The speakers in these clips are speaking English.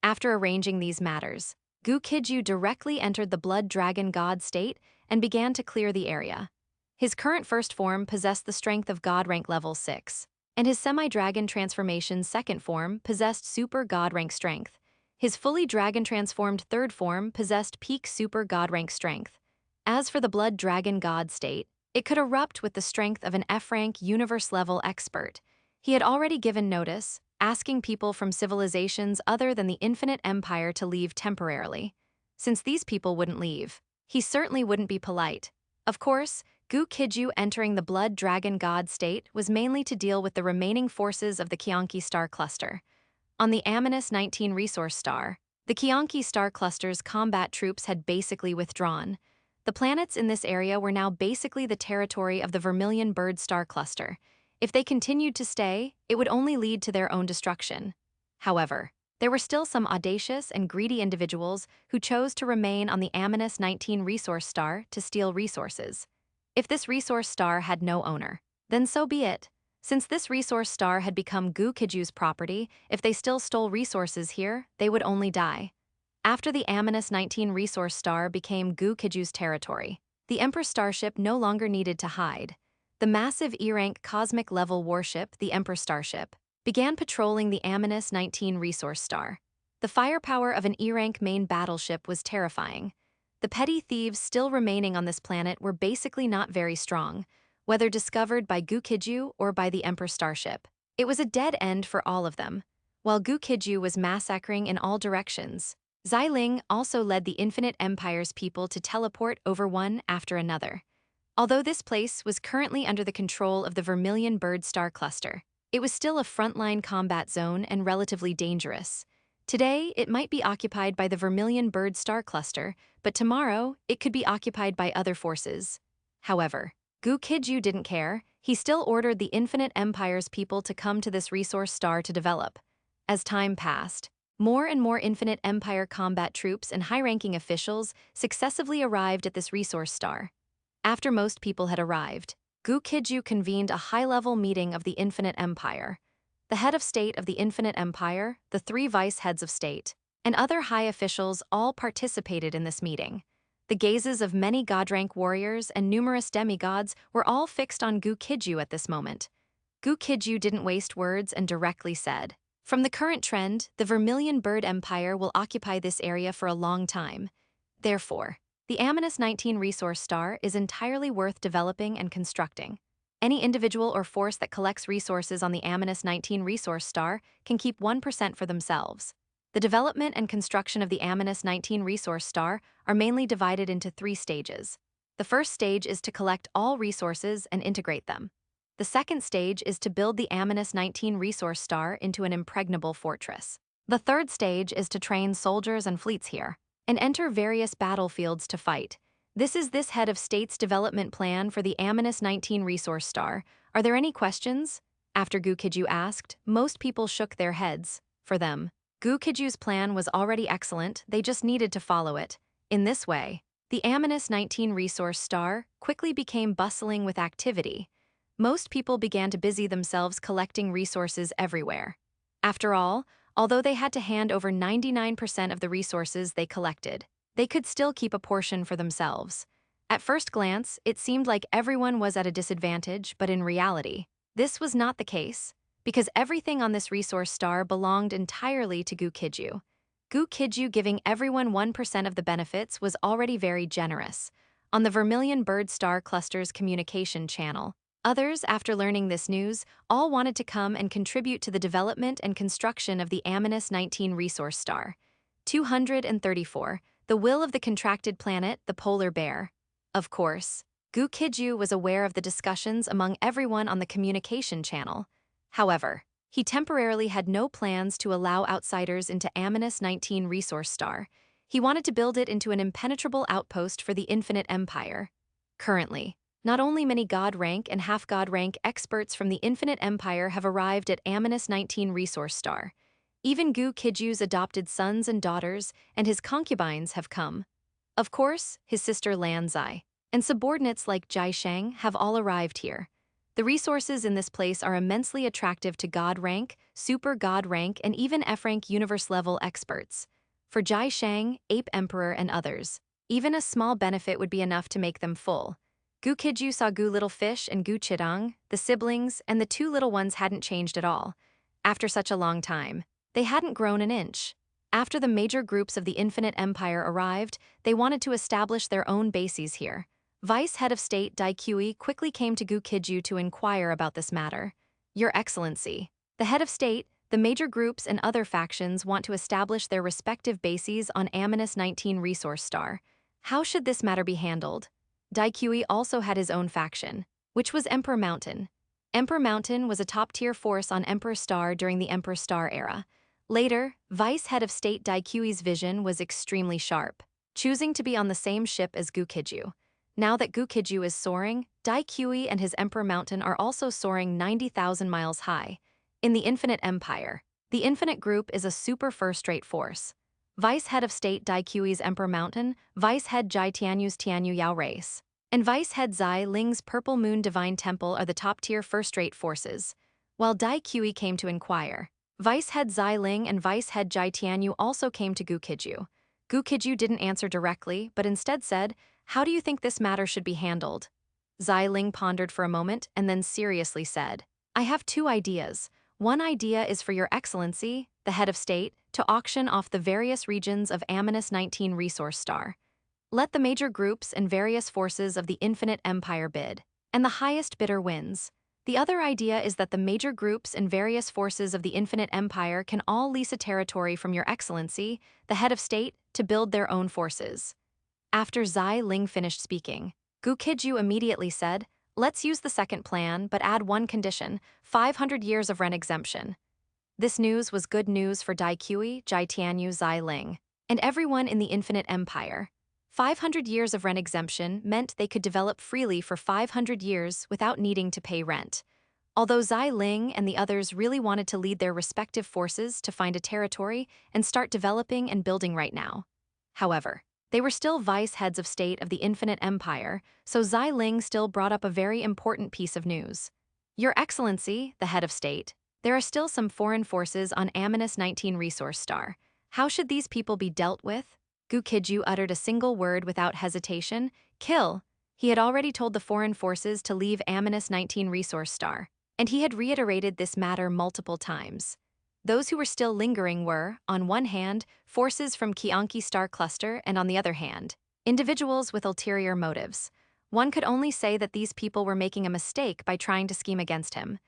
After arranging these matters, Gu Qijue directly entered the Blood Dragon God state and began to clear the area. His current first form possessed the strength of God rank level 6, and his semi-dragon transformation's second form possessed super God rank strength. His fully dragon transformed third form possessed peak super God rank strength. As for the Blood Dragon God state, it could erupt with the strength of an F-rank universe-level expert. He had already given notice, asking people from civilizations other than the Infinite Empire to leave temporarily. Since these people wouldn't leave, he certainly wouldn't be polite. Of course, Gu Qijue entering the Blood Dragon God state was mainly to deal with the remaining forces of the Qianqi star cluster. On the Amanus 19 resource star, the Qianqi star cluster's combat troops had basically withdrawn. The planets in this area were now basically the territory of the Vermilion Bird star cluster. If they continued to stay, it would only lead to their own destruction. However, there were still some audacious and greedy individuals who chose to remain on the Amanus 19 resource star to steal resources. If this resource star had no owner, then so be it. Since this resource star had become Gu Qijue's property, if they still stole resources here, they would only die. After the Amanus 19 resource star became Gu Qijue's territory, the Emperor starship no longer needed to hide. The massive E-rank cosmic-level warship, the Emperor starship, began patrolling the Amanus 19 resource star. The firepower of an E-rank main battleship was terrifying. The petty thieves still remaining on this planet were basically not very strong, whether discovered by Gu Qijue or by the Emperor starship. It was a dead end for all of them. While Gu Qijue was massacring in all directions, Xiling also led the Infinite Empire's people to teleport over one after another. Although this place was currently under the control of the Vermilion Bird star cluster, it was still a frontline combat zone and relatively dangerous. Today, it might be occupied by the Vermilion Bird star cluster, but tomorrow, it could be occupied by other forces. However, Gu Qijue didn't care. He still ordered the Infinite Empire's people to come to this resource star to develop. As time passed, more and more Infinite Empire combat troops and high-ranking officials successively arrived at this resource star. After most people had arrived, Gu Qijue convened a high-level meeting of the Infinite Empire. The head of state of the Infinite Empire, the 3 vice heads of state, and other high officials all participated in this meeting. The gazes of many god-rank warriors and numerous demigods were all fixed on Gu Qijue at this moment. Gu Qijue didn't waste words and directly said, "From the current trend, the Vermilion Bird Empire will occupy this area for a long time. Therefore, the Amanus 19 resource star is entirely worth developing and constructing. Any individual or force that collects resources on the Amanus 19 resource star can keep 1% for themselves. The development and construction of the Amanus 19 resource star are mainly divided into 3 stages. The first stage is to collect all resources and integrate them. The second stage is to build the Amanus 19 resource star into an impregnable fortress. The third stage is to train soldiers and fleets here and enter various battlefields to fight. This is this head of state's development plan for the Amanus 19 resource star. Are there any questions?" After Gu Qijue asked, most people shook their heads. For them, Gu Qijue's plan was already excellent, they just needed to follow it. In this way, the Amanus 19 resource star quickly became bustling with activity. Most people began to busy themselves collecting resources everywhere. After all, although they had to hand over 99% of the resources they collected, they could still keep a portion for themselves. At first glance, it seemed like everyone was at a disadvantage, but in reality, this was not the case, because everything on this resource star belonged entirely to Gu Qijue. Gu Qijue giving everyone 1% of the benefits was already very generous. On the Vermilion Bird star cluster's communication channel, others, after learning this news, all wanted to come and contribute to the development and construction of the Amanus 19 resource star. 234. The will of the contracted planet, the polar bear. Of course, Gu Qijue was aware of the discussions among everyone on the communication channel. However, he temporarily had no plans to allow outsiders into Amanus 19 resource star. He wanted to build it into an impenetrable outpost for the Infinite Empire. Currently, not only many god-rank and half-god rank experts from the Infinite Empire have arrived at Amanus 19 resource star. Even Gu Qijue's adopted sons and daughters and his concubines have come. Of course, his sister Lan Zai and subordinates like Jai Sheng have all arrived here. The resources in this place are immensely attractive to God rank, super God rank, and even F rank universe level experts. For Jai Shang, Ape Emperor, and others, even a small benefit would be enough to make them full. Gu Qijue saw Gu Little Fish and Gu Qidong, the siblings, and the two little ones hadn't changed at all. After such a long time, they hadn't grown an inch. After the major groups of the Infinite Empire arrived, they wanted to establish their own bases here. Vice Head of State Gu Qijue quickly came to Gu Qijue to inquire about this matter. Your Excellency, the Head of State, the major groups and other factions want to establish their respective bases on Amanus 19 Resource Star. How should this matter be handled? Gu Qijue also had his own faction, which was Emperor Mountain. Emperor Mountain was a top-tier force on Emperor Star during the Emperor Star era. Later, Vice Head of State Gu Qijue's vision was extremely sharp, choosing to be on the same ship as Gu Qijue. Now that Gu Qijue is soaring, Gu Qijue and his Emperor Mountain are also soaring 90,000 miles high. In the Infinite Empire, the Infinite Group is a super first-rate force. Vice Head of State Gu Qijue's Emperor Mountain, Vice Head Jai Tianyu's Tianyu Yao race, and Vice Head Zai Ling's Purple Moon Divine Temple are the top-tier first-rate forces. While Gu Qijue came to inquire, Vice Head Zai Ling and Vice Head Jai Tianyu also came to Gu Qijue. Gu Qijue didn't answer directly, but instead said, "How do you think this matter should be handled?" Zai Ling pondered for a moment and then seriously said, "I have two ideas. One idea is for Your Excellency, the Head of State, to auction off the various regions of Amanus 19 Resource Star. Let the major groups and various forces of the Infinite Empire bid, and the highest bidder wins. The other idea is that the major groups and various forces of the Infinite Empire can all lease a territory from Your Excellency, the Head of State, to build their own forces." After Zai Ling finished speaking, Gu Qijue immediately said, "Let's use the second plan, but add one condition: 500 years of rent exemption." This news was good news for Gu Qijue, Jai Tianyu, Zai Ling, and everyone in the Infinite Empire. 500 years of rent exemption meant they could develop freely for 500 years without needing to pay rent. Although Zai Ling and the others really wanted to lead their respective forces to find a territory and start developing and building right now. However, they were still vice heads of state of the Infinite Empire, so Zai Ling still brought up a very important piece of news. "Your Excellency, the Head of State, there are still some foreign forces on Amanus 19 Resource Star. How should these people be dealt with?" Gu Qijue uttered a single word without hesitation: "Kill." He had already told the foreign forces to leave Amanus 19 Resource Star, and he had reiterated this matter multiple times. Those who were still lingering were, on one hand, forces from Qianqi Star Cluster, and on the other hand, individuals with ulterior motives. One could only say that these people were making a mistake by trying to scheme against him.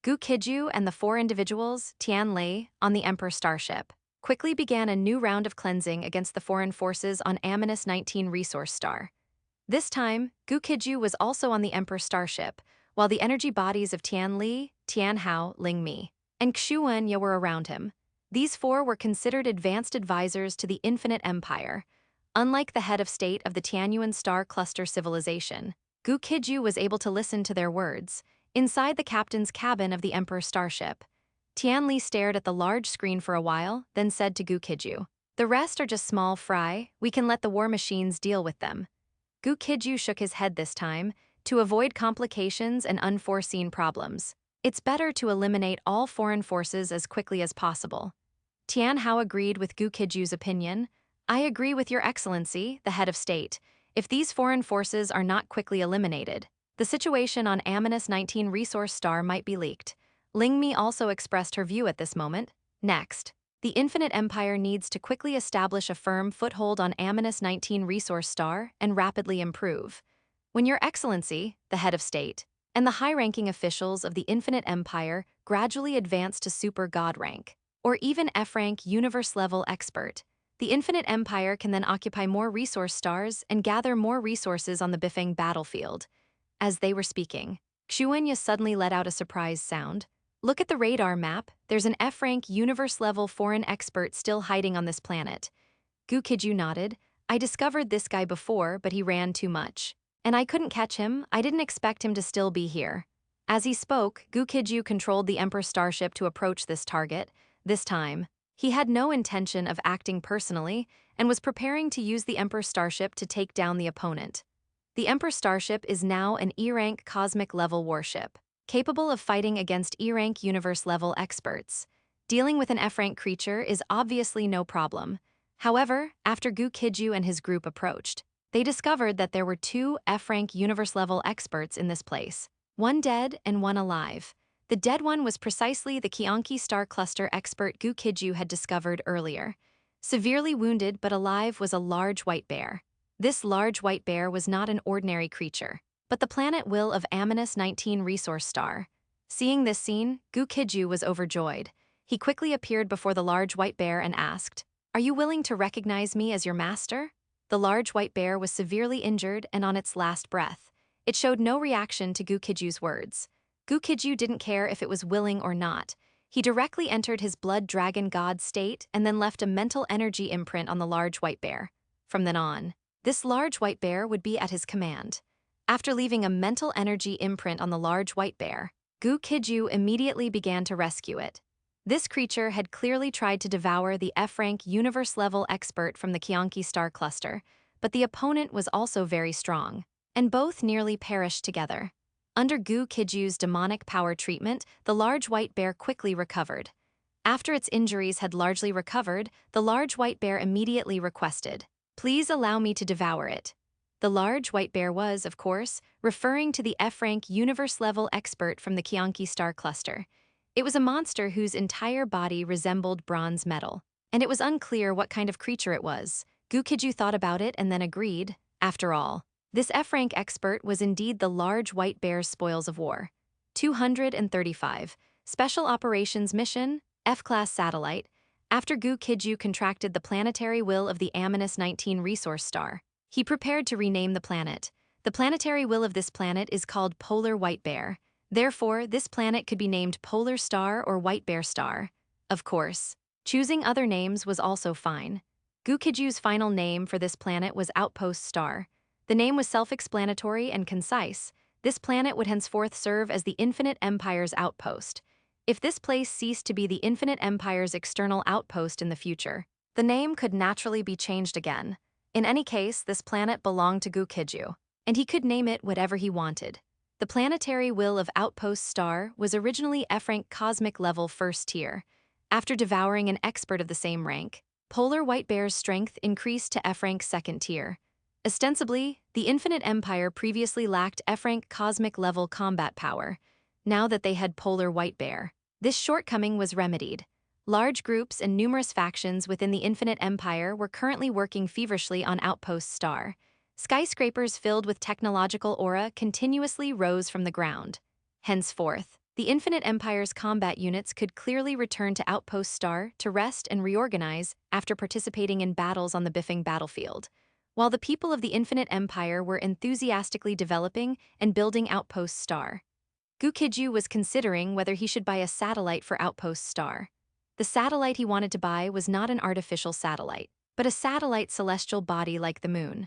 Gu Qijue and the four individuals, Tian Lei, on the Emperor Starship, quickly began a new round of cleansing against the foreign forces on Amanus 19 Resource Star. This time, Gu Qijue was also on the Emperor Starship, while the energy bodies of Tian Li, Tian Hao, Ling Mi, and Xuanya were around him. These four were considered advanced advisors to the Infinite Empire. Unlike the head of state of the Tianyuan Star Cluster civilization, Gu Qijue was able to listen to their words. Inside the captain's cabin of the Emperor Starship, Tian Li stared at the large screen for a while, then said to Gu Qijue, "The rest are just small fry, we can let the war machines deal with them." Gu Qijue shook his head this time. To avoid complications and unforeseen problems, it's better to eliminate all foreign forces as quickly as possible. Tian Hao agreed with Gu Qijue's opinion. "I agree with Your Excellency, the Head of State. If these foreign forces are not quickly eliminated, the situation on Amanus 19 Resource Star might be leaked." Ling Mi also expressed her view at this moment. Next, the Infinite Empire needs to quickly establish a firm foothold on Amanus 19 Resource Star and rapidly improve. When Your Excellency, the Head of State, and the high-ranking officials of the Infinite Empire gradually advance to Super God rank, or even F-rank universe-level expert, the Infinite Empire can then occupy more resource stars and gather more resources on the Bifeng battlefield. As they were speaking, Xuanya suddenly let out a surprised sound. "Look at the radar map, there's an F-rank universe-level foreign expert still hiding on this planet." Gu Qijue nodded. "I discovered this guy before, but he ran too much. And I couldn't catch him, I didn't expect him to still be here." As he spoke, Gu Qijue controlled the Emperor Starship to approach this target. This time, he had no intention of acting personally and was preparing to use the Emperor Starship to take down the opponent. The Emperor Starship is now an E-rank cosmic level warship. capable of fighting against E-rank universe-level experts. Dealing with an F-rank creature is obviously no problem. However, after Gu Qijue and his group approached, they discovered that there were two F-rank universe-level experts in this place, one dead and one alive. The dead one was precisely the Qianqi star cluster expert Gu Qijue had discovered earlier. Severely wounded but alive was a large white bear. This large white bear was not an ordinary creature, but the planet Will of Amanus 19 resource star. Seeing this scene, Gu Qijue was overjoyed. He quickly appeared before the large white bear and asked, "Are you willing to recognize me as your master?" The large white bear was severely injured and on its last breath. It showed no reaction to Gu Qijue's words. Gu Qijue didn't care if it was willing or not. He directly entered his blood dragon god state and then left a mental energy imprint on the large white bear. From then on, this large white bear would be at his command. After leaving a mental energy imprint on the large white bear, Gu Qijue immediately began to rescue it. This creature had clearly tried to devour the F-rank universe-level expert from the Qianqi star cluster, but the opponent was also very strong, and both nearly perished together. Under Gu Qijue's demonic power treatment, the large white bear quickly recovered. After its injuries had largely recovered, the large white bear immediately requested, "Please allow me to devour it." The large white bear was, of course, referring to the F-rank universe-level expert from the Qianqi star cluster. It was a monster whose entire body resembled bronze metal, and it was unclear what kind of creature it was. Gu Qijue thought about it and then agreed. After all, this F-rank expert was indeed the large white bear's spoils of war. 235. Special Operations Mission, F-Class Satellite. After Gu Qijue contracted the planetary will of the Amanus 19 resource star, he prepared to rename the planet. The planetary will of this planet is called Polar White Bear. Therefore, this planet could be named Polar Star or White Bear Star. Of course, choosing other names was also fine. Gu Qijue's final name for this planet was Outpost Star. The name was self-explanatory and concise. This planet would henceforth serve as the Infinite Empire's outpost. If this place ceased to be the Infinite Empire's external outpost in the future, the name could naturally be changed again. In any case, this planet belonged to Gu Qijue, and he could name it whatever he wanted. The planetary will of Outpost Star was originally F-rank cosmic level first tier. After devouring an expert of the same rank, Polar White Bear's strength increased to F-rank second tier. Ostensibly, the Infinite Empire previously lacked F-rank cosmic level combat power. Now that they had Polar White Bear, this shortcoming was remedied. Large groups and numerous factions within the Infinite Empire were currently working feverishly on Outpost Star. Skyscrapers filled with technological aura continuously rose from the ground. Henceforth, the Infinite Empire's combat units could clearly return to Outpost Star to rest and reorganize after participating in battles on the Biffing battlefield, while the people of the Infinite Empire were enthusiastically developing and building Outpost Star. Gu Qijue was considering whether he should buy a satellite for Outpost Star. The satellite he wanted to buy was not an artificial satellite, but a satellite celestial body like the moon.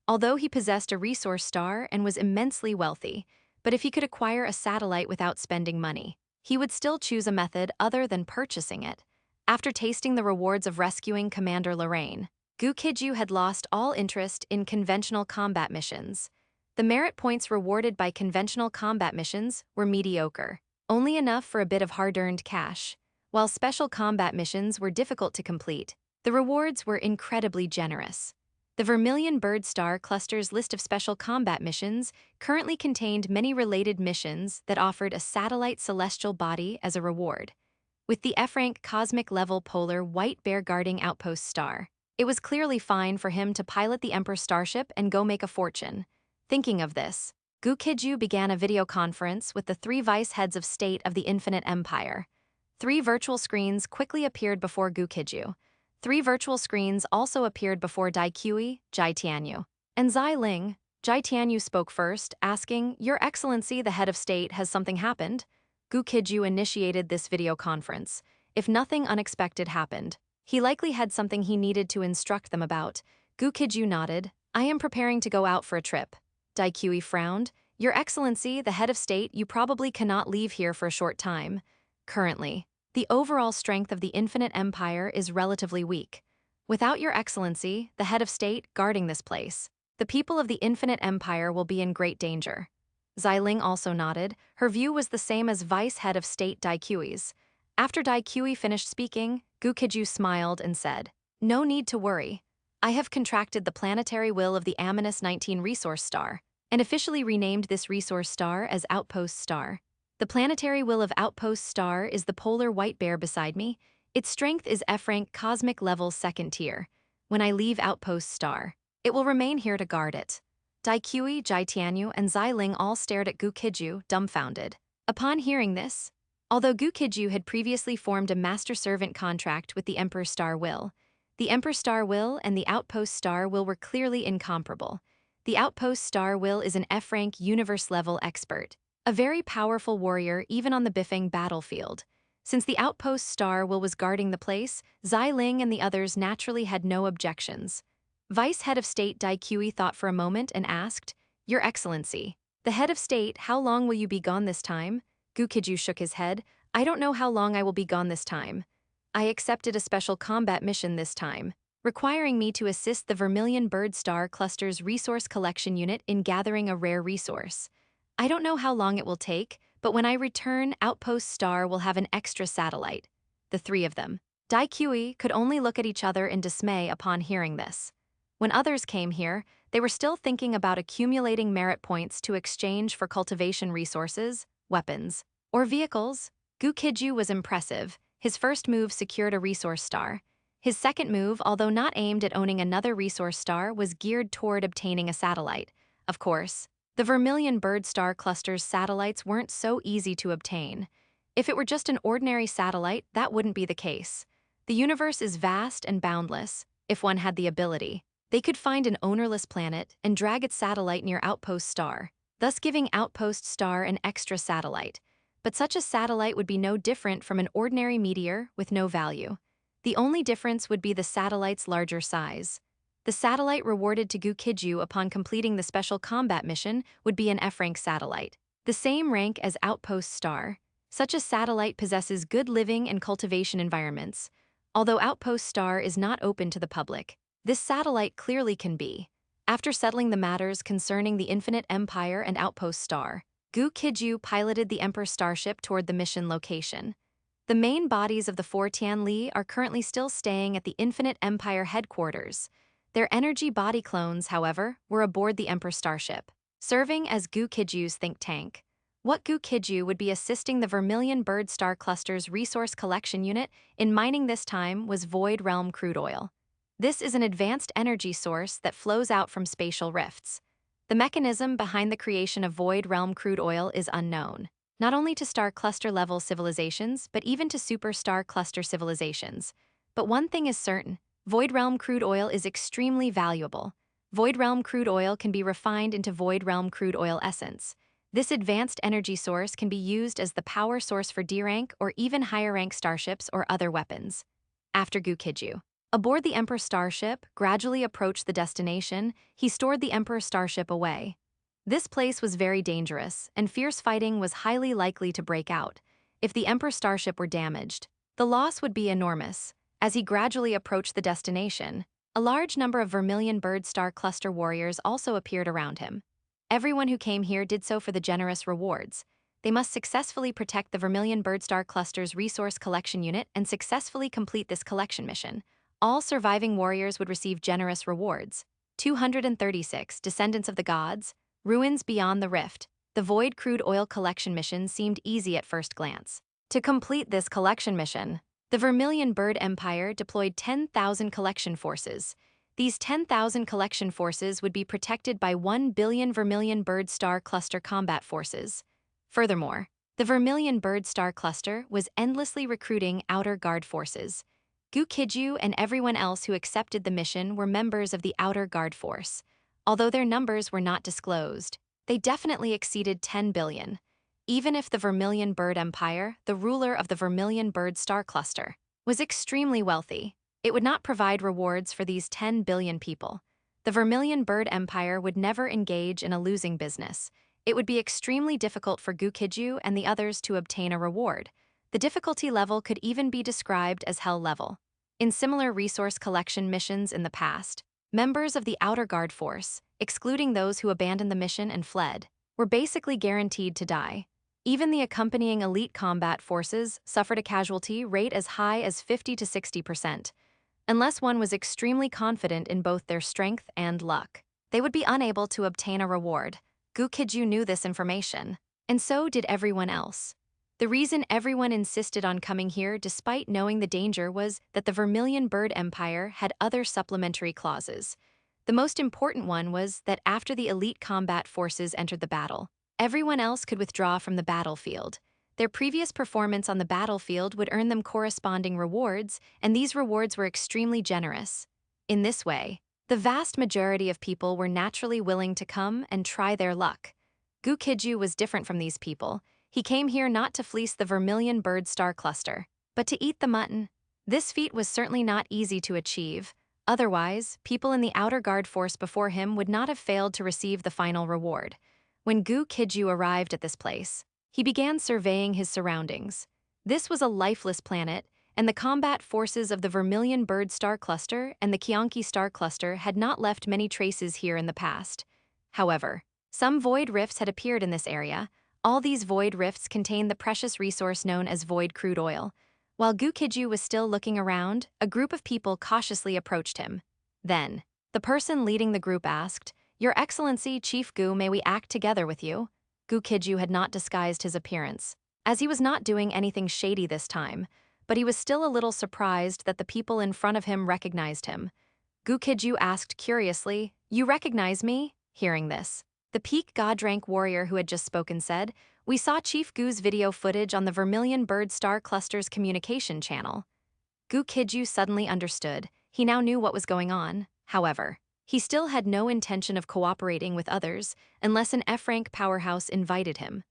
Although he possessed a resource star and was immensely wealthy, but if he could acquire a satellite without spending money, he would still choose a method other than purchasing it. After tasting the rewards of rescuing Commander Lorraine, Gu Qijue had lost all interest in conventional combat missions. The merit points rewarded by conventional combat missions were mediocre, only enough for a bit of hard-earned cash. While special combat missions were difficult to complete, the rewards were incredibly generous. The Vermilion Bird Star Cluster's list of special combat missions currently contained many related missions that offered a satellite celestial body as a reward. With the F-rank cosmic level Polar White Bear guarding Outpost Star, it was clearly fine for him to pilot the Emperor starship and go make a fortune. Thinking of this, Gu Qijue began a video conference with the three vice heads of state of the Infinite Empire. 3 virtual screens quickly appeared before Gu Qijue. 3 virtual screens also appeared before Gu Qijue, Jai Tianyu, and Zai Ling. Jai Tianyu spoke first, asking, "Your Excellency, the head of state, has something happened?" Gu Qijue initiated this video conference. If nothing unexpected happened, he likely had something he needed to instruct them about. Gu Qijue nodded. "I am preparing to go out for a trip." Gu Qijue frowned. "Your Excellency, the head of state, you probably cannot leave here for a short time. Currently, the overall strength of the Infinite Empire is relatively weak. Without Your Excellency, the head of state, guarding this place, the people of the Infinite Empire will be in great danger." Xiling also nodded. Her view was the same as Vice Head of State Dai Qiue's. After Dai Qiue finished speaking, Gu Qijue smiled and said, "No need to worry. I have contracted the planetary will of the Amanus 19 resource star, and officially renamed this resource star as Outpost Star. The planetary will of Outpost Star is the polar white bear beside me. Its strength is F-rank cosmic level 2nd tier. When I leave Outpost Star, it will remain here to guard it." Dai Qiue, Jai Tianyu, and Xiling all stared at Gu Qijue, dumbfounded. Upon hearing this, although Gu Qijue had previously formed a master-servant contract with the Emperor Star Will, the Emperor Star Will and the Outpost Star Will were clearly incomparable. The Outpost Star Will is an F-rank universe-level expert, a very powerful warrior even on the Bifeng battlefield. Since the Outpost Star Will was guarding the place, Xiling and the others naturally had no objections. Vice Head of State Dai Qiue thought for a moment and asked, "Your Excellency, the Head of State, how long will you be gone this time?" Gu Qijue shook his head. "I don't know how long I will be gone this time. I accepted a special combat mission this time, requiring me to assist the Vermilion Bird Star Cluster's resource collection unit in gathering a rare resource. I don't know how long it will take, but when I return, Outpost Star will have an extra satellite." The three of them. Dai Qiue could only look at each other in dismay upon hearing this. When others came here, they were still thinking about accumulating merit points to exchange for cultivation resources, weapons, or vehicles. Gu Qijue was impressive. His first move secured a resource star. His second move, although not aimed at owning another resource star, was geared toward obtaining a satellite. Of course, the Vermilion Bird Star Cluster's satellites weren't so easy to obtain. If it were just an ordinary satellite, that wouldn't be the case. The universe is vast and boundless, if one had the ability. They could find an ownerless planet and drag its satellite near Outpost Star, thus giving Outpost Star an extra satellite. But such a satellite would be no different from an ordinary meteor with no value. The only difference would be the satellite's larger size. The satellite rewarded to Gu Qijue upon completing the special combat mission would be an F-rank satellite, the same rank as Outpost Star. Such a satellite possesses good living and cultivation environments. Although Outpost Star is not open to the public, this satellite clearly can be. After settling the matters concerning the Infinite Empire and Outpost Star, Gu Qijue piloted the Emperor starship toward the mission location. The main bodies of the four Tianli are currently still staying at the Infinite Empire headquarters. Their energy body clones, however, were aboard the Emperor starship, serving as Gu Qijue's think tank. What Gu Qijue would be assisting the Vermilion Bird Star Cluster's resource collection unit in mining this time was Void Realm crude oil. This is an advanced energy source that flows out from spatial rifts. The mechanism behind the creation of Void Realm crude oil is unknown, not only to star cluster-level civilizations, but even to superstar cluster civilizations. But one thing is certain, Void Realm crude oil is extremely valuable. Void Realm crude oil can be refined into Void Realm crude oil essence. This advanced energy source can be used as the power source for D-rank or even higher-rank starships or other weapons. After Gu Qijue, aboard the Emperor starship, gradually approached the destination, he stored the Emperor starship away. This place was very dangerous, and fierce fighting was highly likely to break out. If the Emperor starship were damaged, the loss would be enormous. As he gradually approached the destination, a large number of Vermilion Bird Star Cluster warriors also appeared around him. Everyone who came here did so for the generous rewards. They must successfully protect the Vermilion Bird Star Cluster's resource collection unit and successfully complete this collection mission. All surviving warriors would receive generous rewards. 236 Descendants of the Gods, Ruins Beyond the Rift. The Void Crude Oil Collection mission seemed easy at first glance. To complete this collection mission, the Vermilion Bird Empire deployed 10,000 collection forces. These 10,000 collection forces would be protected by 1 billion Vermilion Bird Star Cluster combat forces. Furthermore, the Vermilion Bird Star Cluster was endlessly recruiting outer guard forces. Gu Qijue and everyone else who accepted the mission were members of the Outer Guard Force. Although their numbers were not disclosed, they definitely exceeded 10 billion. Even if the Vermilion Bird Empire, the ruler of the Vermilion Bird Star Cluster, was extremely wealthy, it would not provide rewards for these 10 billion people. The Vermilion Bird Empire would never engage in a losing business. It would be extremely difficult for Gu Qijue and the others to obtain a reward. The difficulty level could even be described as hell level. In similar resource collection missions in the past, members of the Outer Guard Force, excluding those who abandoned the mission and fled, were basically guaranteed to die. Even the accompanying elite combat forces suffered a casualty rate as high as 50 to 60%. Unless one was extremely confident in both their strength and luck, they would be unable to obtain a reward. Gu Qijue knew this information, and so did everyone else. The reason everyone insisted on coming here despite knowing the danger was that the Vermilion Bird Empire had other supplementary clauses. The most important one was that after the elite combat forces entered the battle, everyone else could withdraw from the battlefield. Their previous performance on the battlefield would earn them corresponding rewards, and these rewards were extremely generous. In this way, the vast majority of people were naturally willing to come and try their luck. Gu Qijue was different from these people. He came here not to fleece the Vermilion Bird Star Cluster, but to eat the mutton. This feat was certainly not easy to achieve. Otherwise, people in the outer guard force before him would not have failed to receive the final reward. When Gu Qijue arrived at this place, he began surveying his surroundings. This was a lifeless planet, and the combat forces of the Vermilion Bird Star Cluster and the Qianqi Star Cluster had not left many traces here in the past. However, some void rifts had appeared in this area. All these void rifts contained the precious resource known as void crude oil. While Gu Qijue was still looking around, a group of people cautiously approached him. Then, the person leading the group asked, "Your Excellency, Chief Gu, may we act together with you?" Gu Qijue had not disguised his appearance, as he was not doing anything shady this time, but he was still a little surprised that the people in front of him recognized him. Gu Qijue asked curiously, "You recognize me?" Hearing this, the peak god rank warrior who had just spoken said, "We saw Chief Gu's video footage on the Vermilion Bird Star Cluster's communication channel." Gu Qijue suddenly understood. He now knew what was going on. However, he still had no intention of cooperating with others unless an F-rank powerhouse invited him.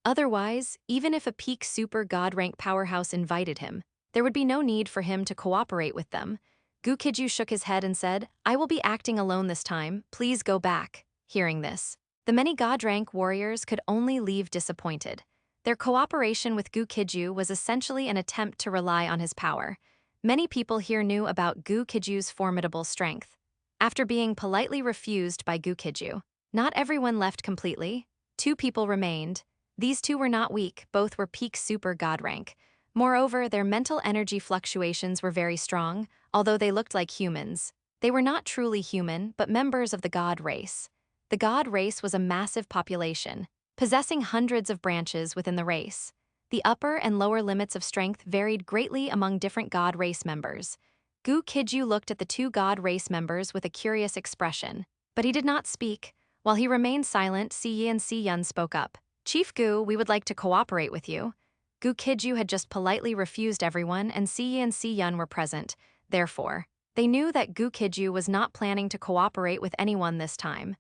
Otherwise, even if a peak super god rank powerhouse invited him, there would be no need for him to cooperate with them. Gu Qijue shook his head and said, "I will be acting alone this time, please go back." Hearing this, the many god rank warriors could only leave disappointed. Their cooperation with Gu Qijue was essentially an attempt to rely on his power. Many people here knew about Gu Qijue's formidable strength. After being politely refused by Gu Qijue, not everyone left completely. 2 people remained. These 2 were not weak, both were peak super god rank. Moreover, their mental energy fluctuations were very strong, although they looked like humans. They were not truly human, but members of the god race. The god race was a massive population, possessing hundreds of branches within the race. The upper and lower limits of strength varied greatly among different god race members. Gu Qijue looked at the 2 god race members with a curious expression, but he did not speak. While he remained silent, Si Yi and Si Yun spoke up. "Chief Gu, we would like to cooperate with you." Gu Qijue had just politely refused everyone, and Si Yi and Si Yun were present. Therefore, they knew that Gu Qijue was not planning to cooperate with anyone this time.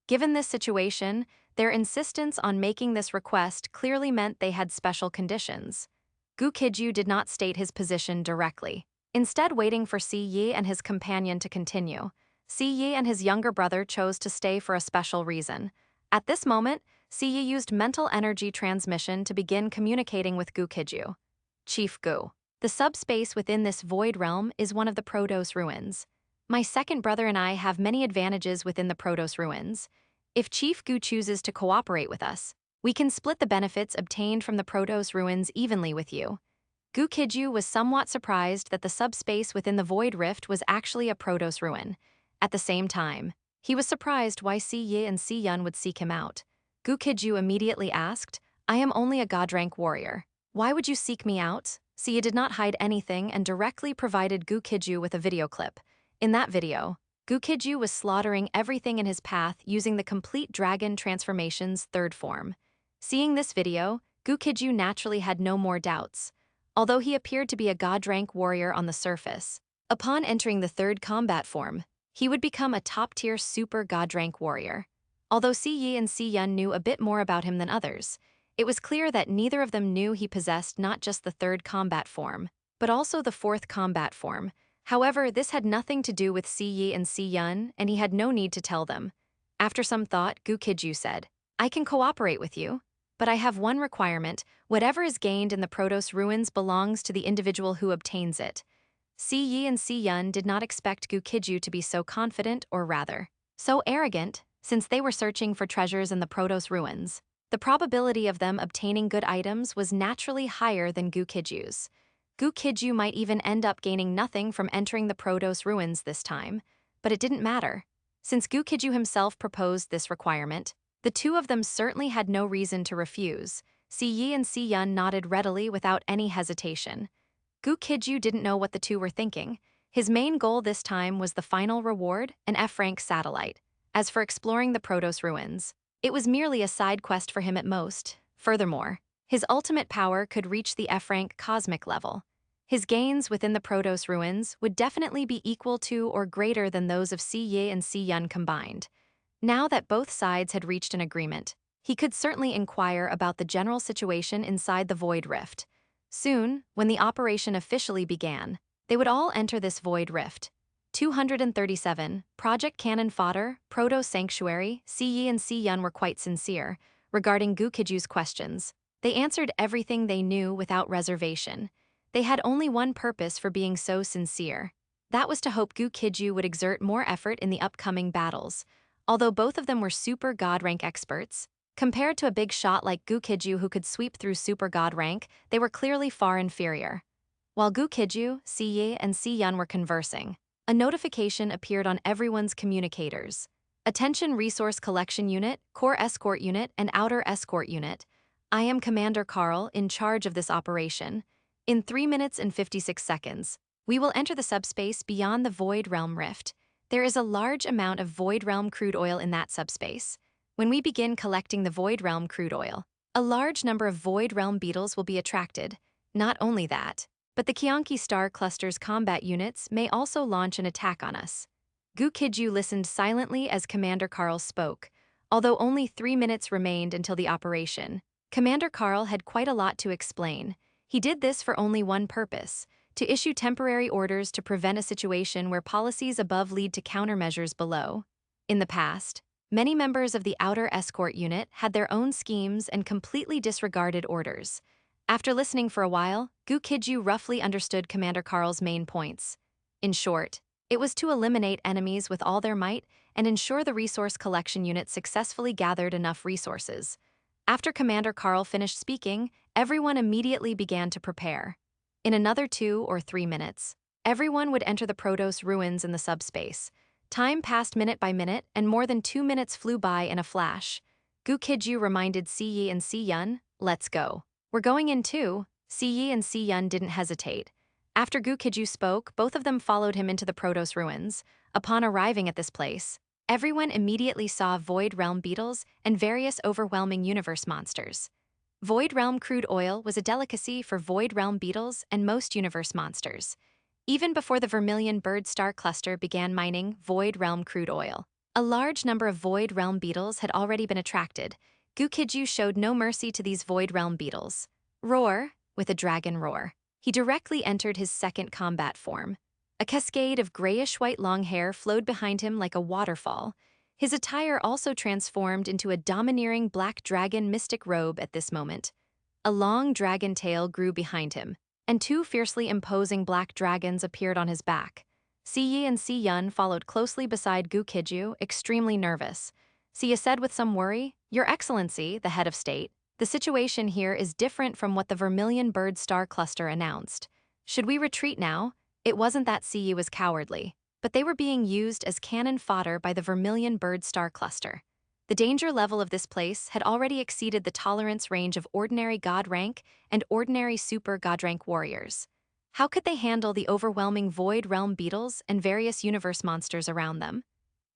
Given this situation, their insistence on making this request clearly meant they had special conditions. Gu Qijue did not state his position directly, instead waiting for Si Yi and his companion to continue. Si Yi and his younger brother chose to stay for a special reason. At this moment, Si Yi used mental energy transmission to begin communicating with Gu Qijue. "Chief Gu, the subspace within this void realm is one of the Protos ruins. My second brother and I have many advantages within the Protos ruins. If Chief Gu chooses to cooperate with us, we can split the benefits obtained from the Protos ruins evenly with you." Gu Qijue was somewhat surprised that the subspace within the Void Rift was actually a Protos ruin. At the same time, he was surprised why Si Yi and Si Yun would seek him out. Gu Qijue immediately asked, "I am only a god rank warrior. Why would you seek me out?" Si Yi did not hide anything and directly provided Gu Qijue with a video clip. In that video, Gu Qijue was slaughtering everything in his path using the complete dragon transformation's 3rd form. Seeing this video, Gu Qijue naturally had no more doubts. Although he appeared to be a god-rank warrior on the surface, upon entering the 3rd combat form, he would become a top-tier super god-rank warrior. Although Si Yi and Si Yun knew a bit more about him than others, it was clear that neither of them knew he possessed not just the 3rd combat form, but also the 4th combat form. However, this had nothing to do with Si Yi and Si Yun, and he had no need to tell them. After some thought, Gu Qijue said, "I can cooperate with you, but I have one requirement. Whatever is gained in the Protos ruins belongs to the individual who obtains it." Si Yi and Si Yun did not expect Gu Qijue to be so confident, or rather, so arrogant. since they were searching for treasures in the Protos ruins. The probability of them obtaining good items was naturally higher than Gu Qijue's. Gu Qijue might even end up gaining nothing from entering the Protos ruins this time, but it didn't matter. Since Gu Qijue himself proposed this requirement, the two of them certainly had no reason to refuse. Si Yi and Si Yun nodded readily without any hesitation. Gu Qijue didn't know what the two were thinking. His main goal this time was the final reward, an F-rank satellite. As for exploring the Protos ruins, it was merely a side quest for him at most. Furthermore, his ultimate power could reach the F-rank cosmic level. His gains within the Protos ruins would definitely be equal to or greater than those of Si Yi and Si Yun combined. Now that both sides had reached an agreement, he could certainly inquire about the general situation inside the Void Rift. Soon, when the operation officially began, they would all enter this Void Rift. 237, Project Cannon Fodder, Proto Sanctuary. Si Yi and Si Yun were quite sincere regarding Gu Qijue's questions. They answered everything they knew without reservation. They had only one purpose for being so sincere. That was to hope Gu Qijue would exert more effort in the upcoming battles. Although both of them were super god rank experts, compared to a big shot like Gu Qijue who could sweep through super god rank, they were clearly far inferior. While Gu Qijue, Si Yi, and Si Yun were conversing, a notification appeared on everyone's communicators. Attention Resource Collection Unit, Core Escort Unit, and Outer Escort Unit. I am Commander Carl, in charge of this operation. In 3 minutes and 56 seconds, we will enter the subspace beyond the Void Realm Rift. There is a large amount of Void Realm crude oil in that subspace. When we begin collecting the Void Realm crude oil, a large number of Void Realm beetles will be attracted. Not only that, but the Qianqi Star Cluster's combat units may also launch an attack on us. Gu Qijue listened silently as Commander Carl spoke. Although only 3 minutes remained until the operation, Commander Carl had quite a lot to explain. He did this for only one purpose: to issue temporary orders to prevent a situation where policies above lead to countermeasures below. In the past, many members of the Outer Escort Unit had their own schemes and completely disregarded orders. After listening for a while, Gu Qijue roughly understood Commander Carl's main points. In short, it was to eliminate enemies with all their might and ensure the Resource Collection Unit successfully gathered enough resources. After Commander Carl finished speaking, everyone immediately began to prepare. In another 2 or 3 minutes, everyone would enter the Protos ruins in the subspace. Time passed minute by minute, and more than 2 minutes flew by in a flash. Gu Qijue reminded Si Yi and Si Yun, "Let's go. We're going in too." Si Yi and Si Yun didn't hesitate. After Gu Qijue spoke, both of them followed him into the Protos ruins. Upon arriving at this place, everyone immediately saw Void Realm beetles and various overwhelming universe monsters. Void Realm crude oil was a delicacy for Void Realm beetles and most universe monsters. Even before the Vermilion Bird Star Cluster began mining Void Realm crude oil, a large number of Void Realm beetles had already been attracted. Gu Qijue showed no mercy to these Void Realm beetles. Roar, with a dragon roar, he directly entered his second combat form. A cascade of grayish-white long hair flowed behind him like a waterfall. His attire also transformed into a domineering black dragon mystic robe at this moment. A long dragon tail grew behind him, and 2 fiercely imposing black dragons appeared on his back. Si Yi and Si Yun followed closely beside Gu Qijue, extremely nervous. Si Yi said with some worry, "Your Excellency, the head of state, the situation here is different from what the Vermilion Bird Star Cluster announced. Should we retreat now?" It wasn't that Si Yi was cowardly, but they were being used as cannon fodder by the Vermilion Bird Star Cluster. The danger level of this place had already exceeded the tolerance range of ordinary god rank and ordinary super god rank warriors. How could they handle the overwhelming Void Realm beetles and various universe monsters around them?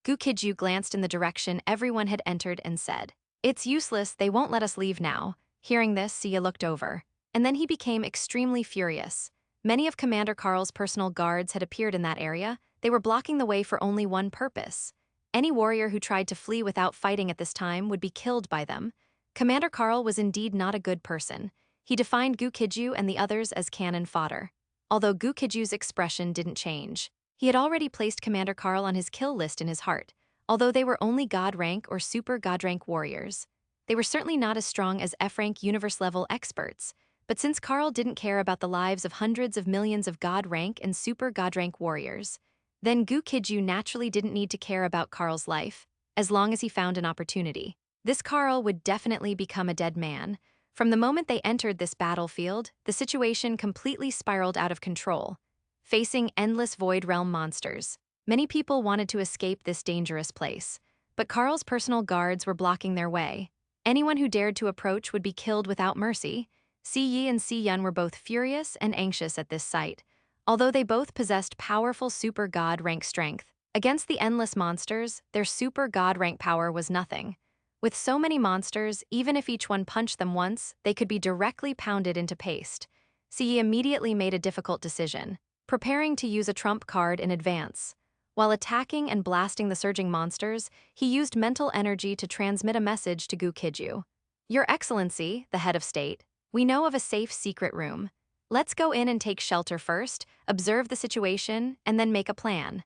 Gu Qijue glanced in the direction everyone had entered and said, "It's useless, they won't let us leave now." Hearing this, Si Yi looked over, and then he became extremely furious. Many of Commander Carl's personal guards had appeared in that area. They were blocking the way for only one purpose. Any warrior who tried to flee without fighting at this time would be killed by them. Commander Carl was indeed not a good person. He defined Gu Qijue and the others as cannon fodder. Although Gu Qijue's expression didn't change, he had already placed Commander Carl on his kill list in his heart. Although they were only god rank or super god rank warriors, they were certainly not as strong as F-rank universe-level experts. But since Carl didn't care about the lives of hundreds of millions of god rank and super god rank warriors, then Gu Qijue naturally didn't need to care about Carl's life. as long as he found an opportunity. This Carl would definitely become a dead man. From the moment they entered this battlefield, the situation completely spiraled out of control. Facing endless void realm monsters, many people wanted to escape this dangerous place, but Carl's personal guards were blocking their way. Anyone who dared to approach would be killed without mercy. Si Yi and Si Yun were both furious and anxious at this sight. Although they both possessed powerful super god rank strength, against the endless monsters, their super god rank power was nothing. With so many monsters, even if each one punched them once, they could be directly pounded into paste. Si Yi immediately made a difficult decision, preparing to use a trump card in advance. While attacking and blasting the surging monsters, he used mental energy to transmit a message to Gu Qijue. "Your Excellency, the head of state, we know of a safe secret room. Let's go in and take shelter first, observe the situation, and then make a plan."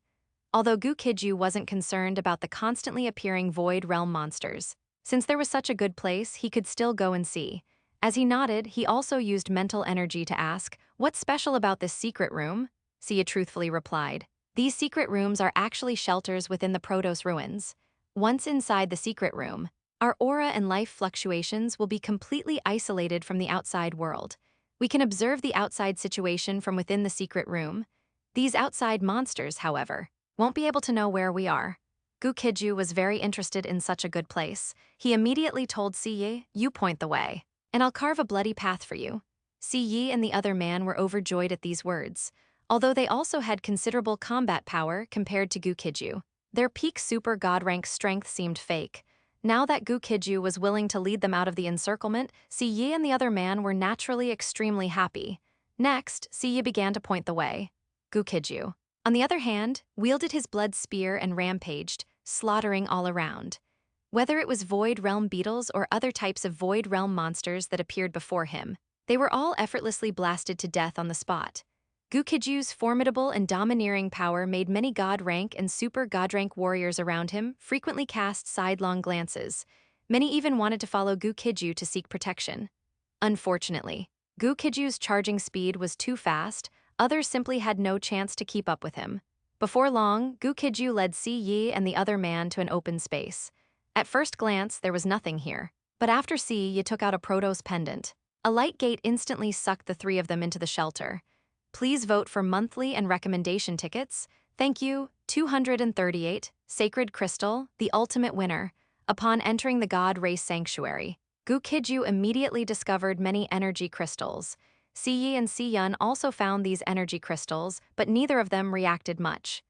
Although Gu Qijue wasn't concerned about the constantly appearing void realm monsters, since there was such a good place, he could still go and see. As he nodded, he also used mental energy to ask, "What's special about this secret room?" Sia truthfully replied, "These secret rooms are actually shelters within the Protos ruins. Once inside the secret room, our aura and life fluctuations will be completely isolated from the outside world. We can observe the outside situation from within the secret room. These outside monsters, however, won't be able to know where we are." Gu Qijue was very interested in such a good place. He immediately told Si Yi, "You point the way, and I'll carve a bloody path for you." Si Yi and the other man were overjoyed at these words. Although they also had considerable combat power compared to Gu Qijue, their peak super god rank strength seemed fake. Now that Gu Qijue was willing to lead them out of the encirclement, Si Yi and the other man were naturally extremely happy. Next, Si Yi began to point the way. Gu Qijue, on the other hand, wielded his blood spear and rampaged, slaughtering all around. Whether it was void realm beetles or other types of void realm monsters that appeared before him, they were all effortlessly blasted to death on the spot. Gu Qijue's formidable and domineering power made many god rank and super god rank warriors around him frequently cast sidelong glances. Many even wanted to follow Gu Qijue to seek protection. Unfortunately, Gu Qijue's charging speed was too fast. Others simply had no chance to keep up with him. Before long, Gu Qijue led Si Yi and the other man to an open space. At first glance, there was nothing here, but after Si Yi took out a Protos pendant, a light gate instantly sucked the three of them into the shelter. Please vote for monthly and recommendation tickets. Thank you. 238, Sacred Crystal, the ultimate winner. Upon entering the God Race Sanctuary, Gu Qijue immediately discovered many energy crystals. Si Yi and Si Yun also found these energy crystals, but neither of them reacted much.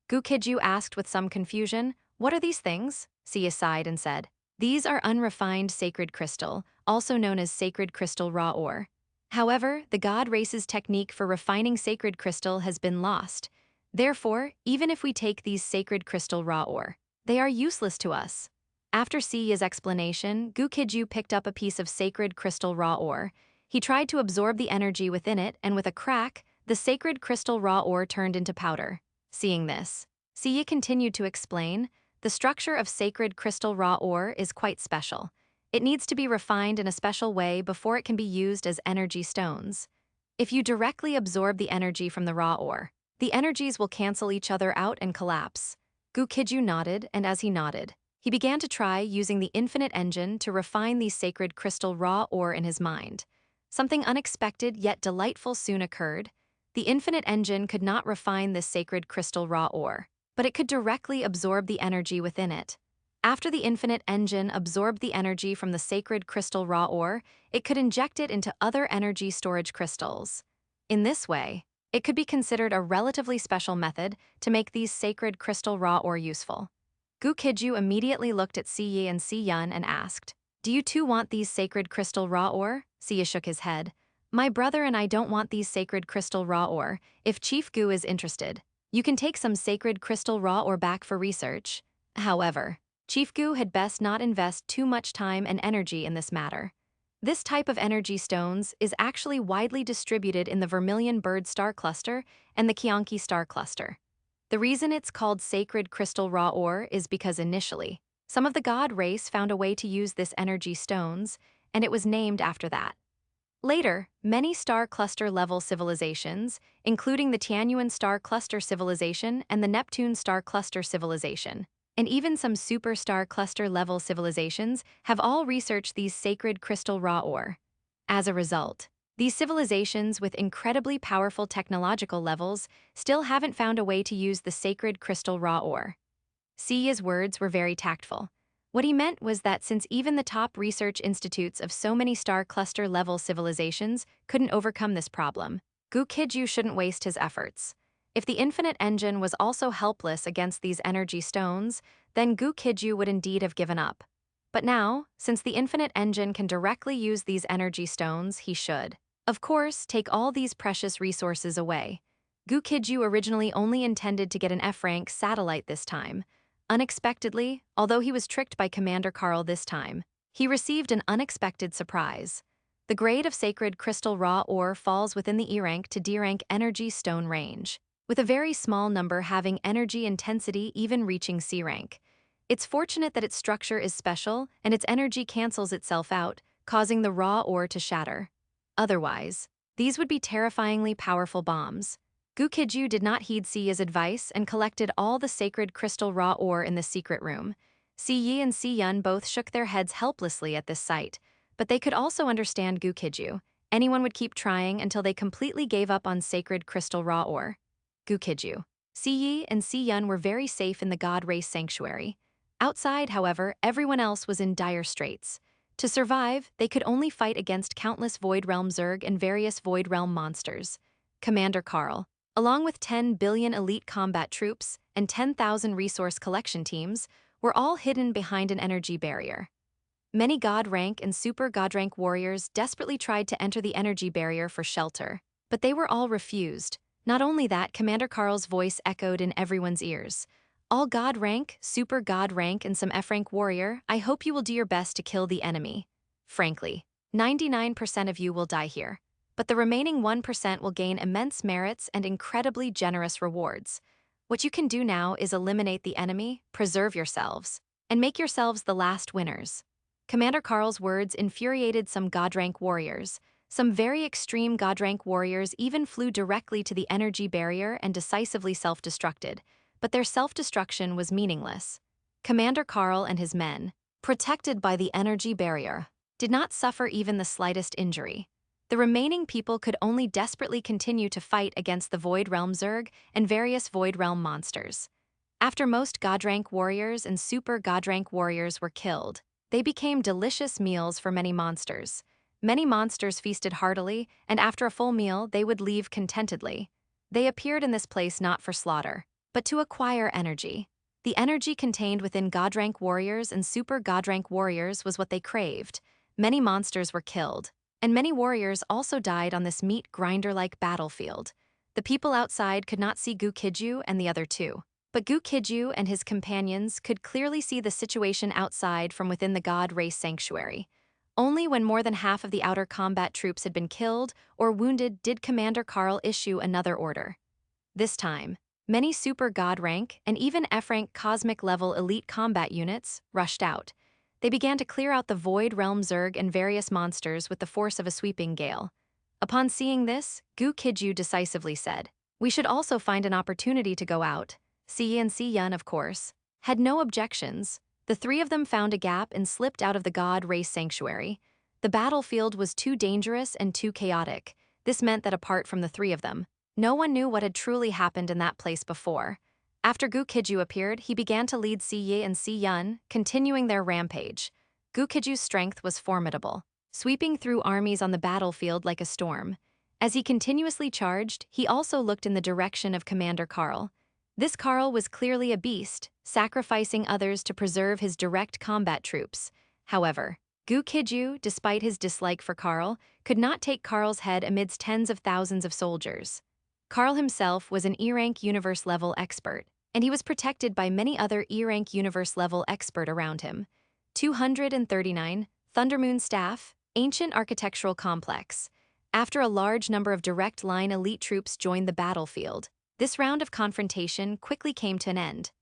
Gu Qijue asked with some confusion, "What are these things?" Si Yi sighed and said, "These are unrefined sacred crystal, also known as sacred crystal raw ore. However, the God Race's technique for refining sacred crystal has been lost. Therefore, even if we take these sacred crystal raw ore, they are useless to us." After Si Yi's explanation, Gu Qijue picked up a piece of sacred crystal raw ore. He tried to absorb the energy within it, and with a crack, the sacred crystal raw ore turned into powder. Seeing this, Si Yi continued to explain, "The structure of sacred crystal raw ore is quite special. It needs to be refined in a special way before it can be used as energy stones. If you directly absorb the energy from the raw ore, the energies will cancel each other out and collapse." Gu Qijue nodded, and as he nodded, he began to try using the infinite engine to refine these sacred crystal raw ore in his mind. Something unexpected yet delightful soon occurred. The infinite engine could not refine this sacred crystal raw ore, but it could directly absorb the energy within it. After the infinite engine absorbed the energy from the sacred crystal raw ore, it could inject it into other energy storage crystals. In this way, it could be considered a relatively special method to make these sacred crystal raw ore useful. Gu Qijue immediately looked at Si Yi and Si Yun and asked, "Do you too want these sacred crystal raw ore?" Si Yi shook his head. "My brother and I don't want these sacred crystal raw ore. If Chief Gu is interested, you can take some sacred crystal raw ore back for research. However, Chief Gu had best not invest too much time and energy in this matter. This type of energy stones is actually widely distributed in the Vermilion Bird Star Cluster and the Qianqi Star Cluster. The reason it's called sacred crystal raw ore is because initially, some of the god race found a way to use this energy stones, and it was named after that. Later, many star cluster-level civilizations, including the Tianyuan Star Cluster Civilization and the Neptune Star Cluster Civilization, and even some superstar cluster-level civilizations have all researched these sacred crystal raw ore. As a result, these civilizations with incredibly powerful technological levels still haven't found a way to use the sacred crystal raw ore. Siya's words were very tactful. What he meant was that since even the top research institutes of so many star cluster-level civilizations couldn't overcome this problem, Gu Qijue shouldn't waste his efforts. If the infinite engine was also helpless against these energy stones, then Gu Qijue would indeed have given up. But now, since the infinite engine can directly use these energy stones, he should, of course, take all these precious resources away. Gu Qijue originally only intended to get an F-rank satellite this time. Unexpectedly, although he was tricked by Commander Carl this time, he received an unexpected surprise. The grade of sacred crystal raw ore falls within the E-rank to D-rank energy stone range, with a very small number having energy intensity even reaching C-rank. It's fortunate that its structure is special and its energy cancels itself out, causing the raw ore to shatter. Otherwise, these would be terrifyingly powerful bombs. Gu Qijue did not heed Siya's advice and collected all the sacred crystal raw ore in the secret room. Siyi and Siyun both shook their heads helplessly at this sight, but they could also understand Gu Qijue. Anyone would keep trying until they completely gave up on sacred crystal raw ore. Gu Qijue, Siyi and Siyun were very safe in the God Race Sanctuary. Outside, however, everyone else was in dire straits. To survive, they could only fight against countless Void Realm Zerg and various Void Realm monsters. Commander Carl, along with 10 billion elite combat troops and 10,000 resource collection teams, were all hidden behind an energy barrier. Many God rank and super God rank warriors desperately tried to enter the energy barrier for shelter, but they were all refused. Not only that, Commander Carl's voice echoed in everyone's ears. All God rank, super God rank, and some F-rank warrior, I hope you will do your best to kill the enemy. Frankly, 99% of you will die here, but the remaining 1% will gain immense merits and incredibly generous rewards. What you can do now is eliminate the enemy, preserve yourselves, and make yourselves the last winners. Commander Carl's words infuriated some God rank warriors. Some very extreme God rank warriors even flew directly to the energy barrier and decisively self-destructed, but their self-destruction was meaningless. Commander Carl and his men, protected by the energy barrier, did not suffer even the slightest injury. The remaining people could only desperately continue to fight against the Void Realm Zerg and various Void Realm monsters. After most God rank warriors and super God rank warriors were killed, they became delicious meals for many monsters. Many monsters feasted heartily, and after a full meal, they would leave contentedly. They appeared in this place not for slaughter, but to acquire energy. The energy contained within God rank warriors and super God rank warriors was what they craved. Many monsters were killed, and many warriors also died on this meat grinder-like battlefield. The people outside could not see Gu Qijue and the other two, but Gu Qijue and his companions could clearly see the situation outside from within the God Race Sanctuary. Only when more than half of the outer combat troops had been killed or wounded did Commander Carl issue another order. This time, many super God rank and even F-rank cosmic level elite combat units rushed out. They began to clear out the Void Realm Zerg and various monsters with the force of a sweeping gale. Upon seeing this, Gu Qijue decisively said, "We should also find an opportunity to go out." Siyi and Siyun, of course, had no objections. The three of them found a gap and slipped out of the God Race Sanctuary. The battlefield was too dangerous and too chaotic. This meant that apart from the three of them, no one knew what had truly happened in that place before. After Gu Qijue appeared, he began to lead Siyi and Siyun, continuing their rampage. Gu Qijue's strength was formidable, sweeping through armies on the battlefield like a storm. As he continuously charged, he also looked in the direction of Commander Carl. This Carl was clearly a beast, sacrificing others to preserve his direct combat troops. However, Gu Qijue, despite his dislike for Carl, could not take Carl's head amidst tens of thousands of soldiers. Carl himself was an E-rank universe-level expert, and he was protected by many other E-rank universe-level expert around him. 239, Thundermoon Staff, Ancient Architectural Complex. After a large number of direct line elite troops joined the battlefield, this round of confrontation quickly came to an end.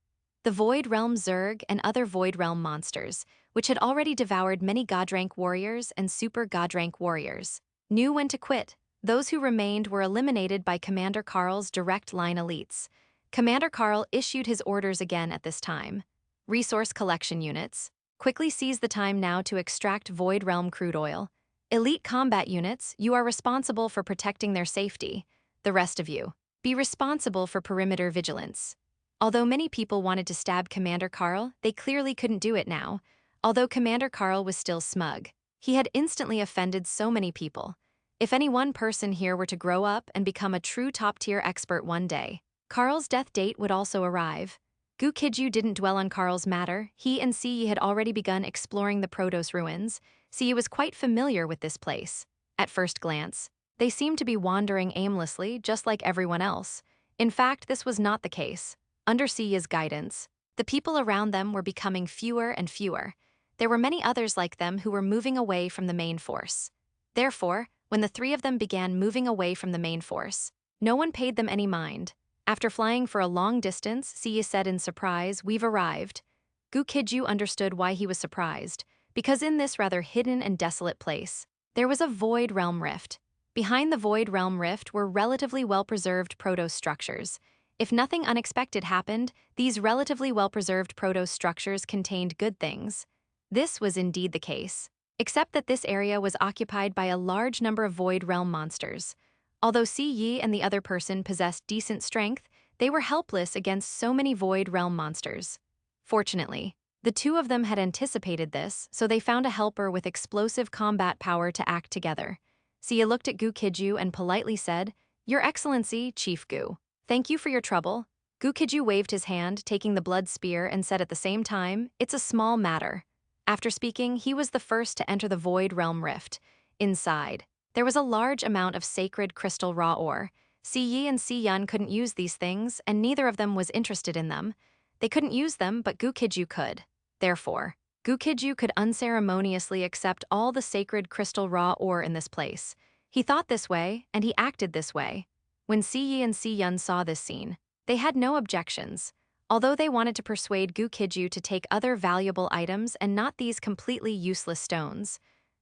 The Void Realm Zerg and other Void Realm monsters, which had already devoured many God rank warriors and super God rank warriors, knew when to quit. Those who remained were eliminated by Commander Carl's direct line elites. Commander Carl issued his orders again at this time. Resource collection units. Quickly seize the time now to extract Void Realm crude oil. Elite combat units, you are responsible for protecting their safety. The rest of you, be responsible for perimeter vigilance. Although many people wanted to stab Commander Carl, they clearly couldn't do it now. Although Commander Carl was still smug, he had instantly offended so many people. If any one person here were to grow up and become a true top-tier expert one day, Carl's death date would also arrive. Gu Qijue didn't dwell on Carl's matter. He and Siyi had already begun exploring the Protos ruins. Siyi was quite familiar with this place. At first glance, they seemed to be wandering aimlessly, just like everyone else. In fact, this was not the case. Under Siyi's guidance, the people around them were becoming fewer and fewer. There were many others like them who were moving away from the main force. Therefore, when the three of them began moving away from the main force, no one paid them any mind. After flying for a long distance, Siyi said in surprise, "We've arrived." Gu Qijue understood why he was surprised, because in this rather hidden and desolate place, there was a Void Realm rift. Behind the Void Realm rift were relatively well-preserved Protos structures. If nothing unexpected happened, these relatively well-preserved Protos structures contained good things. This was indeed the case, except that this area was occupied by a large number of Void Realm monsters. Although Siyi and the other person possessed decent strength, they were helpless against so many Void Realm monsters. Fortunately, the two of them had anticipated this, so they found a helper with explosive combat power to act together. Siyi looked at Gu Qijue and politely said, "Your Excellency, Chief Gu. Thank you for your trouble." Gu Qijue waved his hand, taking the blood spear, and said at the same time, "It's a small matter." After speaking, he was the first to enter the Void Realm rift. Inside, there was a large amount of sacred crystal raw ore. Siyi and Siyun couldn't use these things, and neither of them was interested in them. They couldn't use them, but Gu Qijue could. Therefore, Gu Qijue could unceremoniously accept all the sacred crystal raw ore in this place. He thought this way, and he acted this way. When Siyi and Siyun saw this scene, they had no objections. Although they wanted to persuade Gu Qijue to take other valuable items and not these completely useless stones.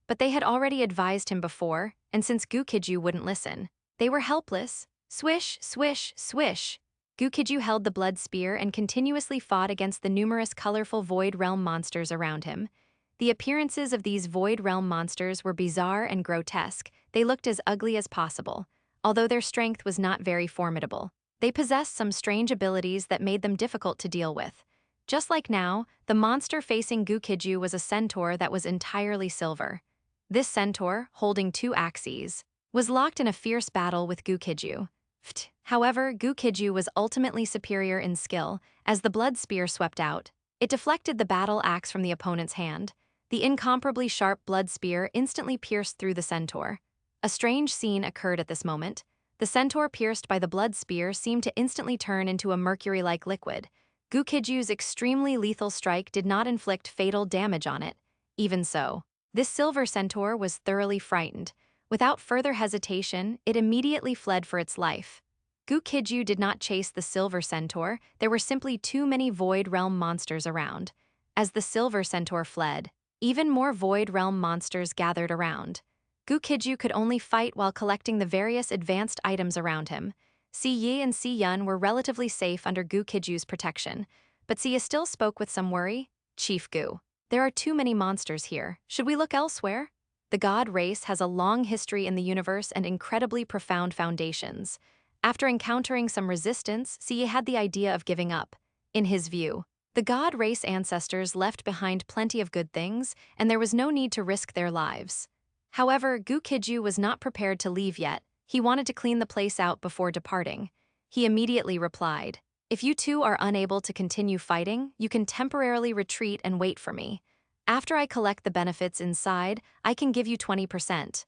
But they had already advised him before, and since Gu Qijue wouldn't listen, they were helpless. Swish, swish, swish. Gu Qijue held the blood spear and continuously fought against the numerous colorful Void Realm monsters around him. The appearances of these Void Realm monsters were bizarre and grotesque. They looked as ugly as possible. Although their strength was not very formidable, they possessed some strange abilities that made them difficult to deal with. Just like now, the monster facing Gu Qijue was a centaur that was entirely silver. This centaur, holding two axes, was locked in a fierce battle with Gu Qijue. However, Gu Qijue was ultimately superior in skill. As the blood spear swept out, it deflected the battle axe from the opponent's hand. The incomparably sharp blood spear instantly pierced through the centaur. A strange scene occurred at this moment. The centaur pierced by the blood spear seemed to instantly turn into a mercury-like liquid. Gu Qijue's extremely lethal strike did not inflict fatal damage on it. Even so, this silver centaur was thoroughly frightened. Without further hesitation, it immediately fled for its life. Gu Qijue did not chase the silver centaur. There were simply too many Void Realm monsters around. As the silver centaur fled, even more Void Realm monsters gathered around. Gu Qijue could only fight while collecting the various advanced items around him. Siyi and Siyun were relatively safe under Gu Qijue's protection, but Siyi still spoke with some worry. "Chief Gu, there are too many monsters here. Should we look elsewhere?" The god race has a long history in the universe and incredibly profound foundations. After encountering some resistance, Siyi had the idea of giving up. In his view, the god race ancestors left behind plenty of good things, and there was no need to risk their lives. However, Gu Qijue was not prepared to leave yet. He wanted to clean the place out before departing. He immediately replied, "If you two are unable to continue fighting, you can temporarily retreat and wait for me. After I collect the benefits inside, I can give you 20%.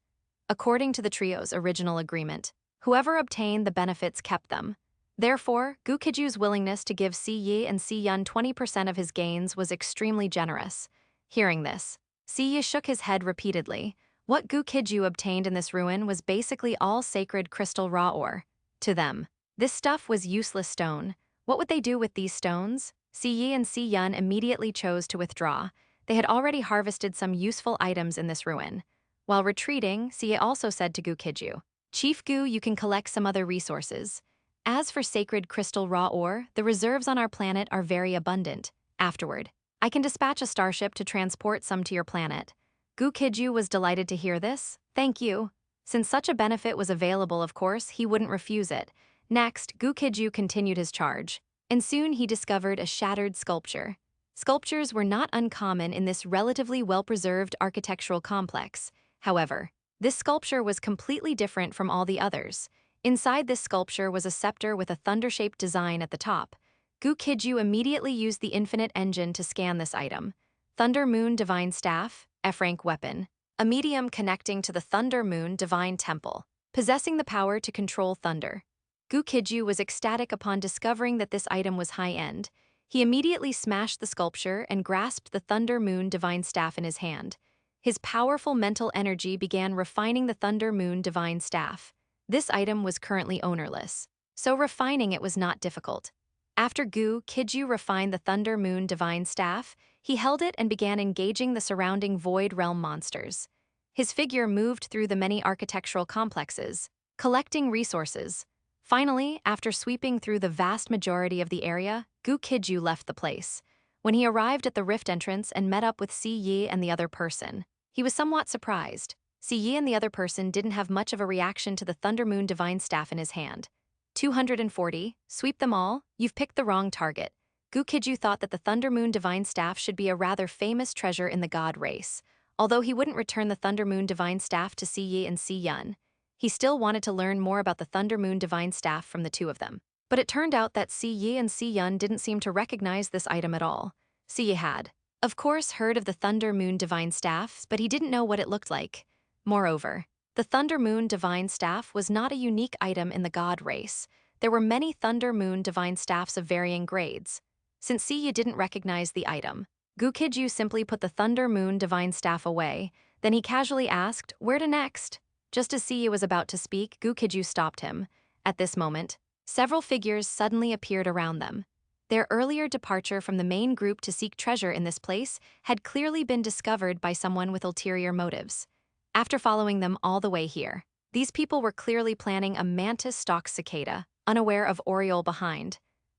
According to the trio's original agreement, whoever obtained the benefits kept them. Therefore, Gu Qijue's willingness to give Siyi and Siyun 20% of his gains was extremely generous. Hearing this, Siyi shook his head repeatedly. What Gu Qijue obtained in this ruin was basically all sacred crystal raw ore. To them, this stuff was useless stone. What would they do with these stones? Siyi and Siyun immediately chose to withdraw. They had already harvested some useful items in this ruin. While retreating, Siyi also said to Gu Qijue, "Chief Gu, you can collect some other resources. As for sacred crystal raw ore, the reserves on our planet are very abundant. Afterward, I can dispatch a starship to transport some to your planet. Gu Qijue was delighted to hear this. Thank you. Since such a benefit was available, of course, he wouldn't refuse it. Next, Gu Qijue continued his charge, and soon he discovered a shattered sculpture. Sculptures were not uncommon in this relatively well-preserved architectural complex. However, this sculpture was completely different from all the others. Inside this sculpture was a scepter with a thunder-shaped design at the top. Gu Qijue immediately used the infinite engine to scan this item. Thunder Moon Divine Staff, F-rank weapon. A medium connecting to the Thunder Moon Divine Temple, possessing the power to control thunder. Gu Qijue was ecstatic upon discovering that this item was high-end. He immediately smashed the sculpture and grasped the Thunder Moon Divine Staff in his hand. His powerful mental energy began refining the Thunder Moon Divine Staff. This item was currently ownerless, so refining it was not difficult. After Gu Qijue refined the Thunder Moon Divine Staff, he held it and began engaging the surrounding Void Realm monsters. His figure moved through the many architectural complexes, collecting resources. Finally, after sweeping through the vast majority of the area, Gu Qijue left the place. When he arrived at the rift entrance and met up with Si Yi and the other person, he was somewhat surprised. Si Yi and the other person didn't have much of a reaction to the Thunder Moon Divine Staff in his hand. 240, sweep them all, you've picked the wrong target. Gu Qijue thought that the Thunder Moon Divine Staff should be a rather famous treasure in the god race. Although he wouldn't return the Thunder Moon Divine Staff to Si Yi and Si Yun, he still wanted to learn more about the Thunder Moon Divine Staff from the two of them. But it turned out that Si Yi and Si Yun didn't seem to recognize this item at all. Si Yi had, of course, heard of the Thunder Moon Divine Staff, but he didn't know what it looked like. Moreover, the Thunder Moon Divine Staff was not a unique item in the god race. There were many Thunder Moon Divine Staffs of varying grades. Since Si Yi didn't recognize the item, Gu Qijue simply put the Thunder Moon Divine Staff away. Then he casually asked, where to next? Just as Si Yi was about to speak, Gu Qijue stopped him. At this moment, several figures suddenly appeared around them. Their earlier departure from the main group to seek treasure in this place had clearly been discovered by someone with ulterior motives. After following them all the way here, these people were clearly planning a mantis-stalked cicada, unaware of Oriole behind.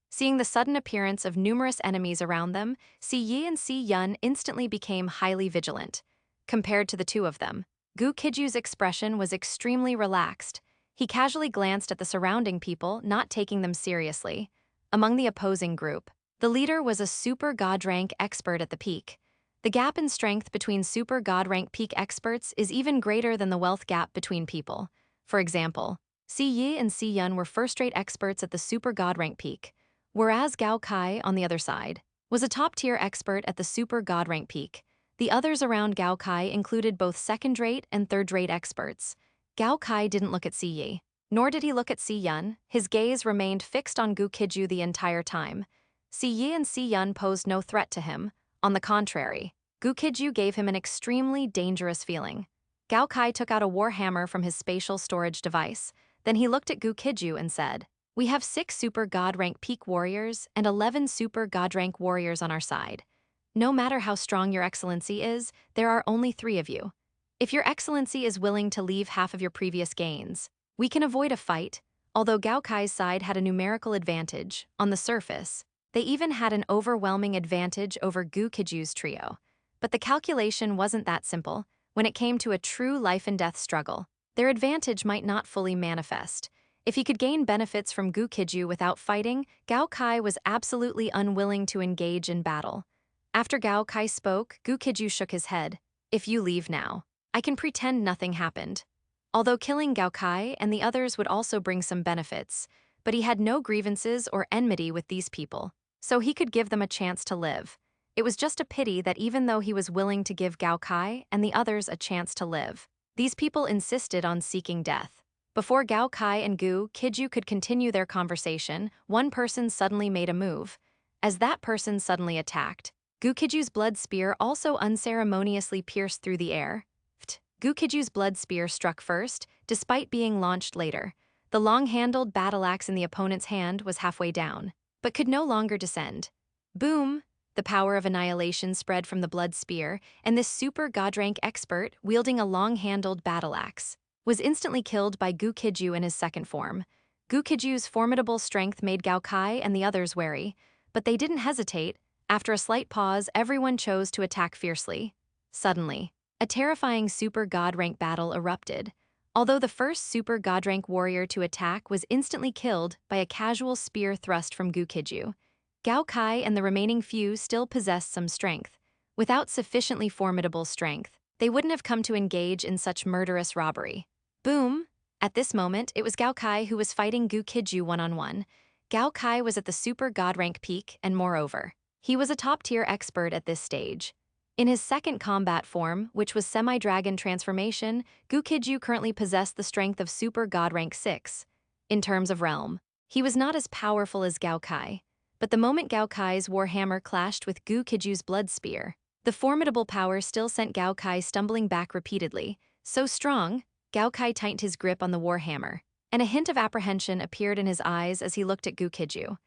Seeing the sudden appearance of numerous enemies around them, Si Yi and Si Yun instantly became highly vigilant. Compared to the two of them, Gu Qijue's expression was extremely relaxed. He casually glanced at the surrounding people, not taking them seriously. Among the opposing group, the leader was a super god rank expert at the peak. The gap in strength between super god rank peak experts is even greater than the wealth gap between people. For example, Si Yi and Si Yun were first-rate experts at the super god rank peak, whereas Gu Qijue, on the other side, was a top-tier expert at the super god rank peak. The others around Gu Qijue included both second-rate and third-rate experts. Gu Qijue didn't look at Si Yi, nor did he look at Si Yun. His gaze remained fixed on Gu Qijue the entire time. Si Yi and Si Yun posed no threat to him. On the contrary, Gu Qijue gave him an extremely dangerous feeling. Gu Qijue took out a warhammer from his spatial storage device. Then he looked at Gu Qijue and said, we have 6 super god rank peak warriors and 11 super god rank warriors on our side. No matter how strong your excellency is, there are only 3 of you. If your excellency is willing to leave half of your previous gains, we can avoid a fight. Although Gu Qijwe's side had a numerical advantage, on the surface, they even had an overwhelming advantage over Gu Qijue's trio. But the calculation wasn't that simple. When it came to a true life-and-death struggle, their advantage might not fully manifest. If he could gain benefits from Gu Qijue without fighting, Gu Qijue was absolutely unwilling to engage in battle. After Gu Qijue spoke, Gu Qijue shook his head. If you leave now, I can pretend nothing happened. Although killing Gu Qijue and the others would also bring some benefits, but he had no grievances or enmity with these people, so he could give them a chance to live. It was just a pity that even though he was willing to give Gu Qijue and the others a chance to live, these people insisted on seeking death. Before Gu Qijue and Gu Qijue could continue their conversation, one person suddenly made a move. As that person suddenly attacked, Gu Qijue's blood spear also unceremoniously pierced through the air. Gu Qijue's blood spear struck first, despite being launched later. The long-handled battle axe in the opponent's hand was halfway down, but could no longer descend. Boom! The power of annihilation spread from the blood spear, and this super god-rank expert, wielding a long-handled battle axe, was instantly killed by Gu Qijue in his second form. Gu Qijue's formidable strength made Gu Qijue and the others wary, but they didn't hesitate. After a slight pause, everyone chose to attack fiercely. Suddenly, a terrifying super god rank battle erupted. Although the first super god rank warrior to attack was instantly killed by a casual spear thrust from Gu Qijue, Gu Qijue and the remaining few still possessed some strength. Without sufficiently formidable strength, they wouldn't have come to engage in such murderous robbery. Boom! At this moment, it was Gu Qijue who was fighting Gu Qijue one-on-one. Gu Qijue was at the super god rank peak, and moreover, he was a top-tier expert at this stage. In his second combat form, which was semi-dragon transformation, Gu Qijue currently possessed the strength of super god rank 6. In terms of realm, he was not as powerful as Gu Qijue, but the moment Gu Qijue's warhammer clashed with Gu Qijue's blood spear, the formidable power still sent Gu Qijue stumbling back repeatedly. So strong, Gu Qijue tightened his grip on the warhammer, and a hint of apprehension appeared in his eyes as he looked at Gu Qijue.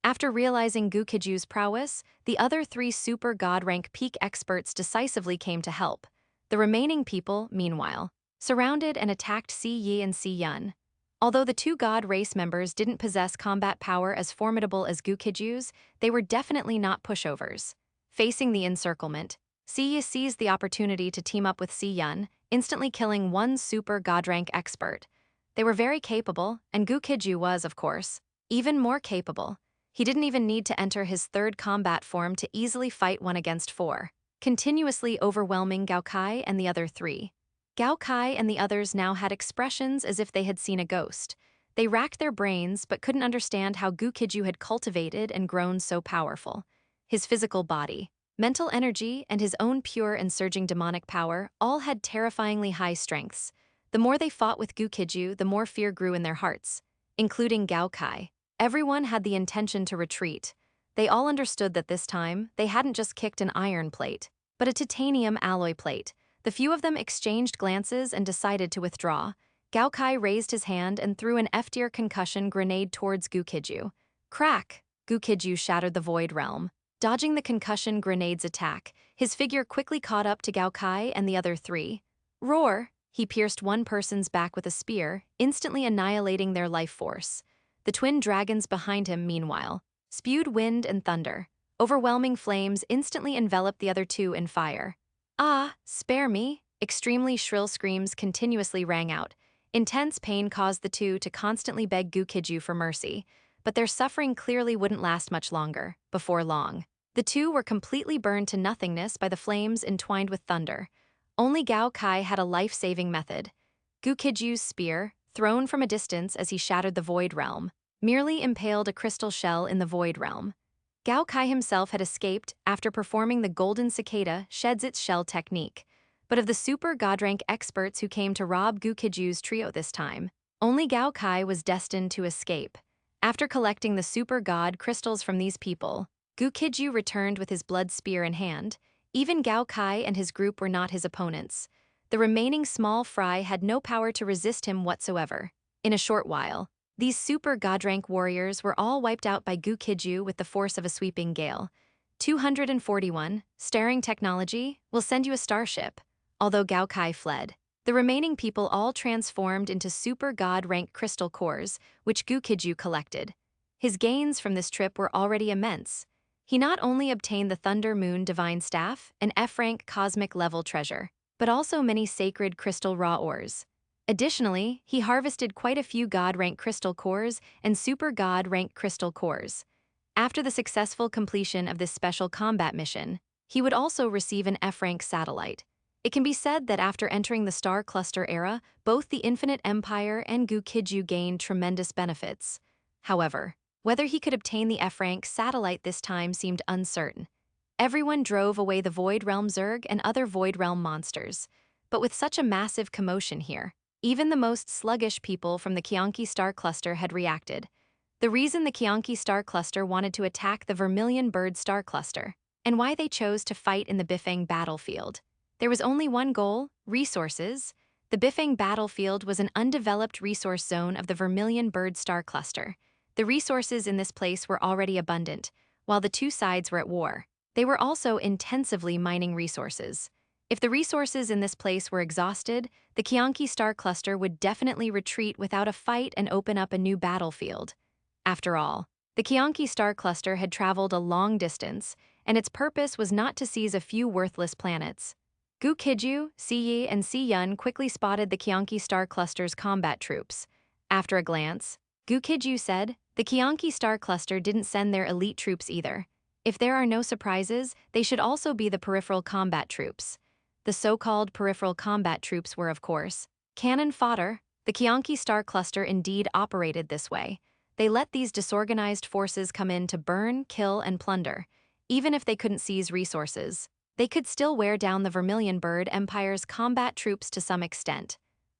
After realizing Gu Qijue's prowess, the other 3 super god rank peak experts decisively came to help. The remaining people, meanwhile, surrounded and attacked Si Yi and Si Yun. Although the 2 god race members didn't possess combat power as formidable as Gu Qijue's, they were definitely not pushovers. Facing the encirclement, Si Yi seized the opportunity to team up with Si Yun, instantly killing 1 super god rank expert. They were very capable, and Gu Qijue was, of course, even more capable. He didn't even need to enter his 3rd combat form to easily fight 1 against 4, continuously overwhelming Gu Qijue and the other 3. Gu Qijue and the others now had expressions as if they had seen a ghost. They racked their brains but couldn't understand how Gu Qijue had cultivated and grown so powerful. His physical body, mental energy, and his own pure and surging demonic power all had terrifyingly high strengths. The more they fought with Gu Qijue, the more fear grew in their hearts, including Gu Qijue. Everyone had the intention to retreat. They all understood that this time, they hadn't just kicked an iron plate, but a titanium alloy plate. The few of them exchanged glances and decided to withdraw. Gu Qijue raised his hand and threw an F-tier concussion grenade towards Gu Qijue. Crack! Gu Qijue shattered the void realm. Dodging the concussion grenade's attack, his figure quickly caught up to Gu Qijue and the other 3. Roar! He pierced one person's back with a spear, instantly annihilating their life force. The twin dragons behind him, meanwhile, spewed wind and thunder. Overwhelming flames instantly enveloped the other 2 in fire. Ah, spare me! Extremely shrill screams continuously rang out. Intense pain caused the 2 to constantly beg Gu Qijue for mercy, but their suffering clearly wouldn't last much longer. Before long, the 2 were completely burned to nothingness by the flames entwined with thunder. Only Gu Qijue had a life-saving method. Gu Qijue's spear, thrown from a distance as he shattered the void realm, merely impaled a crystal shell in the void realm. Gu Qijue himself had escaped after performing the golden cicada sheds its shell technique. But of the super god rank experts who came to rob Gu Qijue's trio this time, only Gu Qijue was destined to escape. After collecting the super god crystals from these people, Gu Qijue returned with his blood spear in hand. Even Gu Qijue and his group were not his opponents. The remaining small fry had no power to resist him whatsoever. In a short while, these super god rank warriors were all wiped out by Gu Qijue with the force of a sweeping gale. 241, Staring Technology, will send you a starship. Although Gu Qijue fled, the remaining people all transformed into super god rank crystal cores, which Gu Qijue collected. His gains from this trip were already immense. He not only obtained the Thunder Moon Divine Staff, an F-rank cosmic level treasure, but also many sacred crystal raw ores. Additionally, he harvested quite a few god-rank crystal cores and super god-rank crystal cores. After the successful completion of this special combat mission, he would also receive an F-rank satellite. It can be said that after entering the Star Cluster era, both the Infinite Empire and Gu Qijue gained tremendous benefits. However, whether he could obtain the F-rank satellite this time seemed uncertain. Everyone drove away the Void Realm Zerg and other Void Realm monsters. But with such a massive commotion here, even the most sluggish people from the Qianqi Star Cluster had reacted. The reason the Qianqi Star Cluster wanted to attack the Vermilion Bird Star Cluster, and why they chose to fight in the Bifeng battlefield. There was only one goal: resources. The Bifeng battlefield was an undeveloped resource zone of the Vermilion Bird Star Cluster. The resources in this place were already abundant, while the 2 sides were at war. They were also intensively mining resources. If the resources in this place were exhausted, the Qianqi Star Cluster would definitely retreat without a fight and open up a new battlefield. After all, the Qianqi Star Cluster had traveled a long distance, and its purpose was not to seize a few worthless planets. Gu Qijue, Si Yi, and Si Yun quickly spotted the Qianqi star cluster's combat troops. After a glance, Gu Qijue said, "The Qianqi star cluster didn't send their elite troops either. If there are no surprises, they should also be the peripheral combat troops." The so-called peripheral combat troops were, of course, cannon fodder. The Qianqi star cluster indeed operated this way. They let these disorganized forces come in to burn, kill, and plunder. Even if they couldn't seize resources, they could still wear down the Vermilion Bird Empire's combat troops to some extent.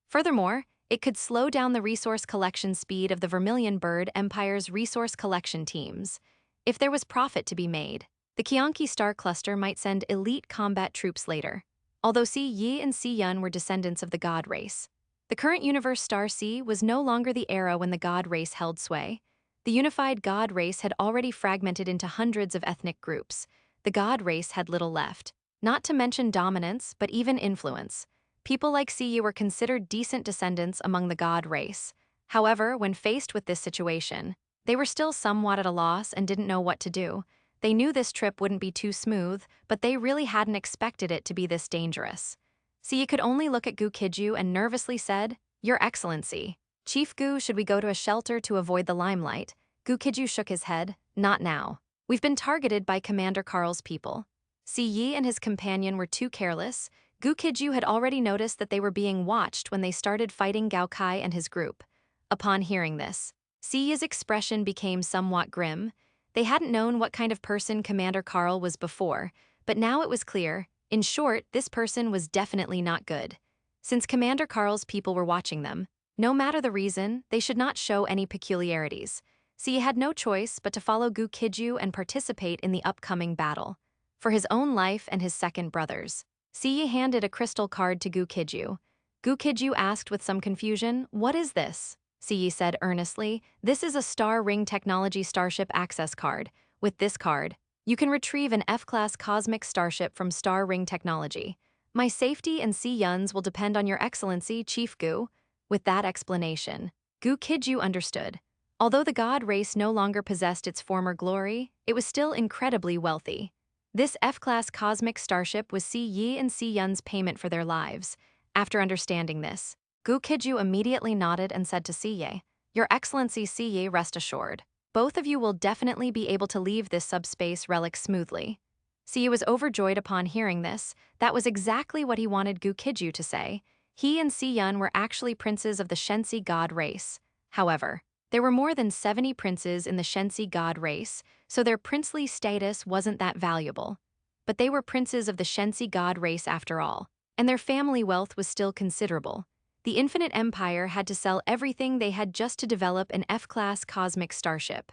Furthermore, it could slow down the resource collection speed of the Vermilion Bird Empire's resource collection teams. If there was profit to be made, the Qianqi star cluster might send elite combat troops later. Although Si Yi and Si Yun were descendants of the God race, the current universe Star C was no longer the era when the God race held sway. The unified God race had already fragmented into hundreds of ethnic groups. The God race had little left, not to mention dominance, but even influence. People like Si Yi were considered decent descendants among the God race. However, when faced with this situation, they were still somewhat at a loss and didn't know what to do. They knew this trip wouldn't be too smooth, but they really hadn't expected it to be this dangerous. Si Yi could only look at Gu Qijue and nervously said, "Your Excellency, Chief Gu, should we go to a shelter to avoid the limelight?" Gu Qijue shook his head. "Not now. We've been targeted by Commander Carl's people." Si Yi and his companion were too careless. Gu Qijue had already noticed that they were being watched when they started fighting Gu Qijue and his group. Upon hearing this, Si Yi's expression became somewhat grim. They hadn't known what kind of person Commander Carl was before, but now it was clear. In short, this person was definitely not good. Since Commander Carl's people were watching them, no matter the reason, they should not show any peculiarities. Si Yi had no choice but to follow Gu Qijue and participate in the upcoming battle. For his own life and his second brother's, Si Yi handed a crystal card to Gu Qijue. Gu Qijue asked with some confusion, "What is this?" Si Yi said earnestly, "This is a Star Ring Technology Starship Access Card. With this card, you can retrieve an F-class cosmic starship from Star Ring Technology. My safety and Si Yun's will depend on your excellency, Chief Gu." With that explanation, Gu Qijue understood. Although the God race no longer possessed its former glory, it was still incredibly wealthy. This F-class cosmic starship was Si Yi and Si Yun's payment for their lives. After understanding this, Gu Qijue immediately nodded and said to Si Yi, "Your Excellency Si Yi, rest assured. Both of you will definitely be able to leave this subspace relic smoothly." Si Yi was overjoyed upon hearing this. That was exactly what he wanted Gu Qijue to say. He and Si Yun were actually princes of the Shensi God race. However, there were more than 70 princes in the Shensi God race, so their princely status wasn't that valuable. But they were princes of the Shensi God race after all, and their family wealth was still considerable. The Infinite Empire had to sell everything they had just to develop an F-class cosmic starship.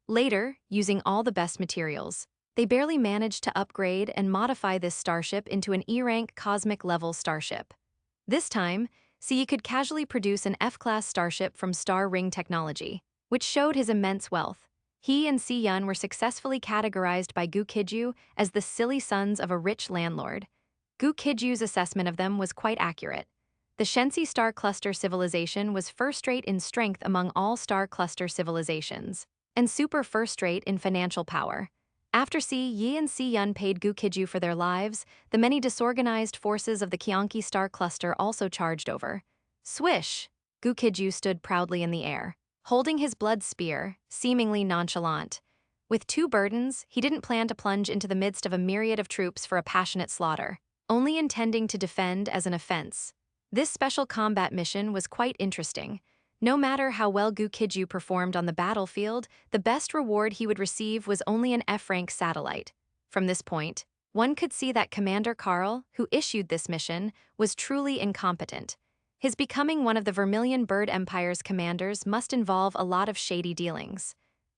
Later, using all the best materials, they barely managed to upgrade and modify this starship into an E-rank cosmic-level starship. This time, Si Yi could casually produce an F-class starship from Star Ring Technology, which showed his immense wealth. He and Si Yun were successfully categorized by Gu Qijue as the silly sons of a rich landlord. Gu Qijue's assessment of them was quite accurate. The Shensi star cluster civilization was first-rate in strength among all star cluster civilizations, and super first-rate in financial power. After Si Yi and Si Yun paid Gu Qijue for their lives, the many disorganized forces of the Qianqi star cluster also charged over. Swish! Gu Qijue stood proudly in the air, holding his blood spear, seemingly nonchalant. With two burdens, he didn't plan to plunge into the midst of a myriad of troops for a passionate slaughter, only intending to defend as an offense. This special combat mission was quite interesting. No matter how well Gu Qijue performed on the battlefield, the best reward he would receive was only an F-rank satellite. From this point, one could see that Commander Carl, who issued this mission, was truly incompetent. His becoming one of the Vermilion Bird Empire's commanders must involve a lot of shady dealings.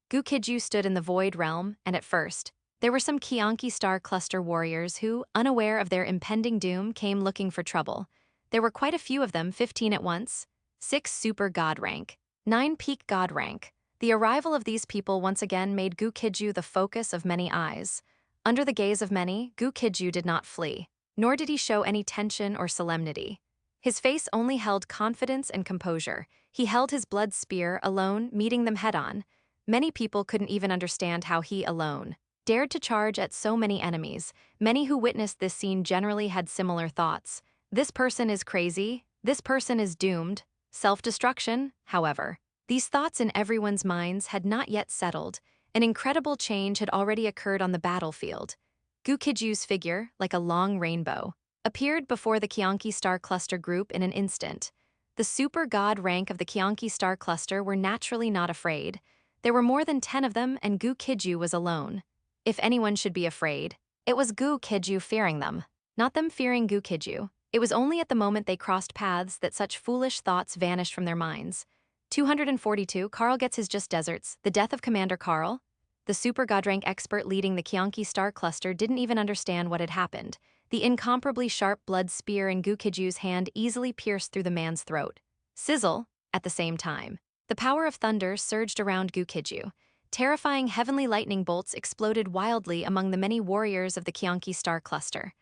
Gu Qijue stood in the Void Realm, and at first, there were some Qianqi star cluster warriors who, unaware of their impending doom, came looking for trouble. There were quite a few of them, 15 at once. 6 super god rank, 9 peak god rank. The arrival of these people once again made Gu Qijue the focus of many eyes. Under the gaze of many, Gu Qijue did not flee, nor did he show any tension or solemnity. His face only held confidence and composure. He held his blood spear alone, meeting them head-on. Many people couldn't even understand how he alone, dared to charge at so many enemies. Many who witnessed this scene generally had similar thoughts. This person is crazy. This person is doomed. Self-destruction, however. These thoughts in everyone's minds had not yet settled. An incredible change had already occurred on the battlefield. Gu Qijue's figure, like a long rainbow, appeared before the Qianqi star cluster group in an instant. The super god rank of the Qianqi star cluster were naturally not afraid. There were more than 10 of them, and Gu Qijue was alone. If anyone should be afraid, it was Gu Qijue fearing them, not them fearing Gu Qijue. It was only at the moment they crossed paths that such foolish thoughts vanished from their minds. 242, Carl gets his just deserts. The death of Commander Carl. The super god rank expert leading the Qianqi star cluster didn't even understand what had happened. The incomparably sharp blood spear in Gu Qijue's hand easily pierced through the man's throat. Sizzle, at the same time. The power of thunder surged around Gu Qijue. Terrifying heavenly lightning bolts exploded wildly among the many warriors of the Qianqi star cluster.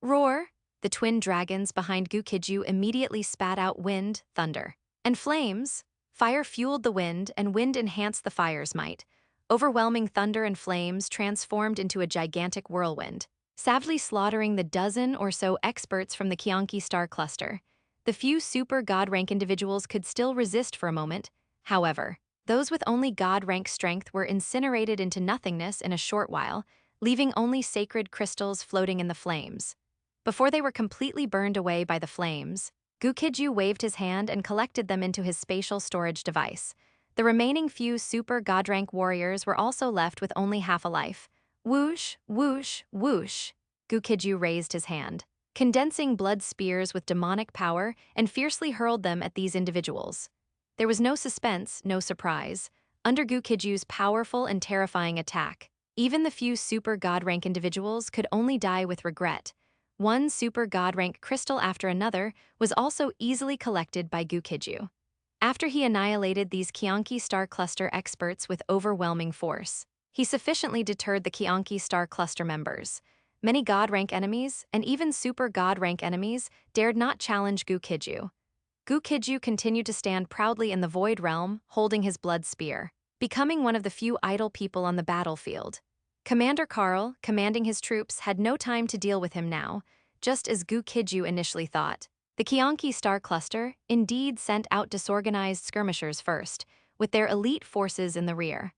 Roar! The twin dragons behind Gu Qijue immediately spat out wind, thunder, and flames. Fire fueled the wind, and wind enhanced the fire's might. Overwhelming thunder and flames transformed into a gigantic whirlwind, savagely slaughtering the dozen or so experts from the Qianqi star cluster. The few super god rank individuals could still resist for a moment. However, those with only god rank strength were incinerated into nothingness in a short while, leaving only sacred crystals floating in the flames. Before they were completely burned away by the flames, Gu Qijue waved his hand and collected them into his spatial storage device. The remaining few super god rank warriors were also left with only half a life. Whoosh, whoosh, whoosh. Gu Qijue raised his hand, condensing blood spears with demonic power, and fiercely hurled them at these individuals. There was no suspense, no surprise. Under Gu Qijue's powerful and terrifying attack, even the few super god rank individuals could only die with regret. One super god rank crystal after another was also easily collected by Gu Qijue. After he annihilated these Qianqi star cluster experts with overwhelming force, he sufficiently deterred the Qianqi star cluster members. Many god rank enemies, and even super god rank enemies, dared not challenge Gu Qijue. Gu Qijue continued to stand proudly in the void realm, holding his blood spear, becoming one of the few idle people on the battlefield. Commander Carl, commanding his troops, had no time to deal with him now, just as Gu Qijue initially thought. The Qianqi star cluster indeed sent out disorganized skirmishers first, with their elite forces in the rear.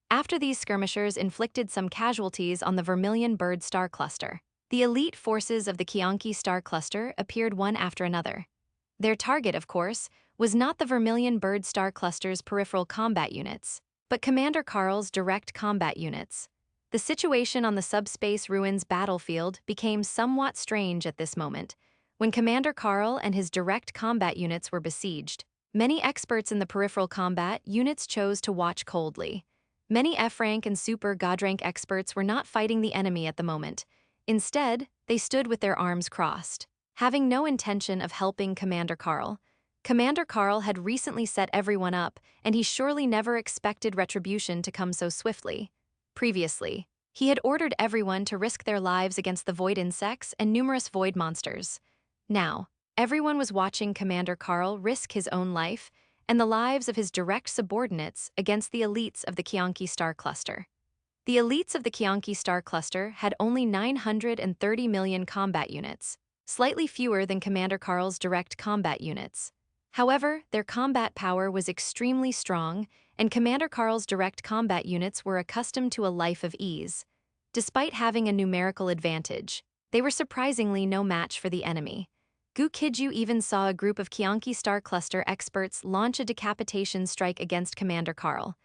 After these skirmishers inflicted some casualties on the Vermilion Bird star cluster, the elite forces of the Qianqi star cluster appeared one after another. Their target, of course, was not the Vermilion Bird star cluster's peripheral combat units, but Commander Carl's direct combat units. The situation on the subspace ruins battlefield became somewhat strange at this moment. When Commander Carl and his direct combat units were besieged, many experts in the peripheral combat units chose to watch coldly. Many F-rank and super god rank experts were not fighting the enemy at the moment. Instead, they stood with their arms crossed, having no intention of helping Commander Carl. Commander Carl had recently set everyone up, and he surely never expected retribution to come so swiftly. Previously, he had ordered everyone to risk their lives against the void insects and numerous void monsters. Now, everyone was watching Commander Carl risk his own life and the lives of his direct subordinates against the elites of the Qianqi star cluster. The elites of the Qianqi star cluster had only 930 million combat units, slightly fewer than Commander Carl's direct combat units. However, their combat power was extremely strong, and Commander Carl's direct combat units were accustomed to a life of ease. Despite having a numerical advantage, they were surprisingly no match for the enemy. Gu Qijue even saw a group of Qianqi star cluster experts launch a decapitation strike against Commander Carl.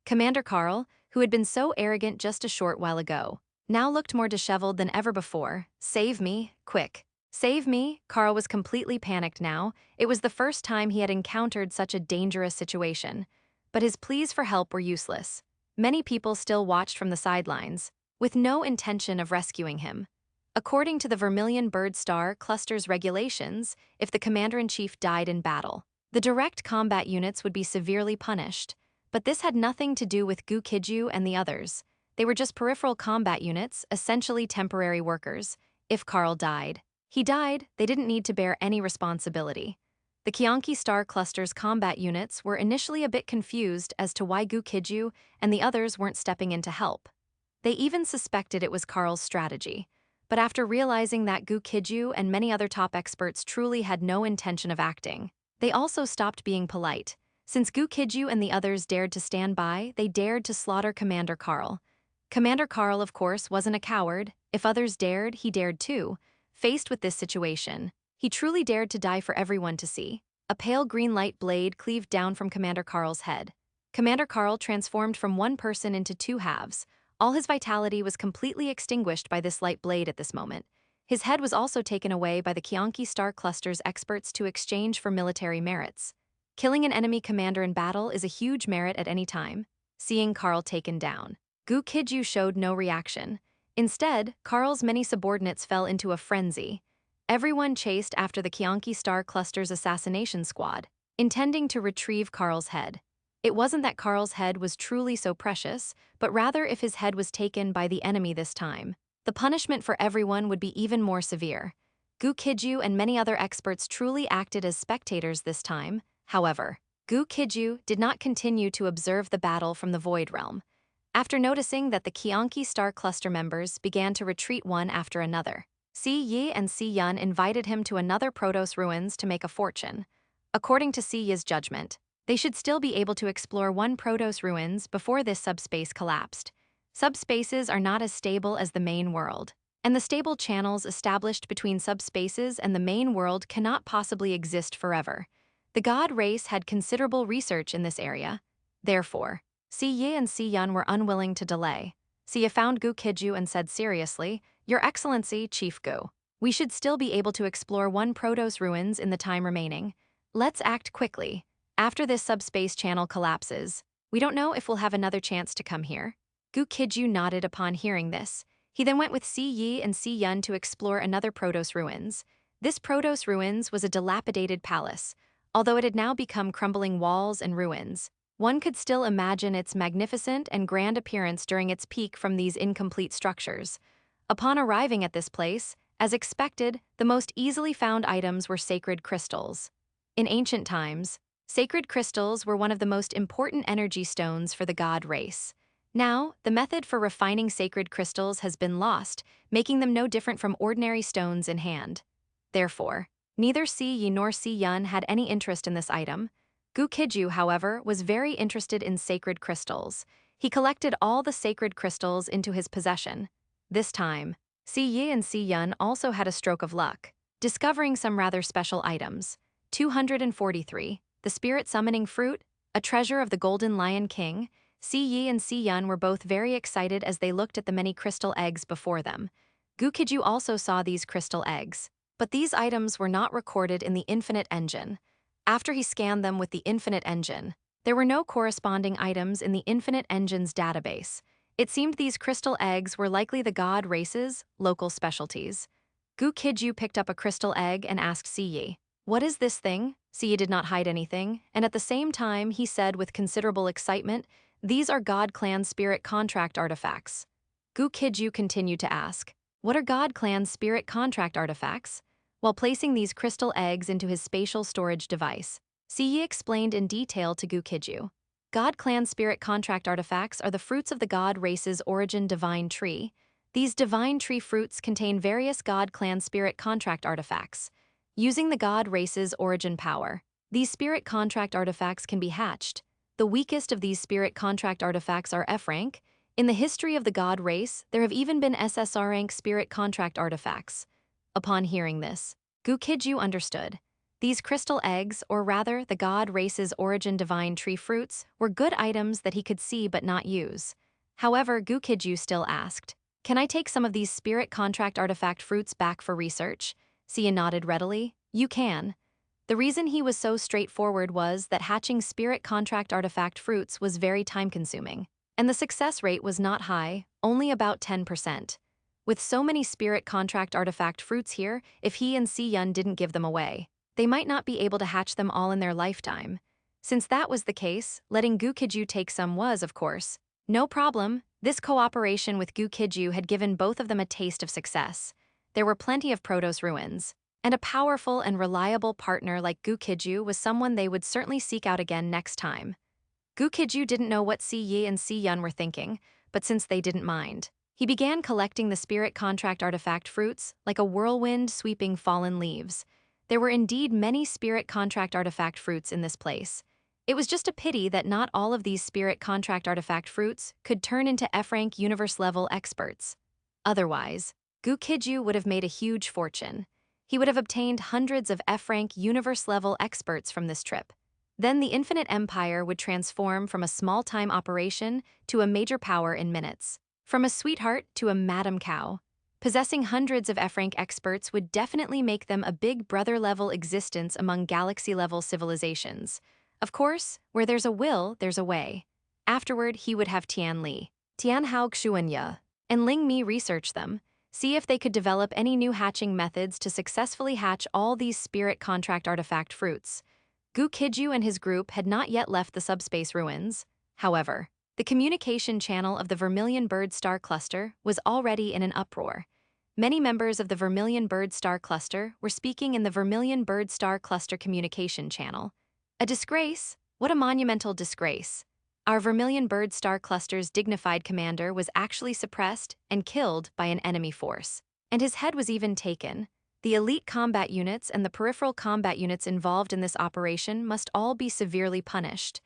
Commander Carl, who had been so arrogant just a short while ago, now looked more disheveled than ever before. "Save me, quick. Save me." Carl was completely panicked now. It was the first time he had encountered such a dangerous situation. But his pleas for help were useless. Many people still watched from the sidelines, with no intention of rescuing him. According to the Vermilion Bird Star Cluster's regulations, if the commander-in-chief died in battle, the direct combat units would be severely punished. But this had nothing to do with Gu Qijue and the others. They were just peripheral combat units, essentially temporary workers. If Carl died, he died. They didn't need to bear any responsibility. The Qianqi star cluster's combat units were initially a bit confused as to why Gu Qijue and the others weren't stepping in to help. They even suspected it was Carl's strategy. But after realizing that Gu Qijue and many other top experts truly had no intention of acting, they also stopped being polite. Since Gu Qijue and the others dared to stand by, they dared to slaughter Commander Carl. Commander Carl, of course, wasn't a coward. If others dared, he dared too. Faced with this situation, he truly dared to die for everyone to see. A pale green light blade cleaved down from Commander Carl's head. Commander Carl transformed from one person into two halves. All his vitality was completely extinguished by this light blade at this moment. His head was also taken away by the Qianqi Star Cluster's experts to exchange for military merits. Killing an enemy commander in battle is a huge merit at any time. Seeing Carl taken down, Gu Qijue showed no reaction. Instead, Carl's many subordinates fell into a frenzy. Everyone chased after the Qianqi Star Cluster's assassination squad, intending to retrieve Carl's head. It wasn't that Carl's head was truly so precious, but rather if his head was taken by the enemy this time, the punishment for everyone would be even more severe. Gu Qijue and many other experts truly acted as spectators this time. However, Gu Qijue did not continue to observe the battle from the Void Realm. After noticing that the Qianqi Star Cluster members began to retreat one after another, Si Yi and Si Yun invited him to another Protos ruins to make a fortune. According to Si Yi's judgment, they should still be able to explore one Protos ruins before this subspace collapsed. Subspaces are not as stable as the main world, and the stable channels established between subspaces and the main world cannot possibly exist forever. The god race had considerable research in this area. Therefore, Si Yi and Si Yun were unwilling to delay. Si Yi found Gu Qijue and said seriously, "Your Excellency, Chief Gu, we should still be able to explore one Protos ruins in the time remaining. Let's act quickly. After this subspace channel collapses, we don't know if we'll have another chance to come here." Gu Qijue nodded upon hearing this. He then went with Si Yi and Si Yun to explore another Protos ruins. This Protos ruins was a dilapidated palace. Although it had now become crumbling walls and ruins, one could still imagine its magnificent and grand appearance during its peak from these incomplete structures. Upon arriving at this place, as expected, the most easily found items were sacred crystals. In ancient times, sacred crystals were one of the most important energy stones for the god race. Now, the method for refining sacred crystals has been lost, making them no different from ordinary stones in hand. Therefore, neither Si Yi nor Si Yun had any interest in this item. Gu Qijue, however, was very interested in sacred crystals. He collected all the sacred crystals into his possession. This time, Si Yi and Si Yun also had a stroke of luck, discovering some rather special items. 243, the spirit summoning fruit, a treasure of the Golden Lion King. Si Yi and Si Yun were both very excited as they looked at the many crystal eggs before them. Gu Qijue also saw these crystal eggs, but these items were not recorded in the Infinite Engine. After he scanned them with the Infinite Engine, there were no corresponding items in the Infinite Engine's database. It seemed these crystal eggs were likely the god race's local specialties. Gu Qijue picked up a crystal egg and asked Si Yi, "What is this thing?" Si Yi did not hide anything, and at the same time he said with considerable excitement, "These are God Clan Spirit Contract artifacts." Gu Qijue continued to ask, "What are God Clan Spirit Contract artifacts?" While placing these crystal eggs into his spatial storage device, Si Yi explained in detail to Gu Qijue. God Clan Spirit Contract artifacts are the fruits of the god race's origin divine tree. These divine tree fruits contain various God Clan Spirit Contract artifacts. Using the god race's origin power, these spirit contract artifacts can be hatched. The weakest of these spirit contract artifacts are F rank. In the history of the god race, there have even been SSR rank spirit contract artifacts. Upon hearing this, Gu Qijue understood. These crystal eggs, or rather the god race's origin divine tree fruits, were good items that he could see but not use. However, Gu Qijue still asked, "Can I take some of these spirit contract artifact fruits back for research?" Si Yi nodded readily. "You can." The reason he was so straightforward was that hatching spirit contract artifact fruits was very time-consuming, and the success rate was not high, only about 10%. With so many spirit contract artifact fruits here, if he and Si Yun didn't give them away, they might not be able to hatch them all in their lifetime. Since that was the case, letting Gu Qijue take some was, of course, no problem. This cooperation with Gu Qijue had given both of them a taste of success. There were plenty of Protos ruins, and a powerful and reliable partner like Gu Qijue was someone they would certainly seek out again next time. Gu Qijue didn't know what Si Yi and Si Yun were thinking, but since they didn't mind, He began collecting the spirit contract artifact fruits, like a whirlwind sweeping fallen leaves. There were indeed many spirit contract artifact fruits in this place. It was just a pity that not all of these spirit contract artifact fruits could turn into F-rank universe-level experts. Otherwise, Gu Qijue would have made a huge fortune. He would have obtained hundreds of F-rank universe-level experts from this trip. Then the Infinite Empire would transform from a small-time operation to a major power in minutes. From a sweetheart to a Madam Cow. Possessing hundreds of F-rank experts would definitely make them a big brother-level existence among galaxy-level civilizations. Of course, where there's a will, there's a way. Afterward, he would have Tian Li, Tian Hao Xuanya, and Ling Mi research them, see if they could develop any new hatching methods to successfully hatch all these spirit contract artifact fruits. Gu Qijue and his group had not yet left the subspace ruins. However, the communication channel of the Vermilion Bird Star Cluster was already in an uproar. Many members of the Vermilion Bird Star Cluster were speaking in the Vermilion Bird Star Cluster communication channel. A disgrace? What a monumental disgrace. Our Vermilion Bird Star Cluster's dignified commander was actually suppressed and killed by an enemy force. And his head was even taken. The elite combat units and the peripheral combat units involved in this operation must all be severely punished.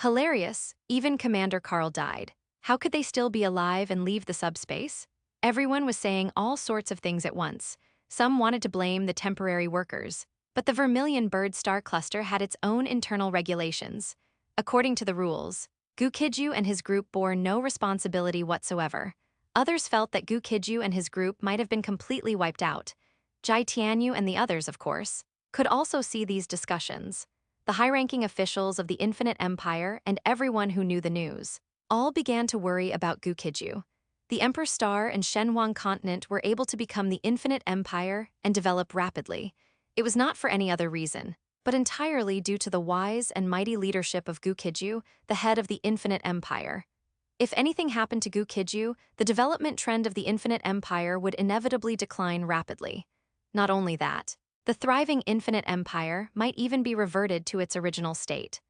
Hilarious, even Commander Carl died. How could they still be alive and leave the subspace? Everyone was saying all sorts of things at once. Some wanted to blame the temporary workers. But the Vermilion Bird Star Cluster had its own internal regulations. According to the rules, Gu Qijue and his group bore no responsibility whatsoever. Others felt that Gu Qijue and his group might have been completely wiped out. Jai Tianyu and the others, of course, could also see these discussions. The high-ranking officials of the Infinite Empire and everyone who knew the news all began to worry about Gu Qijue. The Emperor Star and Shenhuang continent were able to become the Infinite Empire and develop rapidly. It was not for any other reason, but entirely due to the wise and mighty leadership of Gu Qijue, the head of the Infinite Empire. If anything happened to Gu Qijue, the development trend of the Infinite Empire would inevitably decline rapidly. Not only that, the thriving Infinite Empire might even be reverted to its original state.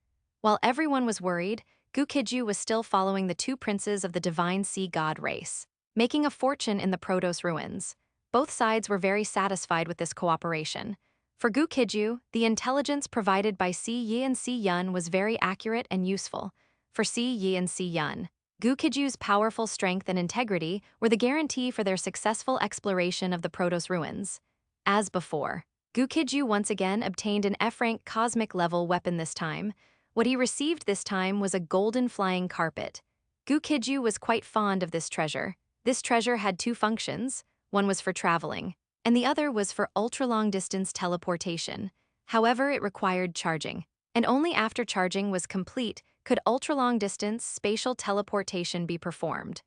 While everyone was worried, Gu Qijue was still following the two princes of the Divine Sea God race, making a fortune in the Protos ruins. Both sides were very satisfied with this cooperation. For Gu Qijue, the intelligence provided by Si Yi and Si Yun was very accurate and useful. For Si Yi and Si Yun, Gu Qijue's powerful strength and integrity were the guarantee for their successful exploration of the Protos ruins. As before, Gu Qijue once again obtained an F-rank cosmic-level weapon this time. What he received this time was a golden flying carpet. Gu Qijue was quite fond of this treasure. This treasure had two functions. One was for traveling, and the other was for ultra-long-distance teleportation. However, it required charging, and only after charging was complete could ultra-long-distance spatial teleportation be performed.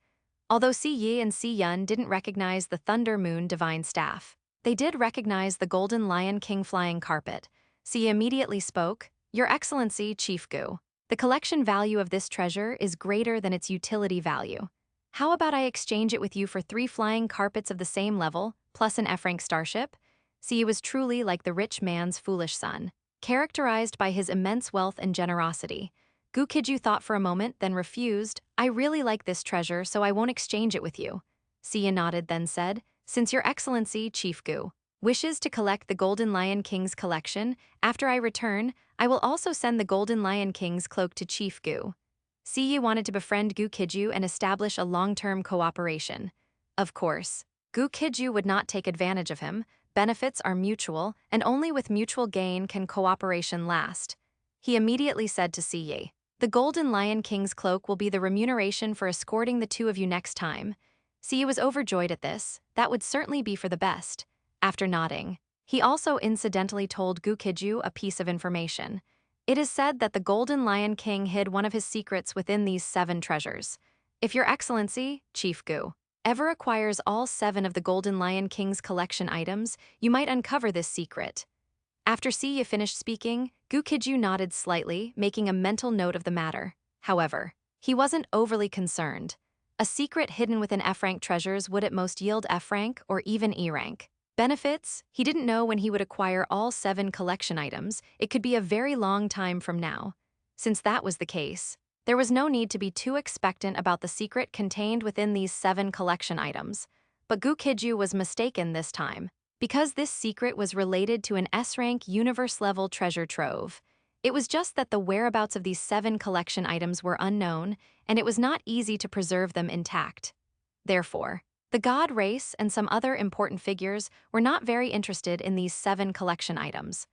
Although Si Yi and Si Yun didn't recognize the Thunder Moon Divine Staff, they did recognize the Golden Lion King flying carpet. Si immediately spoke, "Your Excellency, Chief Gu, the collection value of this treasure is greater than its utility value. How about I exchange it with you for 3 flying carpets of the same level, plus an F-rank starship?" Si was truly like the rich man's foolish son, characterized by his immense wealth and generosity. Gu Qijue thought for a moment, then refused. "I really like this treasure, so I won't exchange it with you." Si nodded, then said, "Since Your Excellency, Chief Gu, wishes to collect the Golden Lion King's collection, after I return, I will also send the Golden Lion King's cloak to Chief Gu." Si wanted to befriend Gu Qijue and establish a long-term cooperation. Of course, Gu Qijue would not take advantage of him. Benefits are mutual, and only with mutual gain can cooperation last. He immediately said to Si, "The Golden Lion King's cloak will be the remuneration for escorting the two of you next time." Si was overjoyed at this. That would certainly be for the best. After nodding, he also incidentally told Gu Qijue a piece of information. It is said that the Golden Lion King hid one of his secrets within these 7 treasures. If Your Excellency, Chief Gu, ever acquires all 7 of the Golden Lion King's collection items, you might uncover this secret. After Si finished speaking, Gu Qijue nodded slightly, making a mental note of the matter. However, he wasn't overly concerned. A secret hidden within F-rank treasures would at most yield F-rank or even E-rank. Benefits? He didn't know when he would acquire all 7 collection items. It could be a very long time from now. Since that was the case, There was no need to be too expectant about the secret contained within these 7 collection items. But Gu Qijue was mistaken this time, because this secret was related to an S-rank universe-level treasure trove. It was just that the whereabouts of these 7 collection items were unknown, and it was not easy to preserve them intact. Therefore, the god race and some other important figures were not very interested in these 7 collection items.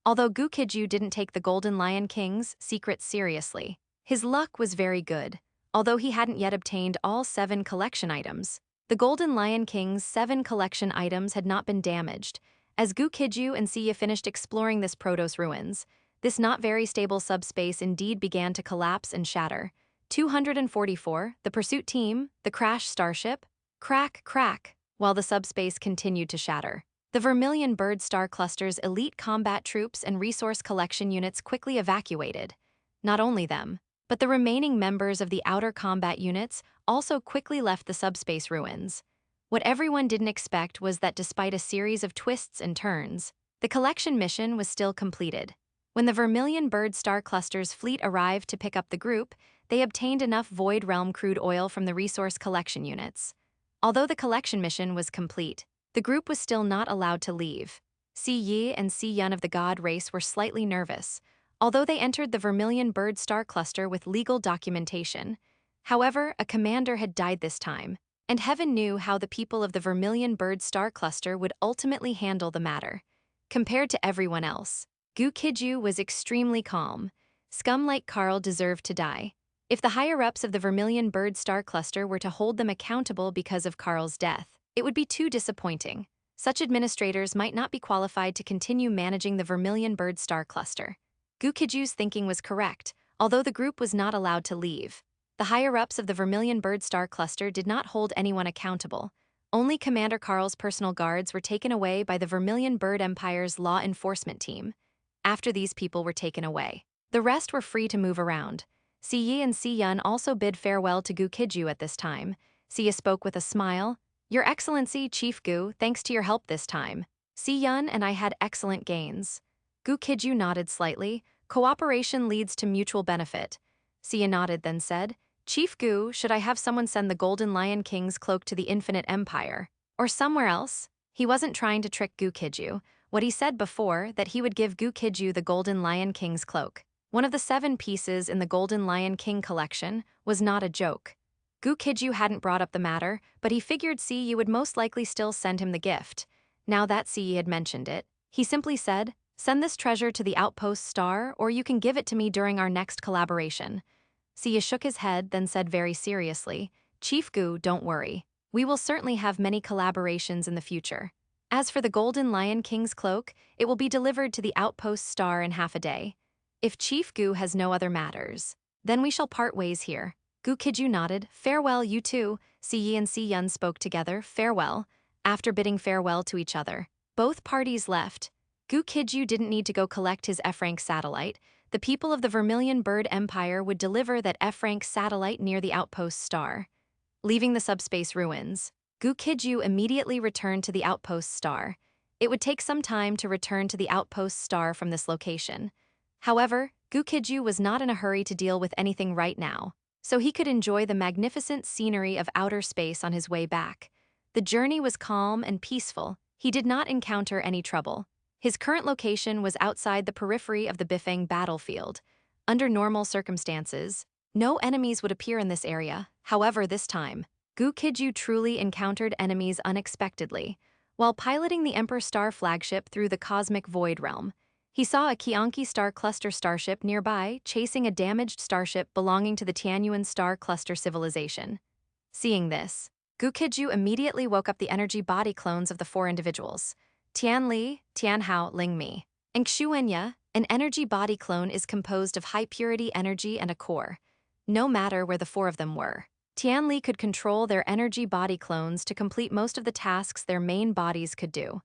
Although Gu Qijue didn't take the Golden Lion King's secret seriously, his luck was very good. Although he hadn't yet obtained all 7 collection items, the Golden Lion King's 7 collection items had not been damaged. As Gu Qijue and Siya finished exploring this Protos ruins, this not very stable subspace indeed began to collapse and shatter. 244, the pursuit team, the crash starship, crack, crack, while the subspace continued to shatter. The Vermilion Bird Star Cluster's elite combat troops and resource collection units quickly evacuated. Not only them, but the remaining members of the outer combat units also quickly left the subspace ruins. What everyone didn't expect was that despite a series of twists and turns, the collection mission was still completed. When the Vermilion Bird Star Cluster's fleet arrived to pick up the group, they obtained enough Void Realm crude oil from the resource collection units. Although the collection mission was complete, the group was still not allowed to leave. Si Yi and Si Yun of the God race were slightly nervous, although they entered the Vermilion Bird Star Cluster with legal documentation. However, a commander had died this time, and heaven knew how the people of the Vermilion Bird Star Cluster would ultimately handle the matter. Compared to everyone else, Gu Qijue was extremely calm. Scum like Carl deserved to die. If the higher-ups of the Vermilion Bird Star Cluster were to hold them accountable because of Carl's death, it would be too disappointing. Such administrators might not be qualified to continue managing the Vermilion Bird Star Cluster. Gu Qijue's thinking was correct, although the group was not allowed to leave. The higher-ups of the Vermilion Bird Star Cluster did not hold anyone accountable. Only Commander Carl's personal guards were taken away by the Vermilion Bird Empire's law enforcement team. After these people were taken away, the rest were free to move around. Si Yi and Si Yun also bid farewell to Gu Qijue at this time. Siya spoke with a smile. "Your Excellency, Chief Gu, thanks to your help this time. Si Yun and I had excellent gains." Gu Qijue nodded slightly. "Cooperation leads to mutual benefit." Siya nodded, then said, "Chief Gu, should I have someone send the Golden Lion King's cloak to the Infinite Empire? Or somewhere else?" He wasn't trying to trick Gu Qijue. What he said before, that he would give Gu Qijue the Golden Lion King's cloak, one of the 7 pieces in the Golden Lion King collection, was not a joke. Gu Qijue hadn't brought up the matter, but he figured Si Yi would most likely still send him the gift. Now that Si Yi had mentioned it, he simply said, "Send this treasure to the Outpost Star, or you can give it to me during our next collaboration." Siya shook his head, then said very seriously, "Chief Gu, don't worry. We will certainly have many collaborations in the future. As for the Golden Lion King's cloak, it will be delivered to the Outpost Star in half a day. If Chief Gu has no other matters, then we shall part ways here." Gu Qijue nodded. "Farewell, you two." Si Yi and Si Yun spoke together. "Farewell." After bidding farewell to each other, both parties left. Gu Qijue didn't need to go collect his F-rank satellite. The people of the Vermilion Bird Empire would deliver that F-rank satellite near the Outpost Star. Leaving the subspace ruins, Gu Qijue immediately returned to the Outpost Star. It would take some time to return to the Outpost Star from this location. However, Gu Qijue was not in a hurry to deal with anything right now, so he could enjoy the magnificent scenery of outer space on his way back. The journey was calm and peaceful. He did not encounter any trouble. His current location was outside the periphery of the Bifeng battlefield. Under normal circumstances, no enemies would appear in this area. However, this time, Gu Qijue truly encountered enemies unexpectedly. While piloting the Emperor Star flagship through the cosmic void realm, he saw a Qianqi Star Cluster starship nearby chasing a damaged starship belonging to the Tianyuan Star Cluster civilization. Seeing this, Gu Qijue immediately woke up the energy body clones of the 4 individuals: Tian Li, Tian Hao, Ling Mi, and Xuenya. An energy body clone is composed of high-purity energy and a core. No matter where the 4 of them were, Tian Li could control their energy body clones to complete most of the tasks their main bodies could do.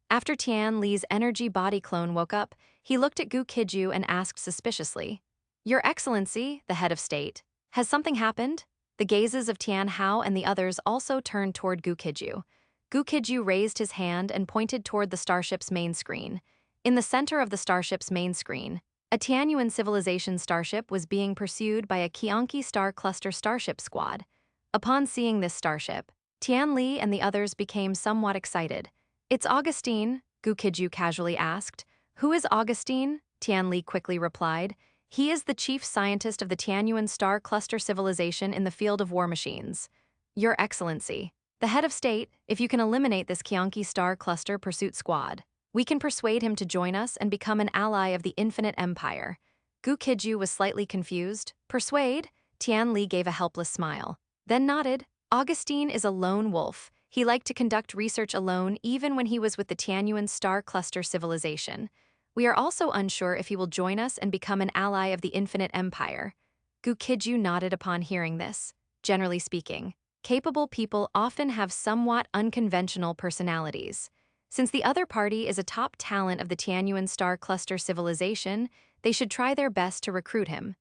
After Tian Li's energy body clone woke up, he looked at Gu Qijue and asked suspiciously, "Your Excellency, the head of state, has something happened?" The gazes of Tian Hao and the others also turned toward Gu Qijue. Gu Qijue raised his hand and pointed toward the starship's main screen. In the center of the starship's main screen, A Tianyuan civilization starship was being pursued by a Qianqi star cluster starship squad. Upon seeing this starship, Tian Li and the others became somewhat excited. "It's Augustine," Gu Qijue casually asked. "Who is Augustine?" Tian Li quickly replied. "He is the chief scientist of the Tianyuan star cluster civilization in the field of war machines." "Your Excellency, the head of state, if you can eliminate this Qianqi star cluster pursuit squad, we can persuade him to join us and become an ally of the Infinite Empire." Gu Qijue was slightly confused. "Persuade?" Tian Li gave a helpless smile, then nodded. "Augustine is a lone wolf. He liked to conduct research alone even when he was with the Tianyuan star cluster civilization. We are also unsure if he will join us and become an ally of the Infinite Empire." Gu Qijue nodded upon hearing this. Generally speaking, capable people often have somewhat unconventional personalities. Since the other party is a top talent of the Tianyuan star cluster civilization, they should try their best to recruit him.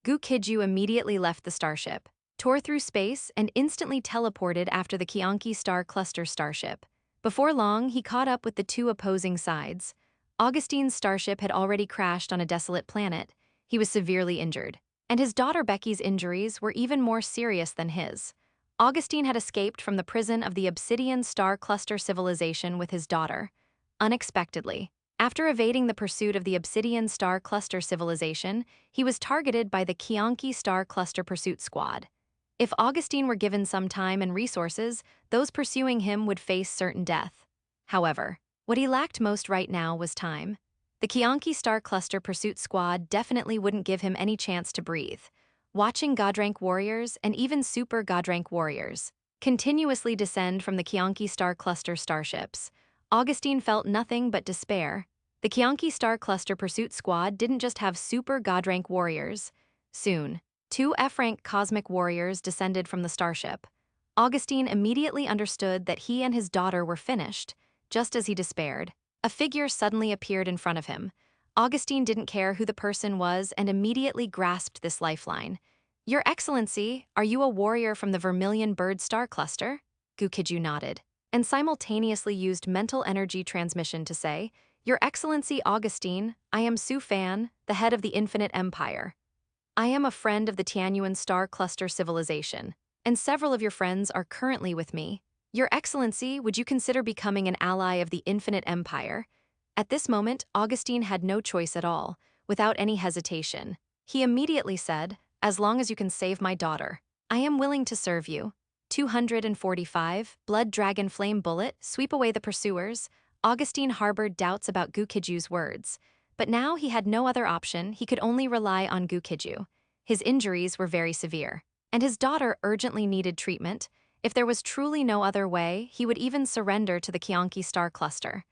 Gu Qijue immediately left the starship, tore through space, and instantly teleported after the Qianqi star cluster starship. Before long, he caught up with the two opposing sides. Augustine's starship had already crashed on a desolate planet. He was severely injured, and his daughter Becky's injuries were even more serious than his. Augustine had escaped from the prison of the Obsidian Star Cluster civilization with his daughter. Unexpectedly, after evading the pursuit of the Obsidian Star Cluster civilization, he was targeted by the Qianqi Star Cluster pursuit squad. If Augustine were given some time and resources, those pursuing him would face certain death. However, what he lacked most right now was time. The Qianqi Star Cluster pursuit squad definitely wouldn't give him any chance to breathe. Watching God-rank warriors and even super God-rank warriors continuously descend from the Qianqi Star Cluster starships, Augustine felt nothing but despair. The Qianqi Star Cluster pursuit squad didn't just have super God-rank warriors. Soon, two F-rank cosmic warriors descended from the starship. Augustine immediately understood that he and his daughter were finished. Just as he despaired, a figure suddenly appeared in front of him. Augustine didn't care who the person was and immediately grasped this lifeline. "Your Excellency, are you a warrior from the Vermilion Bird Star Cluster?" Gu Qijue nodded, and simultaneously used mental energy transmission to say, "Your Excellency Augustine, I am Su Fan, the head of the Infinite Empire. I am a friend of the Tianyuan Star Cluster civilization, and several of your friends are currently with me. Your Excellency, would you consider becoming an ally of the Infinite Empire?" At this moment, Augustine had no choice at all. Without any hesitation, he immediately said, "As long as you can save my daughter, I am willing to serve you." 245, Blood Dragon Flame Bullet, sweep away the pursuers. Augustine harbored doubts about Gu Qijue's words, but now he had no other option. He could only rely on Gu Qijue. His injuries were very severe, and his daughter urgently needed treatment. If there was truly no other way, he would even surrender to the Qianqi Star Cluster.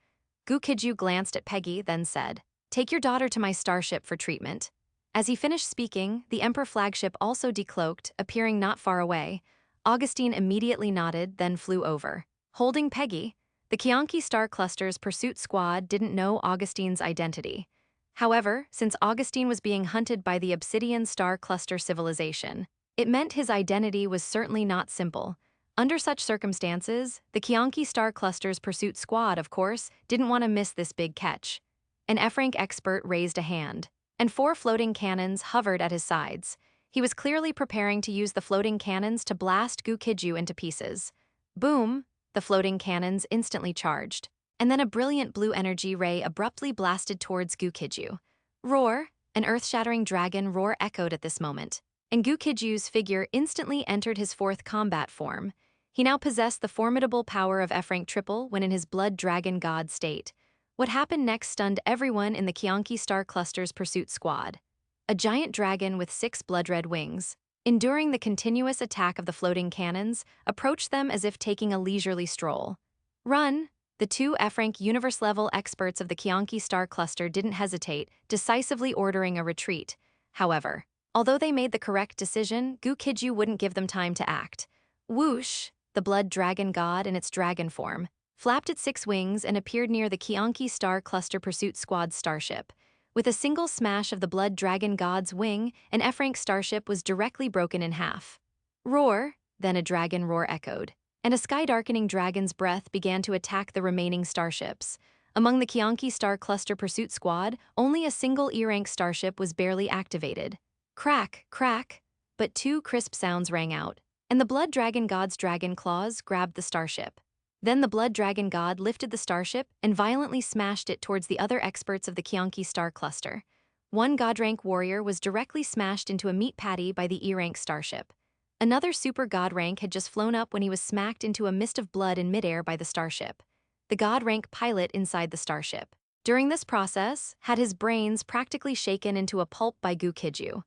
Gu Qijue glanced at Peggy, then said, "Take your daughter to my starship for treatment." As he finished speaking, the Emperor flagship also decloaked, appearing not far away. Augustine immediately nodded, then flew over. Holding Peggy, the Qianqi Star Cluster's pursuit squad didn't know Augustine's identity. However, since Augustine was being hunted by the Obsidian Star Cluster civilization, it meant his identity was certainly not simple. Under such circumstances, the Qianqi Star Cluster's pursuit squad, of course, didn't want to miss this big catch. An F-rank expert raised a hand, and 4 floating cannons hovered at his sides. He was clearly preparing to use the floating cannons to blast Gu Qijue into pieces. Boom! The floating cannons instantly charged, and then a brilliant blue energy ray abruptly blasted towards Gu Qijue. Roar! An earth-shattering dragon roar echoed at this moment, and Gu Qijue's figure instantly entered his 4th combat form. He now possessed the formidable power of F-rank triple when in his blood dragon god state. What happened next stunned everyone in the Qianqi Star Cluster's pursuit squad. A giant dragon with 6 blood-red wings, enduring the continuous attack of the floating cannons, approached them as if taking a leisurely stroll. "Run!" The 2 F-rank universe-level experts of the Qianqi Star Cluster didn't hesitate, decisively ordering a retreat. However, although they made the correct decision, Gu Qijue wouldn't give them time to act. Whoosh! The blood dragon god in its dragon form flapped its 6 wings and appeared near the Qianqi Star Cluster Pursuit Squad starship. With a single smash of the blood dragon god's wing, an F-rank starship was directly broken in half. Roar! Then a dragon roar echoed, and a sky-darkening dragon's breath began to attack the remaining starships. Among the Qianqi Star Cluster Pursuit Squad, only a single E-rank starship was barely activated. Crack, crack, but two crisp sounds rang out, and the Blood Dragon God's dragon claws grabbed the starship. Then the Blood Dragon God lifted the starship and violently smashed it towards the other experts of the Qianqi Star Cluster. One God-rank warrior was directly smashed into a meat patty by the E-rank starship. Another super God rank had just flown up when he was smacked into a mist of blood in midair by the starship. The God rank pilot inside the starship. During this process, had his brains practically shaken into a pulp by Gu Qijue.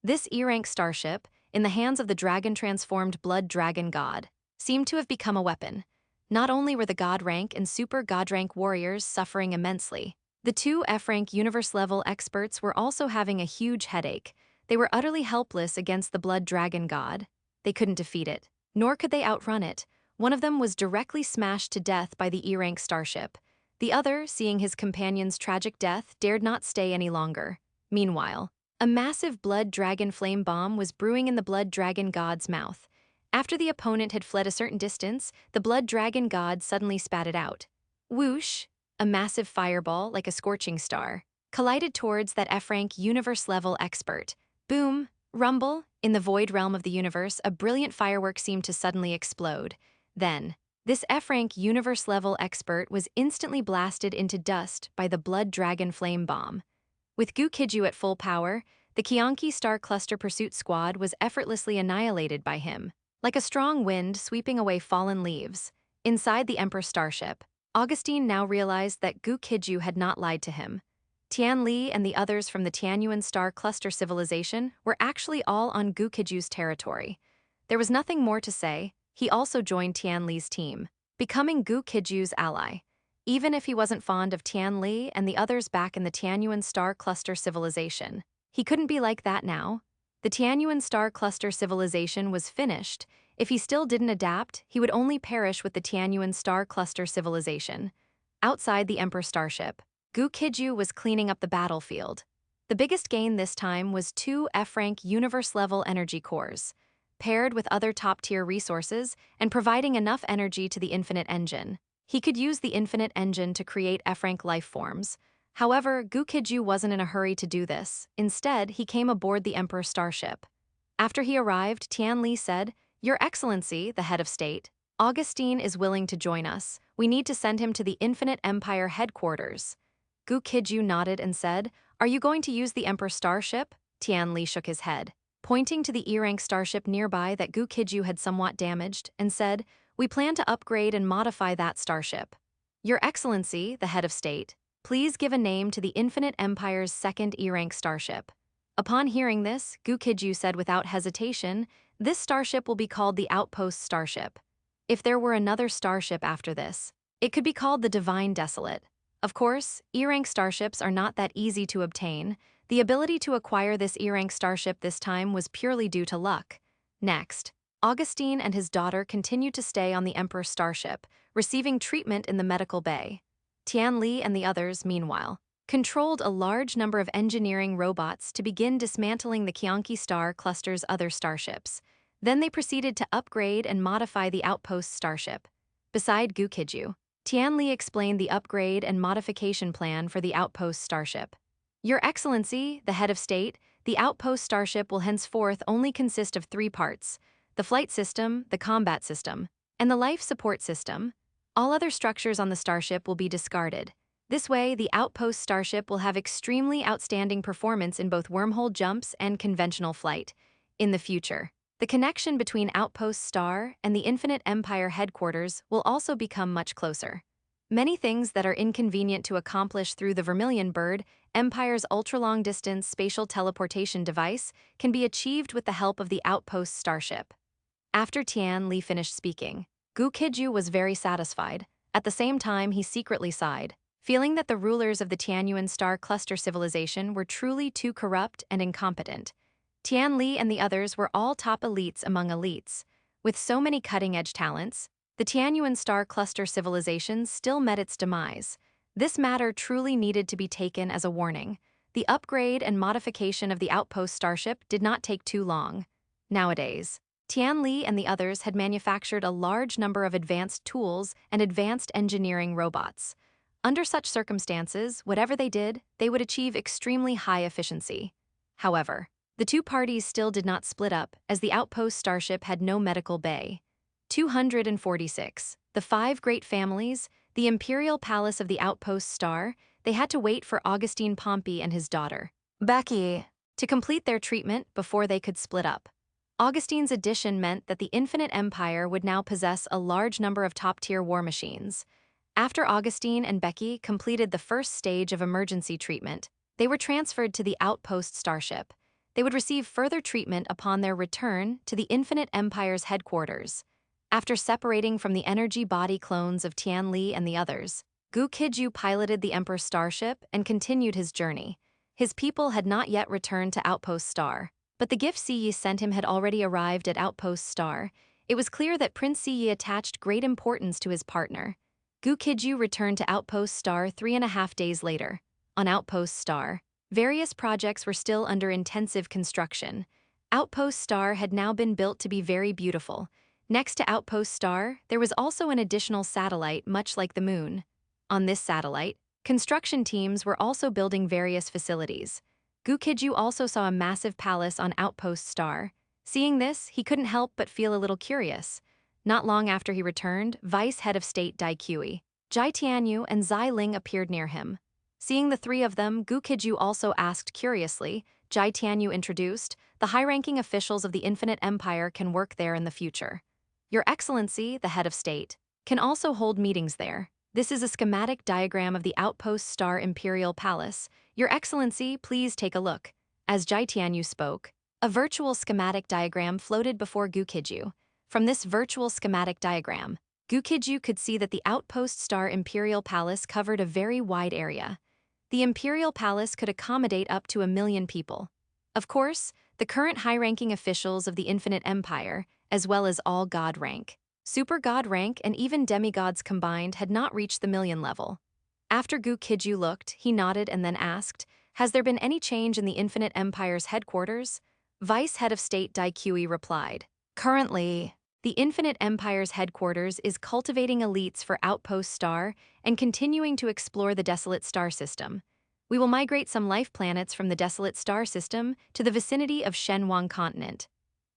This E-rank starship, in the hands of the dragon-transformed Blood Dragon God, seemed to have become a weapon. Not only were the God rank and super God rank warriors suffering immensely, the two F-rank universe-level experts were also having a huge headache. They were utterly helpless against the Blood Dragon God. They couldn't defeat it, nor could they outrun it. One of them was directly smashed to death by the E-rank starship. The other, seeing his companion's tragic death, dared not stay any longer. Meanwhile, a massive Blood Dragon flame bomb was brewing in the Blood Dragon God's mouth. After the opponent had fled a certain distance, the Blood Dragon God suddenly spat it out. Whoosh! A massive fireball, like a scorching star, collided towards that F-rank universe-level expert. Boom! Rumble! In the void realm of the universe, a brilliant firework seemed to suddenly explode. Then, this F-rank universe-level expert was instantly blasted into dust by the Blood Dragon flame bomb. With Gu Qijue at full power, the Qianqi Star Cluster Pursuit Squad was effortlessly annihilated by him, like a strong wind sweeping away fallen leaves. Inside the Emperor starship, Augustine now realized that Gu Qijue had not lied to him. Tian Li and the others from the Tianyuan Star Cluster civilization were actually all on Gu Qijue's territory. There was nothing more to say. He also joined Tian Li's team, becoming Gu Qijue's ally. Even if he wasn't fond of Tian Li and the others back in the Tianyuan Star Cluster civilization, he couldn't be like that now. The Tianyuan Star Cluster civilization was finished. If he still didn't adapt, he would only perish with the Tianyuan Star Cluster civilization. Outside the Emperor starship, Gu Qijue was cleaning up the battlefield. The biggest gain this time was 2 F-rank universe-level energy cores, paired with other top-tier resources and providing enough energy to the Infinite Engine. He could use the Infinite Engine to create F-rank life forms. However, Gu Qijue wasn't in a hurry to do this. Instead, he came aboard the Emperor starship. After he arrived, Tian Li said, "Your Excellency, the head of state, Augustine is willing to join us. We need to send him to the Infinite Empire headquarters." Gu Qijue nodded and said, "Are you going to use the Emperor starship?" Tian Li shook his head, pointing to the E-rank starship nearby that Gu Qijue had somewhat damaged, and said, "We plan to upgrade and modify that starship. Your Excellency, the head of state, please give a name to the Infinite Empire's second E-rank starship." Upon hearing this, Gu Qijue said without hesitation, "This starship will be called the Outpost Starship. If there were another starship after this, it could be called the Divine Desolate." Of course, E-rank starships are not that easy to obtain. The ability to acquire this E-rank starship this time was purely due to luck. Next, Augustine and his daughter continued to stay on the Emperor starship, receiving treatment in the medical bay. Tian Li and the others, meanwhile, controlled a large number of engineering robots to begin dismantling the Qianqi Star Cluster's other starships. Then they proceeded to upgrade and modify the Outpost starship. Beside Gu Qijue, Tian Li explained the upgrade and modification plan for the Outpost starship. "Your Excellency, the head of state, the Outpost starship will henceforth only consist of 3 parts: the flight system, the combat system, and the life support system. All other structures on the starship will be discarded. This way, the Outpost starship will have extremely outstanding performance in both wormhole jumps and conventional flight. In the future, the connection between Outpost Star and the Infinite Empire headquarters will also become much closer. Many things that are inconvenient to accomplish through the Vermilion Bird Empire's ultra-long-distance spatial teleportation device can be achieved with the help of the Outpost starship." After Tian Li finished speaking, Gu Qijue was very satisfied. At the same time, he secretly sighed, feeling that the rulers of the Tianyuan Star Cluster civilization were truly too corrupt and incompetent. Tian Li and the others were all top elites among elites. With so many cutting-edge talents, the Tianyuan Star Cluster civilization still met its demise. This matter truly needed to be taken as a warning. The upgrade and modification of the Outpost starship did not take too long. Nowadays, Tian Li and the others had manufactured a large number of advanced tools and advanced engineering robots. Under such circumstances, whatever they did, they would achieve extremely high efficiency. However, the two parties still did not split up, as the outpost starship had no medical bay. 246. The five great families, the imperial palace of the outpost star, they had to wait for Augustine Pompey and his daughter, Becky, to complete their treatment before they could split up. Augustine's addition meant that the Infinite Empire would now possess a large number of top-tier war machines. After Augustine and Becky completed the first stage of emergency treatment, they were transferred to the outpost starship. They would receive further treatment upon their return to the Infinite Empire's headquarters. After separating from the energy body clones of Tian Li and the others, Gu Qijue piloted the Emperor's starship and continued his journey. His people had not yet returned to Outpost Star, but the gift Siyi sent him had already arrived at Outpost Star. It was clear that Prince Siyi attached great importance to his partner. Gu Qijue returned to Outpost Star 3.5 days later. On Outpost Star, various projects were still under intensive construction. Outpost Star had now been built to be very beautiful. Next to Outpost Star, there was also an additional satellite much like the Moon. On this satellite, construction teams were also building various facilities. Gu Qijue also saw a massive palace on Outpost Star. Seeing this, he couldn't help but feel a little curious. Not long after he returned, Vice Head of State Gu Qijue, Jai Tianyu, and Zai Ling appeared near him. Seeing the three of them, Gu Qijue also asked curiously. Jai Tianyu introduced, "The high-ranking officials of the Infinite Empire can work there in the future. Your Excellency, the Head of State, can also hold meetings there. This is a schematic diagram of the Outpost Star Imperial Palace. Your Excellency, please take a look." As Jai Tianyu spoke, a virtual schematic diagram floated before Gu Qijue. From this virtual schematic diagram, Gu Qijue could see that the Outpost Star Imperial Palace covered a very wide area. The Imperial Palace could accommodate up to 1 million people. Of course, the current high-ranking officials of the Infinite Empire, as well as all God rank, super God rank, and even demigods combined had not reached the million level. After Gu Qijue looked, he nodded and then asked, "Has there been any change in the Infinite Empire's headquarters?" Vice Head of State Gu Qijue replied, "Currently, the Infinite Empire's headquarters is cultivating elites for Outpost Star and continuing to explore the Desolate Star System. We will migrate some life planets from the Desolate Star System to the vicinity of Shenhuang Continent.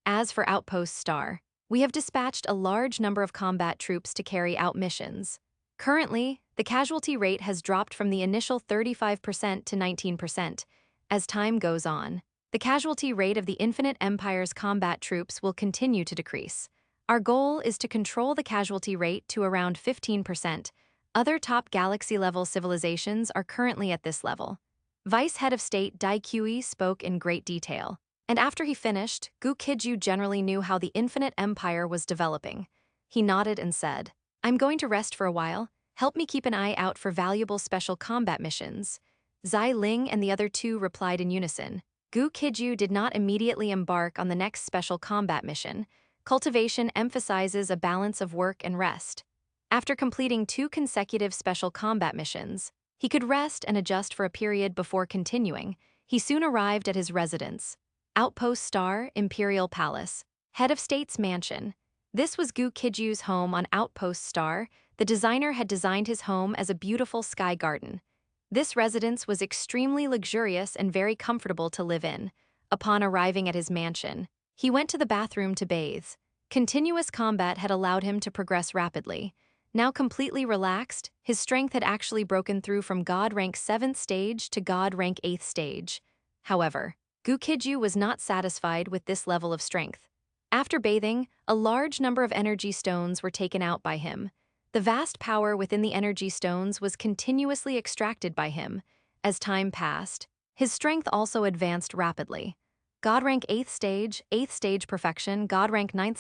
As for Outpost Star, we have dispatched a large number of combat troops to carry out missions. Currently, the casualty rate has dropped from the initial 35% to 19%. As time goes on, the casualty rate of the Infinite Empire's combat troops will continue to decrease. Our goal is to control the casualty rate to around 15%. Other top galaxy-level civilizations are currently at this level." Vice Head of State Gu Qijue spoke in great detail, and after he finished, Gu Qijue generally knew how the Infinite Empire was developing. He nodded and said, "I'm going to rest for a while. Help me keep an eye out for valuable special combat missions." Zai Ling and the other two replied in unison. Gu Qijue did not immediately embark on the next special combat mission. Cultivation emphasizes a balance of work and rest. After completing 2 consecutive special combat missions, he could rest and adjust for a period before continuing. He soon arrived at his residence, Outpost Star Imperial Palace, Head of State's mansion. This was Gu Qijue's home on Outpost Star. The designer had designed his home as a beautiful sky garden. This residence was extremely luxurious and very comfortable to live in. Upon arriving at his mansion, he went to the bathroom to bathe. Continuous combat had allowed him to progress rapidly. Now completely relaxed, his strength had actually broken through from God rank 7th stage to God rank 8th stage. However, Gu Qijue was not satisfied with this level of strength. After bathing, a large number of energy stones were taken out by him. The vast power within the energy stones was continuously extracted by him. As time passed, his strength also advanced rapidly. God rank 8th stage perfection, God rank 9th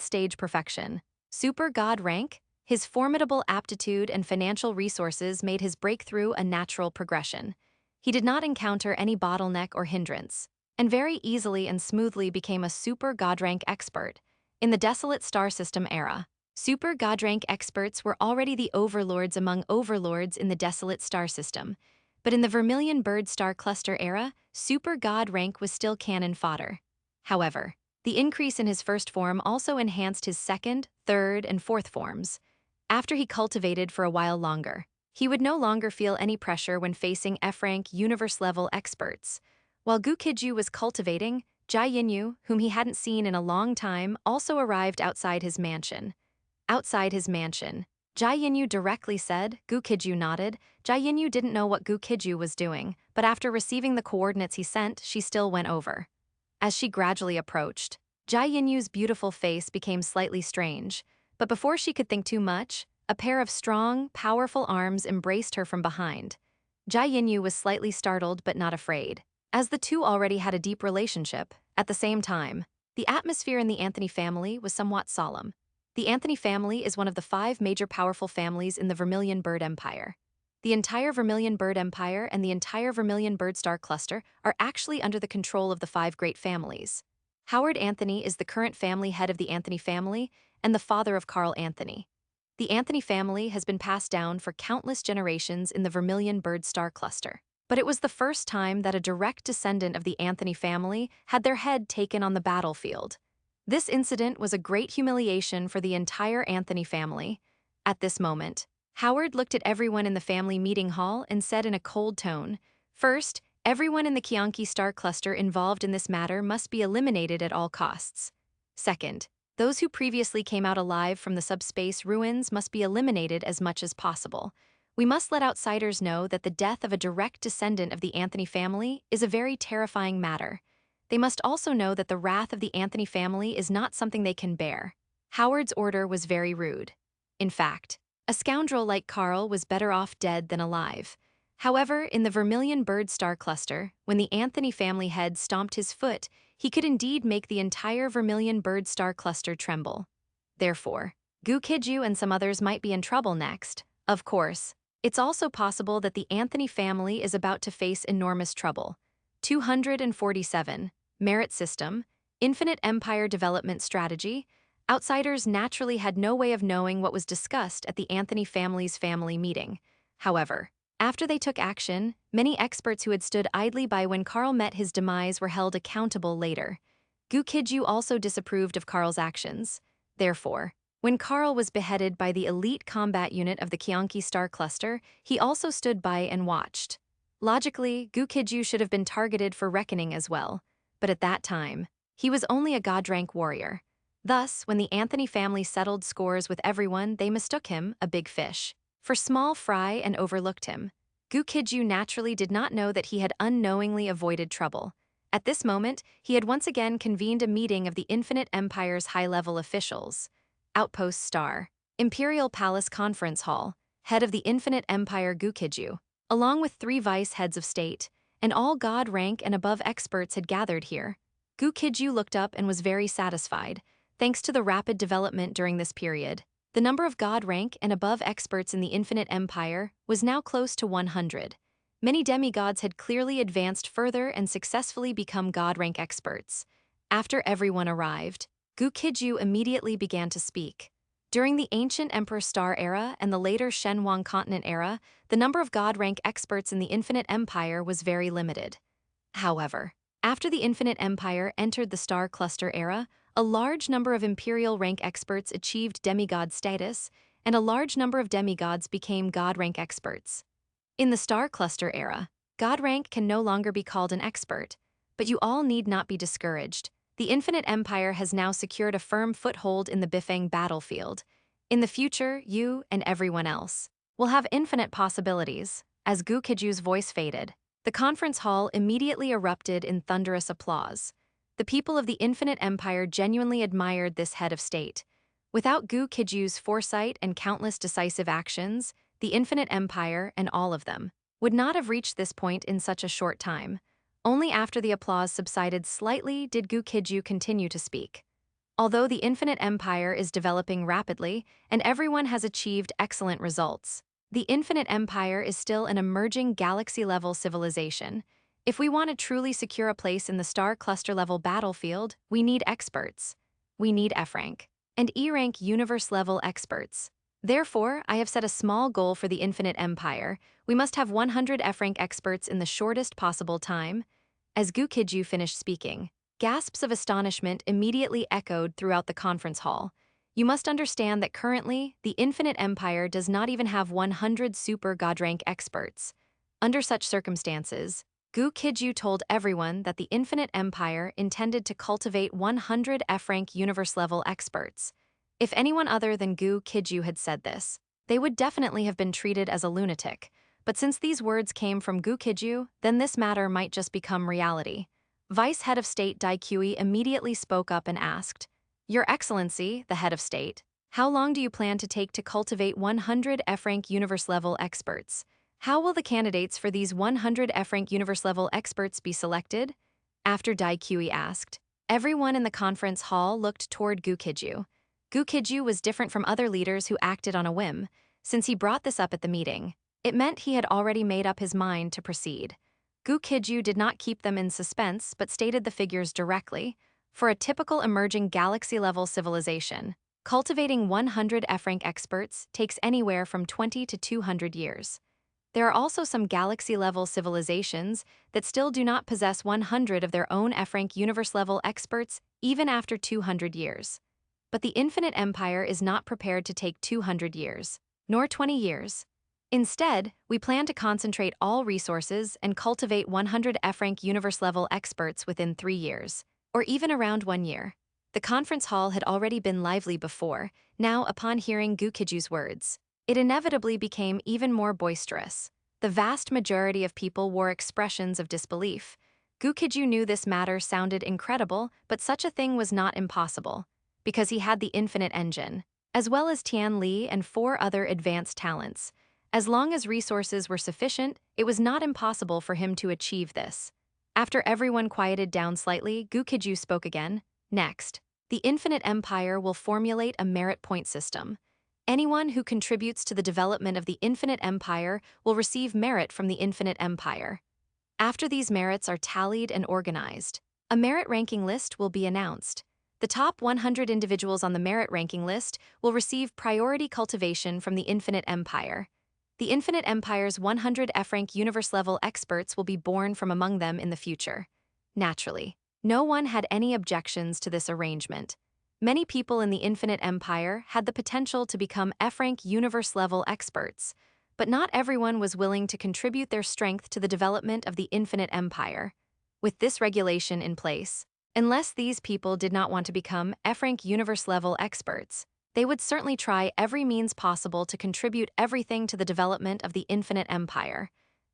stage perfection. Super God rank, his formidable aptitude and financial resources made his breakthrough a natural progression. He did not encounter any bottleneck or hindrance, and very easily and smoothly became a super God rank expert. In the Desolate Star System era, super God rank experts were already the overlords among overlords in the Desolate Star System. But in the Vermilion Bird Star Cluster era, super God rank was still cannon fodder. However, the increase in his first form also enhanced his second, third, and fourth forms. After he cultivated for a while longer, He would no longer feel any pressure when facing F-rank universe-level experts. While Gu Qijue was cultivating, Jia Yinyu, whom he hadn't seen in a long time, also arrived outside his mansion. Outside his mansion, Jia Yinyu directly said. Gu Qijue nodded. Jia Yinyu didn't know what Gu Qijue was doing, but after receiving the coordinates he sent, she still went over. As she gradually approached, Jia Yinyu's beautiful face became slightly strange, but before she could think too much, a pair of strong, powerful arms embraced her from behind. Jia Yinyu was slightly startled but not afraid, as the two already had a deep relationship. At the same time, the atmosphere in the Anthony family was somewhat solemn. The Anthony family is one of the 5 major powerful families in the Vermilion Bird Empire. The entire Vermilion Bird Empire and the entire Vermilion Bird Star Cluster are actually under the control of the 5 great families. Howard Anthony is the current family head of the Anthony family and the father of Carl Anthony. The Anthony family has been passed down for countless generations in the Vermilion Bird Star Cluster. But it was the first time that a direct descendant of the Anthony family had their head taken on the battlefield. This incident was a great humiliation for the entire Anthony family. At this moment, Howard looked at everyone in the family meeting hall and said in a cold tone, "First, everyone in the Qianqi star cluster involved in this matter must be eliminated at all costs. Second, those who previously came out alive from the subspace ruins must be eliminated as much as possible. We must let outsiders know that the death of a direct descendant of the Anthony family is a very terrifying matter. They must also know that the wrath of the Anthony family is not something they can bear." Howard's order was very rude. In fact, a scoundrel like Carl was better off dead than alive. However, in the Vermilion Bird Star Cluster, when the Anthony family head stomped his foot, he could indeed make the entire Vermilion Bird Star Cluster tremble. Therefore, Gu Qijue and some others might be in trouble next. Of course, it's also possible that the Anthony family is about to face enormous trouble. 247. Merit System, Infinite Empire Development Strategy. Outsiders naturally had no way of knowing what was discussed at the Anthony family's family meeting. However, after they took action, many experts who had stood idly by when Carl met his demise were held accountable later. Gu Qijue also disapproved of Carl's actions. Therefore, when Carl was beheaded by the elite combat unit of the Qianqi Star Cluster, he also stood by and watched. Logically, Gu Qijue should have been targeted for reckoning as well, but at that time, he was only a god-rank warrior. Thus, when the Anthony family settled scores with everyone, they mistook him, a big fish, for small fry and overlooked him. Gu Qijue naturally did not know that he had unknowingly avoided trouble. At this moment, he had once again convened a meeting of the Infinite Empire's high-level officials. Outpost Star, Imperial Palace Conference Hall, head of the Infinite Empire Gu Qijue, along with 3 vice heads of state, and all god rank and above experts had gathered here. Gu Qijue looked up and was very satisfied. Thanks to the rapid development during this period, the number of god rank and above experts in the Infinite Empire was now close to 100. Many demigods had clearly advanced further and successfully become god rank experts. After everyone arrived, Gu Qijue immediately began to speak. During the ancient Emperor Star era and the later Shenhuang Continent era, the number of god rank experts in the Infinite Empire was very limited. However, after the Infinite Empire entered the Star Cluster era, a large number of imperial rank experts achieved demigod status, and a large number of demigods became god rank experts. In the Star Cluster era, god rank can no longer be called an expert, but you all need not be discouraged. The Infinite Empire has now secured a firm foothold in the Bifeng battlefield. In the future, you and everyone else will have infinite possibilities. As Gu Qijue's voice faded, the conference hall immediately erupted in thunderous applause. The people of the Infinite Empire genuinely admired this head of state. Without Gu Qijue's foresight and countless decisive actions, the Infinite Empire, and all of them, would not have reached this point in such a short time. Only after the applause subsided slightly did Gu Qijue continue to speak. Although the Infinite Empire is developing rapidly and everyone has achieved excellent results, the Infinite Empire is still an emerging galaxy-level civilization. If we want to truly secure a place in the Star Cluster-level battlefield, we need experts. We need F-rank and E-rank universe-level experts. Therefore, I have set a small goal for the Infinite Empire. We must have 100 F-rank experts in the shortest possible time. As Gu Qijue finished speaking, gasps of astonishment immediately echoed throughout the conference hall. You must understand that currently, the Infinite Empire does not even have 100 super God rank experts. Under such circumstances, Gu Qijue told everyone that the Infinite Empire intended to cultivate 100 F-rank universe-level experts. If anyone other than Gu Qijue had said this, they would definitely have been treated as a lunatic. But since these words came from Gu Qijue, then this matter might just become reality. Vice Head of State Gu Qijue immediately spoke up and asked, "Your Excellency, the Head of State, how long do you plan to take to cultivate 100 F-rank universe-level experts? How will the candidates for these 100 F-rank universe-level experts be selected?" After Gu Qijue asked, everyone in the conference hall looked toward Gu Qijue. Gu Qijue was different from other leaders who acted on a whim. Since he brought this up at the meeting, it meant he had already made up his mind to proceed. Gu Qijue did not keep them in suspense but stated the figures directly. For a typical emerging galaxy-level civilization, cultivating 100 F-rank experts takes anywhere from 20 to 200 years. There are also some galaxy-level civilizations that still do not possess 100 of their own F-rank universe-level experts even after 200 years. But the Infinite Empire is not prepared to take 200 years, nor 20 years. Instead, we plan to concentrate all resources and cultivate 100 F-rank universe-level experts within 3 years, or even around 1 year. The conference hall had already been lively before. Now, upon hearing Gu Qijue's words, it inevitably became even more boisterous. The vast majority of people wore expressions of disbelief. Gu Qijue knew this matter sounded incredible, but such a thing was not impossible, because he had the Infinite Engine, as well as Tian Li and 4 other advanced talents. As long as resources were sufficient, it was not impossible for him to achieve this. After everyone quieted down slightly, Gu Qijue spoke again. Next, the Infinite Empire will formulate a merit point system. Anyone who contributes to the development of the Infinite Empire will receive merit from the Infinite Empire. After these merits are tallied and organized, a merit ranking list will be announced. The top 100 individuals on the merit ranking list will receive priority cultivation from the Infinite Empire. The Infinite Empire's 100 F-rank universe-level experts will be born from among them in the future. Naturally, no one had any objections to this arrangement. Many people in the Infinite Empire had the potential to become F-rank universe-level experts, but not everyone was willing to contribute their strength to the development of the Infinite Empire. With this regulation in place, unless these people did not want to become F-rank universe-level experts, they would certainly try every means possible to contribute everything to the development of the Infinite Empire.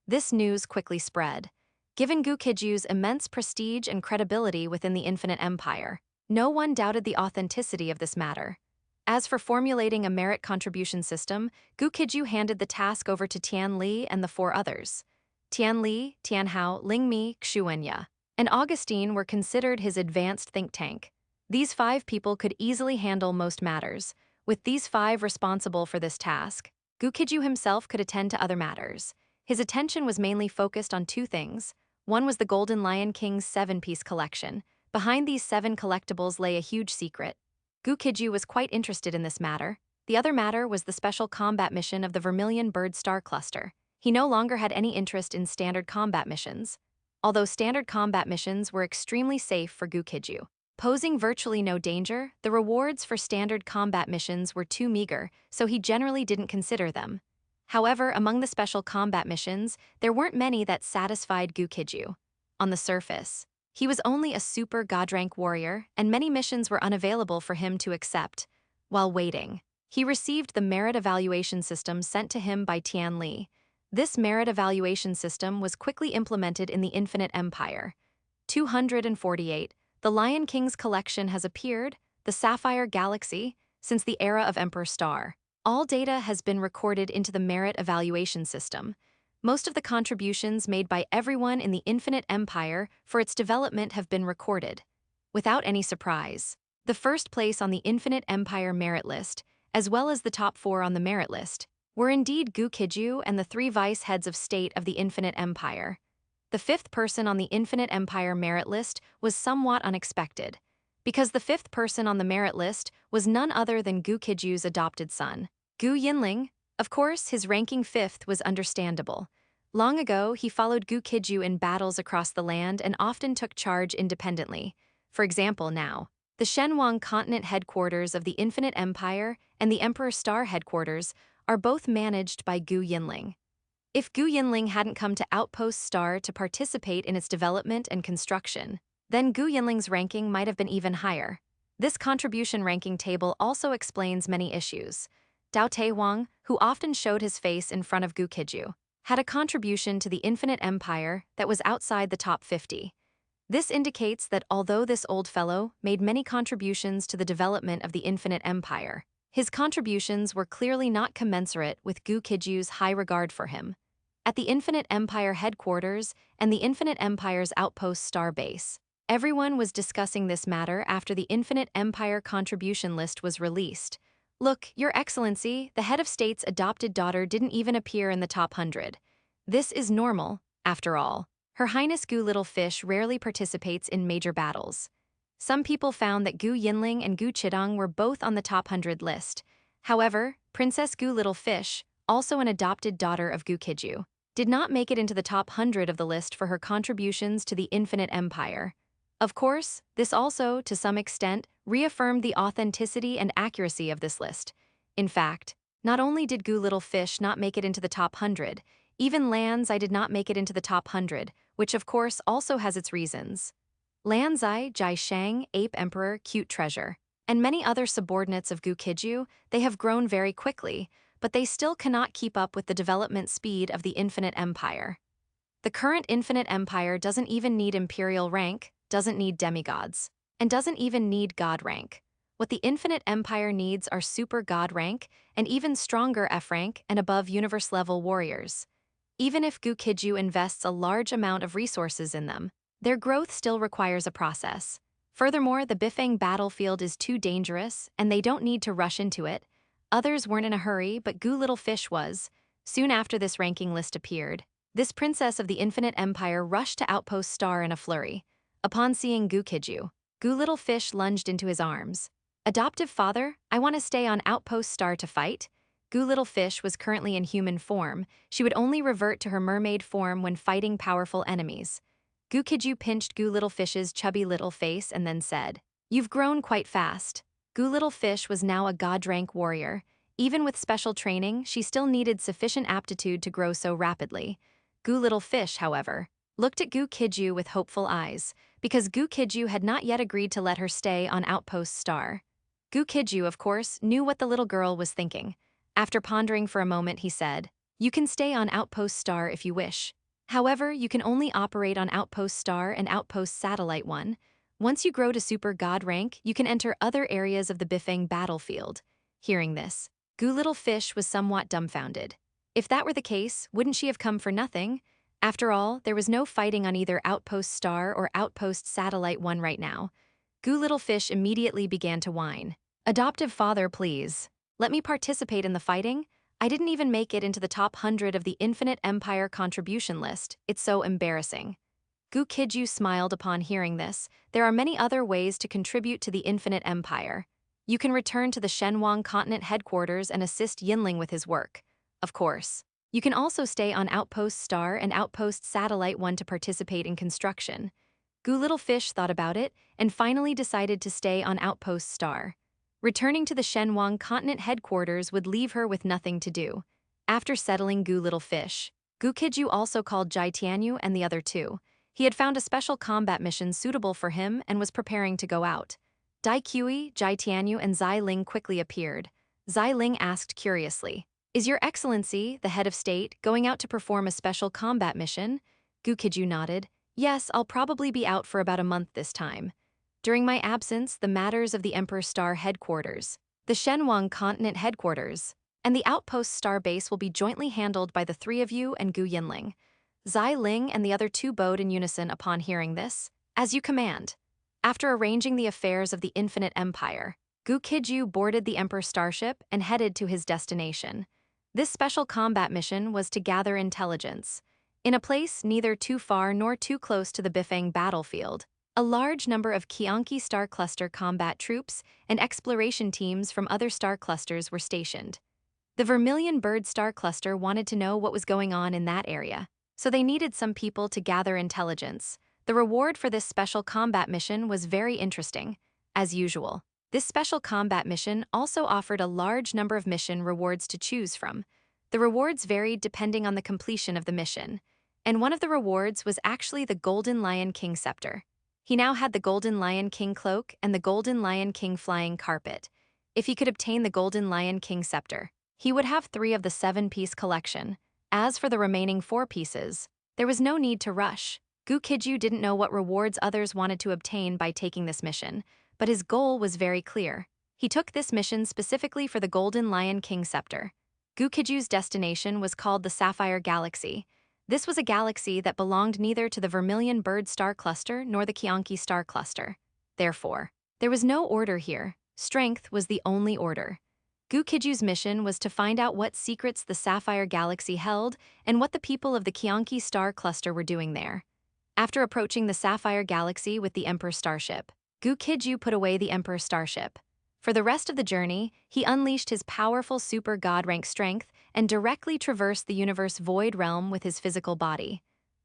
This news quickly spread. Given Gu Qijue's immense prestige and credibility within the Infinite Empire, no one doubted the authenticity of this matter. As for formulating a merit contribution system, Gu Qijue handed the task over to Tian Li and the 4 others. Tian Li, Tian Hao, Ling Mi, Xuenya, and Augustine were considered his advanced think tank. These 5 people could easily handle most matters. With these 5 responsible for this task, Gu Qijue himself could attend to other matters. His attention was mainly focused on 2 things. One was the Golden Lion King's 7-piece collection. Behind these 7 collectibles lay a huge secret. Gu Qijue was quite interested in this matter. The other matter was the special combat mission of the Vermilion Bird Star Cluster. He no longer had any interest in standard combat missions. Although standard combat missions were extremely safe for Gu Qijue, posing virtually no danger, the rewards for standard combat missions were too meager, so he generally didn't consider them. However, among the special combat missions, there weren't many that satisfied Gu Qijue. On the surface, he was only a super God-rank warrior, and many missions were unavailable for him to accept. While waiting, he received the merit evaluation system sent to him by Tian Li. This merit evaluation system was quickly implemented in the Infinite Empire. 248. The Lion King's collection has appeared, the Sapphire Galaxy, since the era of Emperor Star. All data has been recorded into the merit evaluation system. Most of the contributions made by everyone in the Infinite Empire for its development have been recorded. Without any surprise, the first place on the Infinite Empire merit list, as well as the top 4 on the merit list, were indeed Gu Qijue and the 3 vice heads of state of the Infinite Empire. The 5th person on the Infinite Empire merit list was somewhat unexpected, because the 5th person on the merit list was none other than Gu Qijue's adopted son, Gu Yinling. Of course, his ranking 5th was understandable. Long ago, he followed Gu Qijue in battles across the land and often took charge independently. For example, now, The Shenhuang continent headquarters of the Infinite Empire and the Emperor Star headquarters are both managed by Gu Yinling. If Gu Yinling hadn't come to Outpost Star to participate in its development and construction, then Gu Yinling's ranking might have been even higher. This contribution ranking table also explains many issues. Dao Taihuang, who often showed his face in front of Gu Qijue, had a contribution to the Infinite Empire that was outside the top 50. This indicates that although this old fellow made many contributions to the development of the Infinite Empire, his contributions were clearly not commensurate with Gu Qijue's high regard for him. At the Infinite Empire headquarters and the Infinite Empire's Outpost Star base, everyone was discussing this matter after the Infinite Empire contribution list was released. Look, Your Excellency, the head of state's adopted daughter didn't even appear in the top 100. This is normal, after all. Her Highness Gu Little Fish rarely participates in major battles. Some people found that Gu Yinling and Gu Qidong were both on the top 100 list. However, Princess Gu Little Fish, also an adopted daughter of Gu Qijue, did not make it into the top 100 of the list for her contributions to the Infinite Empire. Of course, this also, to some extent, reaffirmed the authenticity and accuracy of this list. In fact, not only did Gu Little Fish not make it into the top 100, even Lanzai did not make it into the top 100, which of course also has its reasons. Lanzai, Jai Shang, Ape Emperor, Cute Treasure, and many other subordinates of Gu Qijue, they have grown very quickly, but they still cannot keep up with the development speed of the Infinite Empire. The current Infinite Empire doesn't even need Imperial rank, doesn't need demigods, and doesn't even need God rank. What the Infinite Empire needs are super God rank and even stronger F rank and above universe-level warriors. Even if Gu Qijue invests a large amount of resources in them, their growth still requires a process. Furthermore, the Bifeng battlefield is too dangerous, and they don't need to rush into it. Others weren't in a hurry, but Gu Little Fish was. Soon after this ranking list appeared, this princess of the Infinite Empire rushed to Outpost Star in a flurry. Upon seeing Gu Qijue, Gu Little Fish lunged into his arms. Adoptive father, I want to stay on Outpost Star to fight. Gu Little Fish was currently in human form. She would only revert to her mermaid form when fighting powerful enemies. Gu Qijue pinched Gu Little Fish's chubby little face and then said, "You've grown quite fast." Gu Little Fish was now a God-rank warrior. Even with special training, she still needed sufficient aptitude to grow so rapidly. Gu Little Fish, however, looked at Gu Qijue with hopeful eyes, because Gu Qijue had not yet agreed to let her stay on Outpost Star. Gu Qijue, of course, knew what the little girl was thinking. After pondering for a moment, he said, "You can stay on Outpost Star if you wish. However, you can only operate on Outpost Star and Outpost Satellite 1. Once you grow to Super God rank, you can enter other areas of the Bifeng battlefield." Hearing this, Gu Little Fish was somewhat dumbfounded. If that were the case, wouldn't she have come for nothing? After all, there was no fighting on either Outpost Star or Outpost Satellite 1 right now. Gu Little Fish immediately began to whine. "Adoptive father, please. Let me participate in the fighting. I didn't even make it into the top 100 of the Infinite Empire contribution list. It's so embarrassing." Gu Qijue smiled upon hearing this. There are many other ways to contribute to the Infinite Empire. You can return to the Shenhuang continent headquarters and assist Yinling with his work. Of course. You can also stay on Outpost Star and Outpost Satellite 1 to participate in construction. Gu Little Fish thought about it and finally decided to stay on Outpost Star. Returning to the Shenhuang continent headquarters would leave her with nothing to do. After settling Gu Little Fish, Gu Qijue also called Jai Tianyu and the other two. He had found a special combat mission suitable for him and was preparing to go out. Dai Qi, Jai Tianyu, and Zai Ling quickly appeared. Zai Ling asked curiously, "Is Your Excellency, the head of state, going out to perform a special combat mission?" Gu Qijue nodded. "Yes, I'll probably be out for about a month this time. During my absence, the matters of the Emperor Star headquarters, the Shenhuang continent headquarters, and the Outpost Star base will be jointly handled by the three of you and Gu Yinling." Zai Ling and the other two bowed in unison upon hearing this. "As you command." After arranging the affairs of the Infinite Empire, Gu Qijue boarded the Emperor starship and headed to his destination. This special combat mission was to gather intelligence. In a place neither too far nor too close to the Bifeng battlefield, a large number of Qianqi Star Cluster combat troops and exploration teams from other star clusters were stationed. The Vermilion Bird Star Cluster wanted to know what was going on in that area, so they needed some people to gather intelligence. The reward for this special combat mission was very interesting. As usual, this special combat mission also offered a large number of mission rewards to choose from. The rewards varied depending on the completion of the mission, and one of the rewards was actually the Golden Lion King scepter. He now had the Golden Lion King cloak and the Golden Lion King flying carpet. If he could obtain the Golden Lion King scepter, he would have 3 of the 7-piece collection. As for the remaining 4 pieces, there was no need to rush. Gu Qijue didn't know what rewards others wanted to obtain by taking this mission, but his goal was very clear. He took this mission specifically for the Golden Lion King scepter. Gu Qijue's destination was called the Sapphire Galaxy. This was a galaxy that belonged neither to the Vermilion Bird Star Cluster nor the Qianqi Star Cluster. Therefore, there was no order here. Strength was the only order. Gu Qijue's mission was to find out what secrets the Sapphire Galaxy held and what the people of the Qianqi Star Cluster were doing there. After approaching the Sapphire Galaxy with the Emperor Starship, Gu Qijue put away the Emperor Starship. For the rest of the journey, he unleashed his powerful super god-rank strength and directly traversed the universe void realm with his physical body.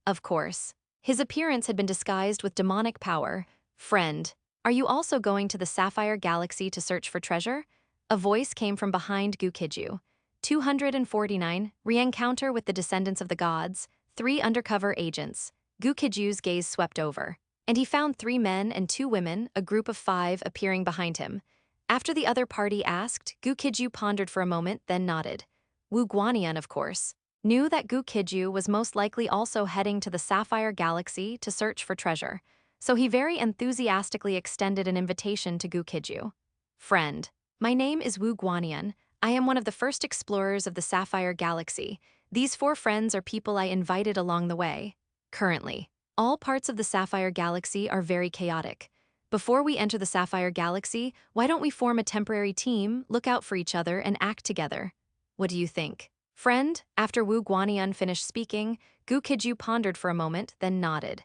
Of course, his appearance had been disguised with demonic power. Friend, are you also going to the Sapphire Galaxy to search for treasure? A voice came from behind Gu Qijue. 249, re-encounter with the descendants of the gods, 3 undercover agents. Gu Qijue's gaze swept over, and he found 3 men and 2 women, a group of 5, appearing behind him. After the other party asked, Gu Qijue pondered for a moment, then nodded. Wu Guanian, of course, knew that Gu Qijue was most likely also heading to the Sapphire Galaxy to search for treasure, so he very enthusiastically extended an invitation to Gu Qijue. Friend, my name is Wu Guanian. I am one of the first explorers of the Sapphire Galaxy. These 4 friends are people I invited along the way. Currently, all parts of the Sapphire Galaxy are very chaotic. Before we enter the Sapphire Galaxy, why don't we form a temporary team, look out for each other, and act together? What do you think? Friend, after Wu Guanian finished speaking, Gu Qijue pondered for a moment, then nodded.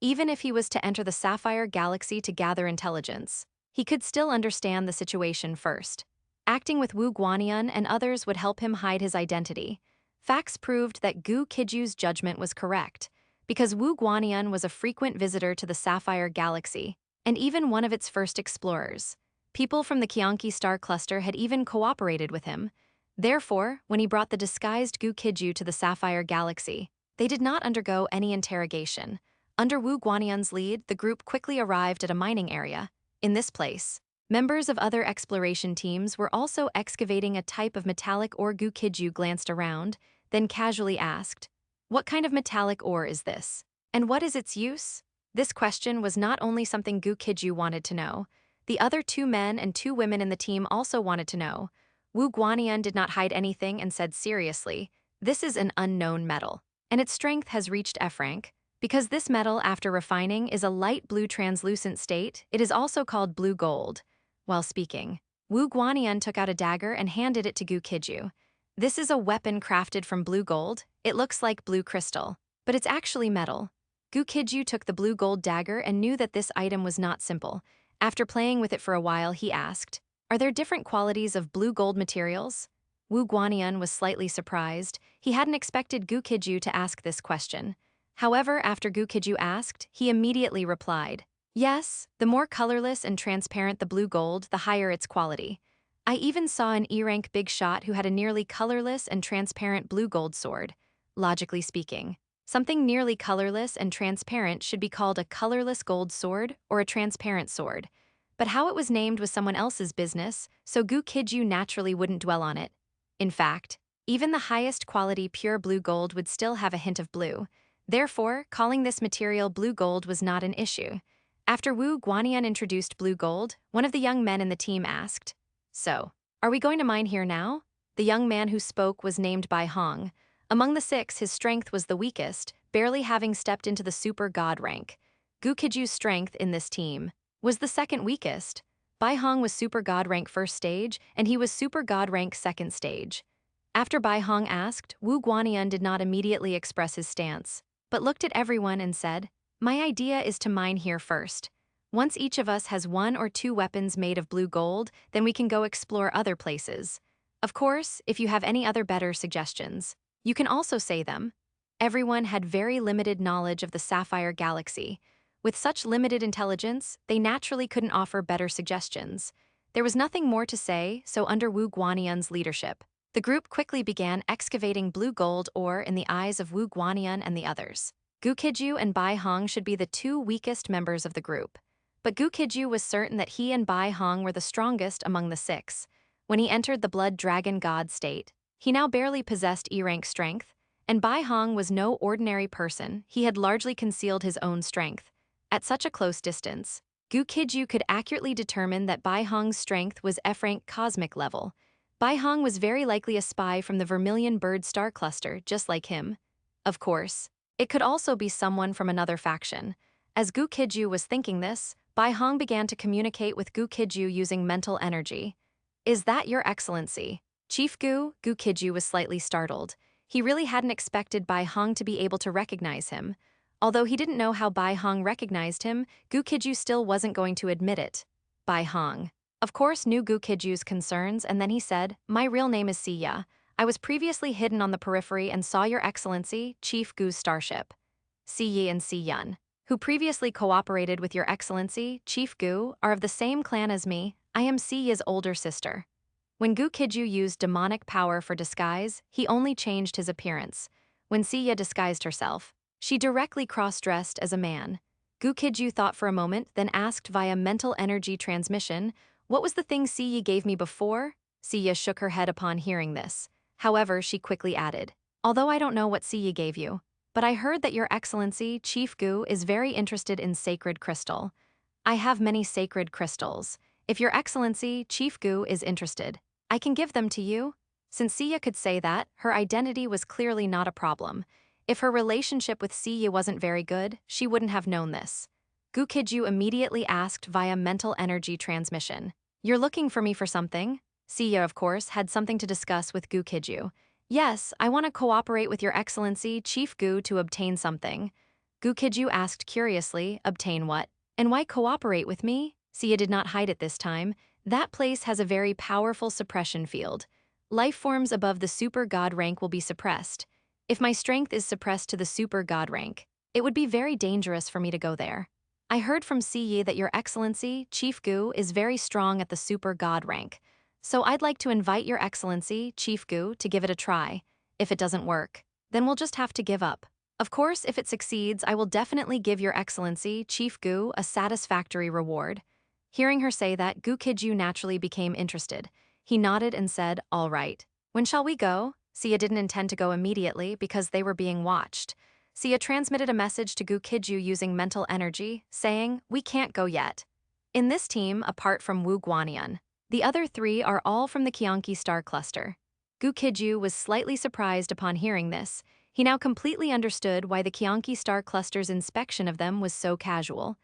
Even if he was to enter the Sapphire Galaxy to gather intelligence, he could still understand the situation first. Acting with Wu Guanian and others would help him hide his identity. Facts proved that Gu Qijue's judgment was correct, because Wu Guanian was a frequent visitor to the Sapphire Galaxy, and even one of its first explorers. People from the Qianqi Star Cluster had even cooperated with him. Therefore, when he brought the disguised Gu Qijue to the Sapphire Galaxy, they did not undergo any interrogation. Under Wu Guanian's lead, the group quickly arrived at a mining area. In this place, members of other exploration teams were also excavating a type of metallic ore. Gu Qijue glanced around, then casually asked, "What kind of metallic ore is this? And what is its use?" This question was not only something Gu Qijue wanted to know. The other 2 men and 2 women in the team also wanted to know. Wu Guanian did not hide anything and said seriously, "This is an unknown metal, and its strength has reached F rank. Because this metal, after refining, is a light blue translucent state, it is also called blue gold." While speaking, Wu Guanian took out a dagger and handed it to Gu Qijue. "This is a weapon crafted from blue gold. It looks like blue crystal, but it's actually metal." Gu Qijue took the blue gold dagger and knew that this item was not simple. After playing with it for a while, he asked, "Are there different qualities of blue gold materials?" Wu Guanian was slightly surprised. He hadn't expected Gu Qijue to ask this question. However, after Gu Qijue asked, he immediately replied, "Yes, the more colorless and transparent the blue gold, the higher its quality. I even saw an E-rank big shot who had a nearly colorless and transparent blue gold sword. Logically speaking, something nearly colorless and transparent should be called a colorless gold sword or a transparent sword. But how it was named was someone else's business, so Gu Qijue naturally wouldn't dwell on it. In fact, even the highest quality pure blue gold would still have a hint of blue. Therefore, calling this material blue gold was not an issue. After Wu Guanian introduced blue gold, one of the young men in the team asked, "So, are we going to mine here now?" The young man who spoke was named Bai Hong. Among the 6, his strength was the weakest, barely having stepped into the super god rank. Gu Qijue's strength in this team was the second weakest. Bai Hong was super god rank first stage, and he was super god rank second stage. After Bai Hong asked, Wu Guanian did not immediately express his stance, but looked at everyone and said, "My idea is to mine here first. Once each of us has 1 or 2 weapons made of blue gold, then we can go explore other places. Of course, if you have any other better suggestions, you can also say them." Everyone had very limited knowledge of the Sapphire Galaxy. With such limited intelligence, they naturally couldn't offer better suggestions. There was nothing more to say, so under Wu Guanyan's leadership, the group quickly began excavating blue gold ore in the eyes of Wu Guanyan and the others. Gu Qijue and Bai Hong should be the two weakest members of the group. But Gu Qijue was certain that he and Bai Hong were the strongest among the six. When he entered the blood dragon god state, he now barely possessed E-rank strength, and Bai Hong was no ordinary person. He had largely concealed his own strength. At such a close distance, Gu Qijue could accurately determine that Bai Hong's strength was F-rank cosmic level. Bai Hong was very likely a spy from the Vermilion Bird star cluster, just like him. Of course, it could also be someone from another faction. As Gu Qijue was thinking this, Bai Hong began to communicate with Gu Qijue using mental energy. "Is that your excellency?" Chief Gu Qijue was slightly startled. He really hadn't expected Bai Hong to be able to recognize him. Although he didn't know how Bai Hong recognized him, Gu Qijue still wasn't going to admit it. Bai Hong, of course, knew Gu Qijue's concerns, and then he said, "My real name is Siya. I was previously hidden on the periphery and saw your excellency, Chief Gu's starship." Siyi and Siyun, who previously cooperated with your excellency, Chief Gu, are of the same clan as me. I am Siya's older sister. When Gu Qijue used demonic power for disguise, he only changed his appearance. When Siya disguised herself, she directly cross-dressed as a man. Gu Qijue thought for a moment, then asked via mental energy transmission, "What was the thing Siya gave me before?" Siya shook her head upon hearing this. However, she quickly added, "Although I don't know what Siya gave you, but I heard that your excellency, Chief Gu, is very interested in sacred crystal. I have many sacred crystals. If your excellency, Chief Gu, is interested, I can give them to you." Since Siya could say that, her identity was clearly not a problem. If her relationship with Siya wasn't very good, she wouldn't have known this. Gu Qijue immediately asked via mental energy transmission, "You're looking for me for something?" Siya, of course, had something to discuss with Gu Qijue. "Yes, I want to cooperate with your excellency, Chief Gu, to obtain something." Gu Qijue asked curiously, "Obtain what? And why cooperate with me?" Siya did not hide it this time. "That place has a very powerful suppression field. Life forms above the super god rank will be suppressed. If my strength is suppressed to the super god rank, it would be very dangerous for me to go there. I heard from Siyi that your excellency, Chief Gu, is very strong at the super god rank. So I'd like to invite your excellency, Chief Gu, to give it a try. If it doesn't work, then we'll just have to give up. Of course, if it succeeds, I will definitely give your excellency, Chief Gu, a satisfactory reward." Hearing her say that, Gu Qijue naturally became interested. He nodded and said, "All right. When shall we go?" Siya didn't intend to go immediately because they were being watched. Siya transmitted a message to Gu Qijue using mental energy, saying, "We can't go yet." In this team, apart from Wu Guanyan, the other three are all from the Qianqi star cluster. Gu Qijue was slightly surprised upon hearing this. He now completely understood why the Qianqi star cluster's inspection of them was so casual.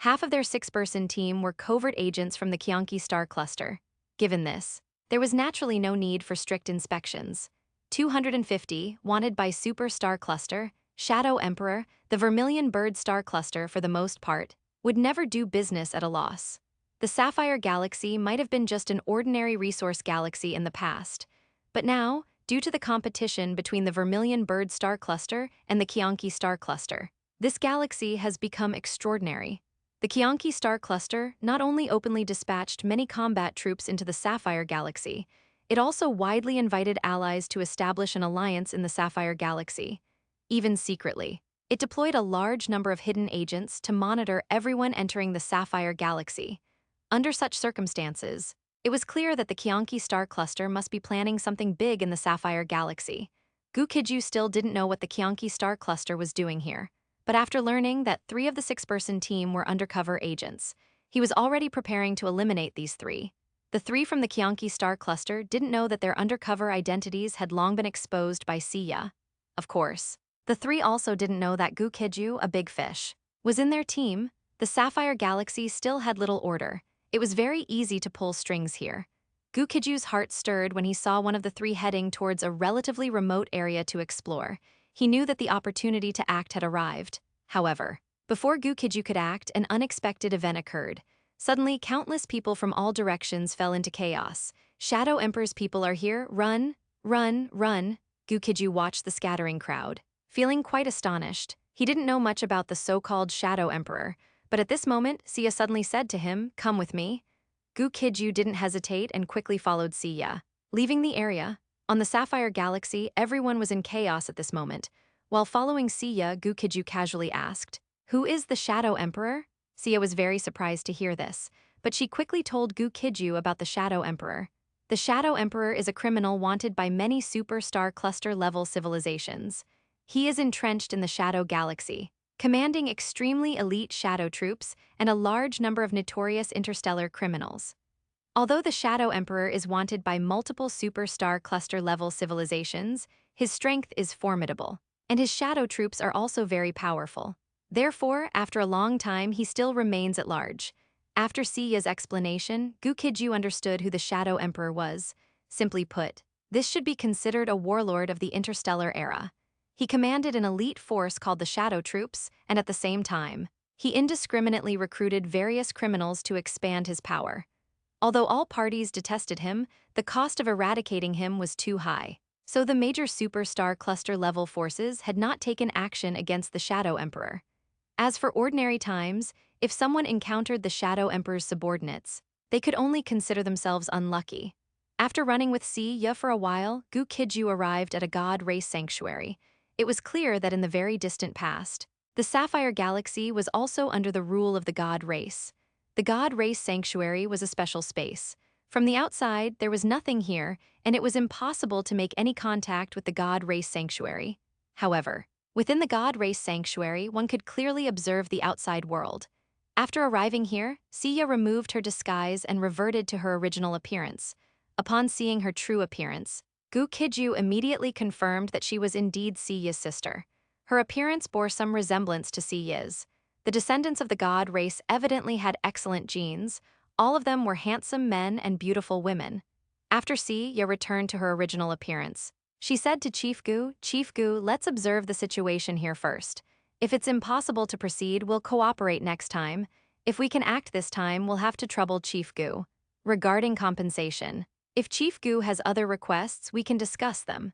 Half of their six-person team were covert agents from the Qianqi star cluster. Given this, there was naturally no need for strict inspections. 250, wanted by Super Star Cluster, Shadow Emperor, the Vermilion Bird Star Cluster for the most part, would never do business at a loss. The Sapphire Galaxy might have been just an ordinary resource galaxy in the past, but now, due to the competition between the Vermilion Bird Star Cluster and the Qianqi Star Cluster, this galaxy has become extraordinary. The Qianqi Star Cluster not only openly dispatched many combat troops into the Sapphire Galaxy, it also widely invited allies to establish an alliance in the Sapphire Galaxy. Even secretly, it deployed a large number of hidden agents to monitor everyone entering the Sapphire Galaxy. Under such circumstances, it was clear that the Qianqi Star Cluster must be planning something big in the Sapphire Galaxy. Gu Qijue still didn't know what the Qianqi Star Cluster was doing here. But after learning that 3 of the 6-person team were undercover agents, he was already preparing to eliminate these 3. The 3 from the Qianqi Star Cluster didn't know that their undercover identities had long been exposed by Siya. Of course, the 3 also didn't know that Gu Qijue, a big fish, was in their team. The Sapphire Galaxy still had little order. It was very easy to pull strings here. Gu Qijue's heart stirred when he saw one of the 3 heading towards a relatively remote area to explore. He knew that the opportunity to act had arrived. However, before Gu Qijue could act, an unexpected event occurred. Suddenly, countless people from all directions fell into chaos. "Shadow Emperor's people are here. Run, run, run." Gu Qijue watched the scattering crowd, feeling quite astonished. He didn't know much about the so-called Shadow Emperor. But at this moment, Sia suddenly said to him, "Come with me." Gu Qijue didn't hesitate and quickly followed Sia. Leaving the area, on the Sapphire Galaxy, everyone was in chaos at this moment. While following Sia, Gu Qijue casually asked, "Who is the Shadow Emperor?" Sia was very surprised to hear this, but she quickly told Gu Qijue about the Shadow Emperor. The Shadow Emperor is a criminal wanted by many superstar cluster-level civilizations. He is entrenched in the Shadow Galaxy, commanding extremely elite shadow troops and a large number of notorious interstellar criminals. Although the Shadow Emperor is wanted by multiple superstar cluster-level civilizations, his strength is formidable, and his shadow troops are also very powerful. Therefore, after a long time, he still remains at large. After Sia's explanation, Gu Qijue understood who the Shadow Emperor was. Simply put, this should be considered a warlord of the interstellar era. He commanded an elite force called the Shadow Troops, and at the same time, he indiscriminately recruited various criminals to expand his power. Although all parties detested him, the cost of eradicating him was too high. So the major superstar cluster-level forces had not taken action against the Shadow Emperor. As for ordinary times, if someone encountered the Shadow Emperor's subordinates, they could only consider themselves unlucky. After running with Sia for a while, Gu Qijue arrived at a god race sanctuary. It was clear that in the very distant past, the Sapphire Galaxy was also under the rule of the god race. The god race sanctuary was a special space. From the outside, there was nothing here, and it was impossible to make any contact with the god race sanctuary. However, within the god race sanctuary, one could clearly observe the outside world. After arriving here, Sia removed her disguise and reverted to her original appearance. Upon seeing her true appearance, Gu Qijue immediately confirmed that she was indeed Sia's sister. Her appearance bore some resemblance to Sia's. The descendants of the god race evidently had excellent genes. All of them were handsome men and beautiful women. After Sia returned to her original appearance, she said to Chief Gu, "Chief Gu, let's observe the situation here first. If it's impossible to proceed, we'll cooperate next time. If we can act this time, we'll have to trouble Chief Gu." Regarding compensation, if Chief Gu has other requests, we can discuss them.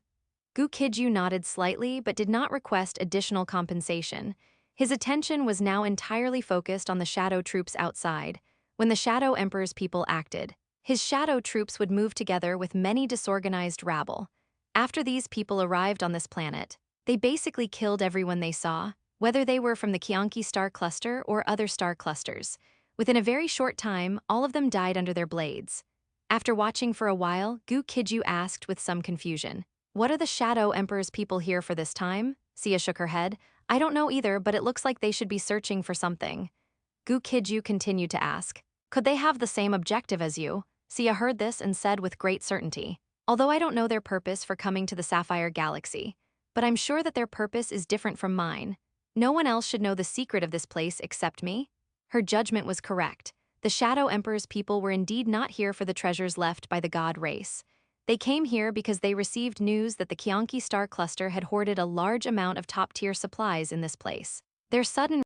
Gu Qijue nodded slightly but did not request additional compensation. His attention was now entirely focused on the shadow troops outside. When the Shadow Emperor's people acted, his shadow troops would move together with many disorganized rabble. After these people arrived on this planet, they basically killed everyone they saw, whether they were from the Qianqi star cluster or other star clusters. Within a very short time, all of them died under their blades. After watching for a while, Gu Qijue asked with some confusion, "What are the Shadow Emperor's people here for this time?" Sia shook her head. "I don't know either, but it looks like they should be searching for something." Gu Qijue continued to ask, "Could they have the same objective as you?" Sia heard this and said with great certainty, "Although I don't know their purpose for coming to the Sapphire Galaxy, but I'm sure that their purpose is different from mine. No one else should know the secret of this place except me." Her judgment was correct. The Shadow Emperor's people were indeed not here for the treasures left by the god race. They came here because they received news that the Qianqi star cluster had hoarded a large amount of top-tier supplies in this place. Their sudden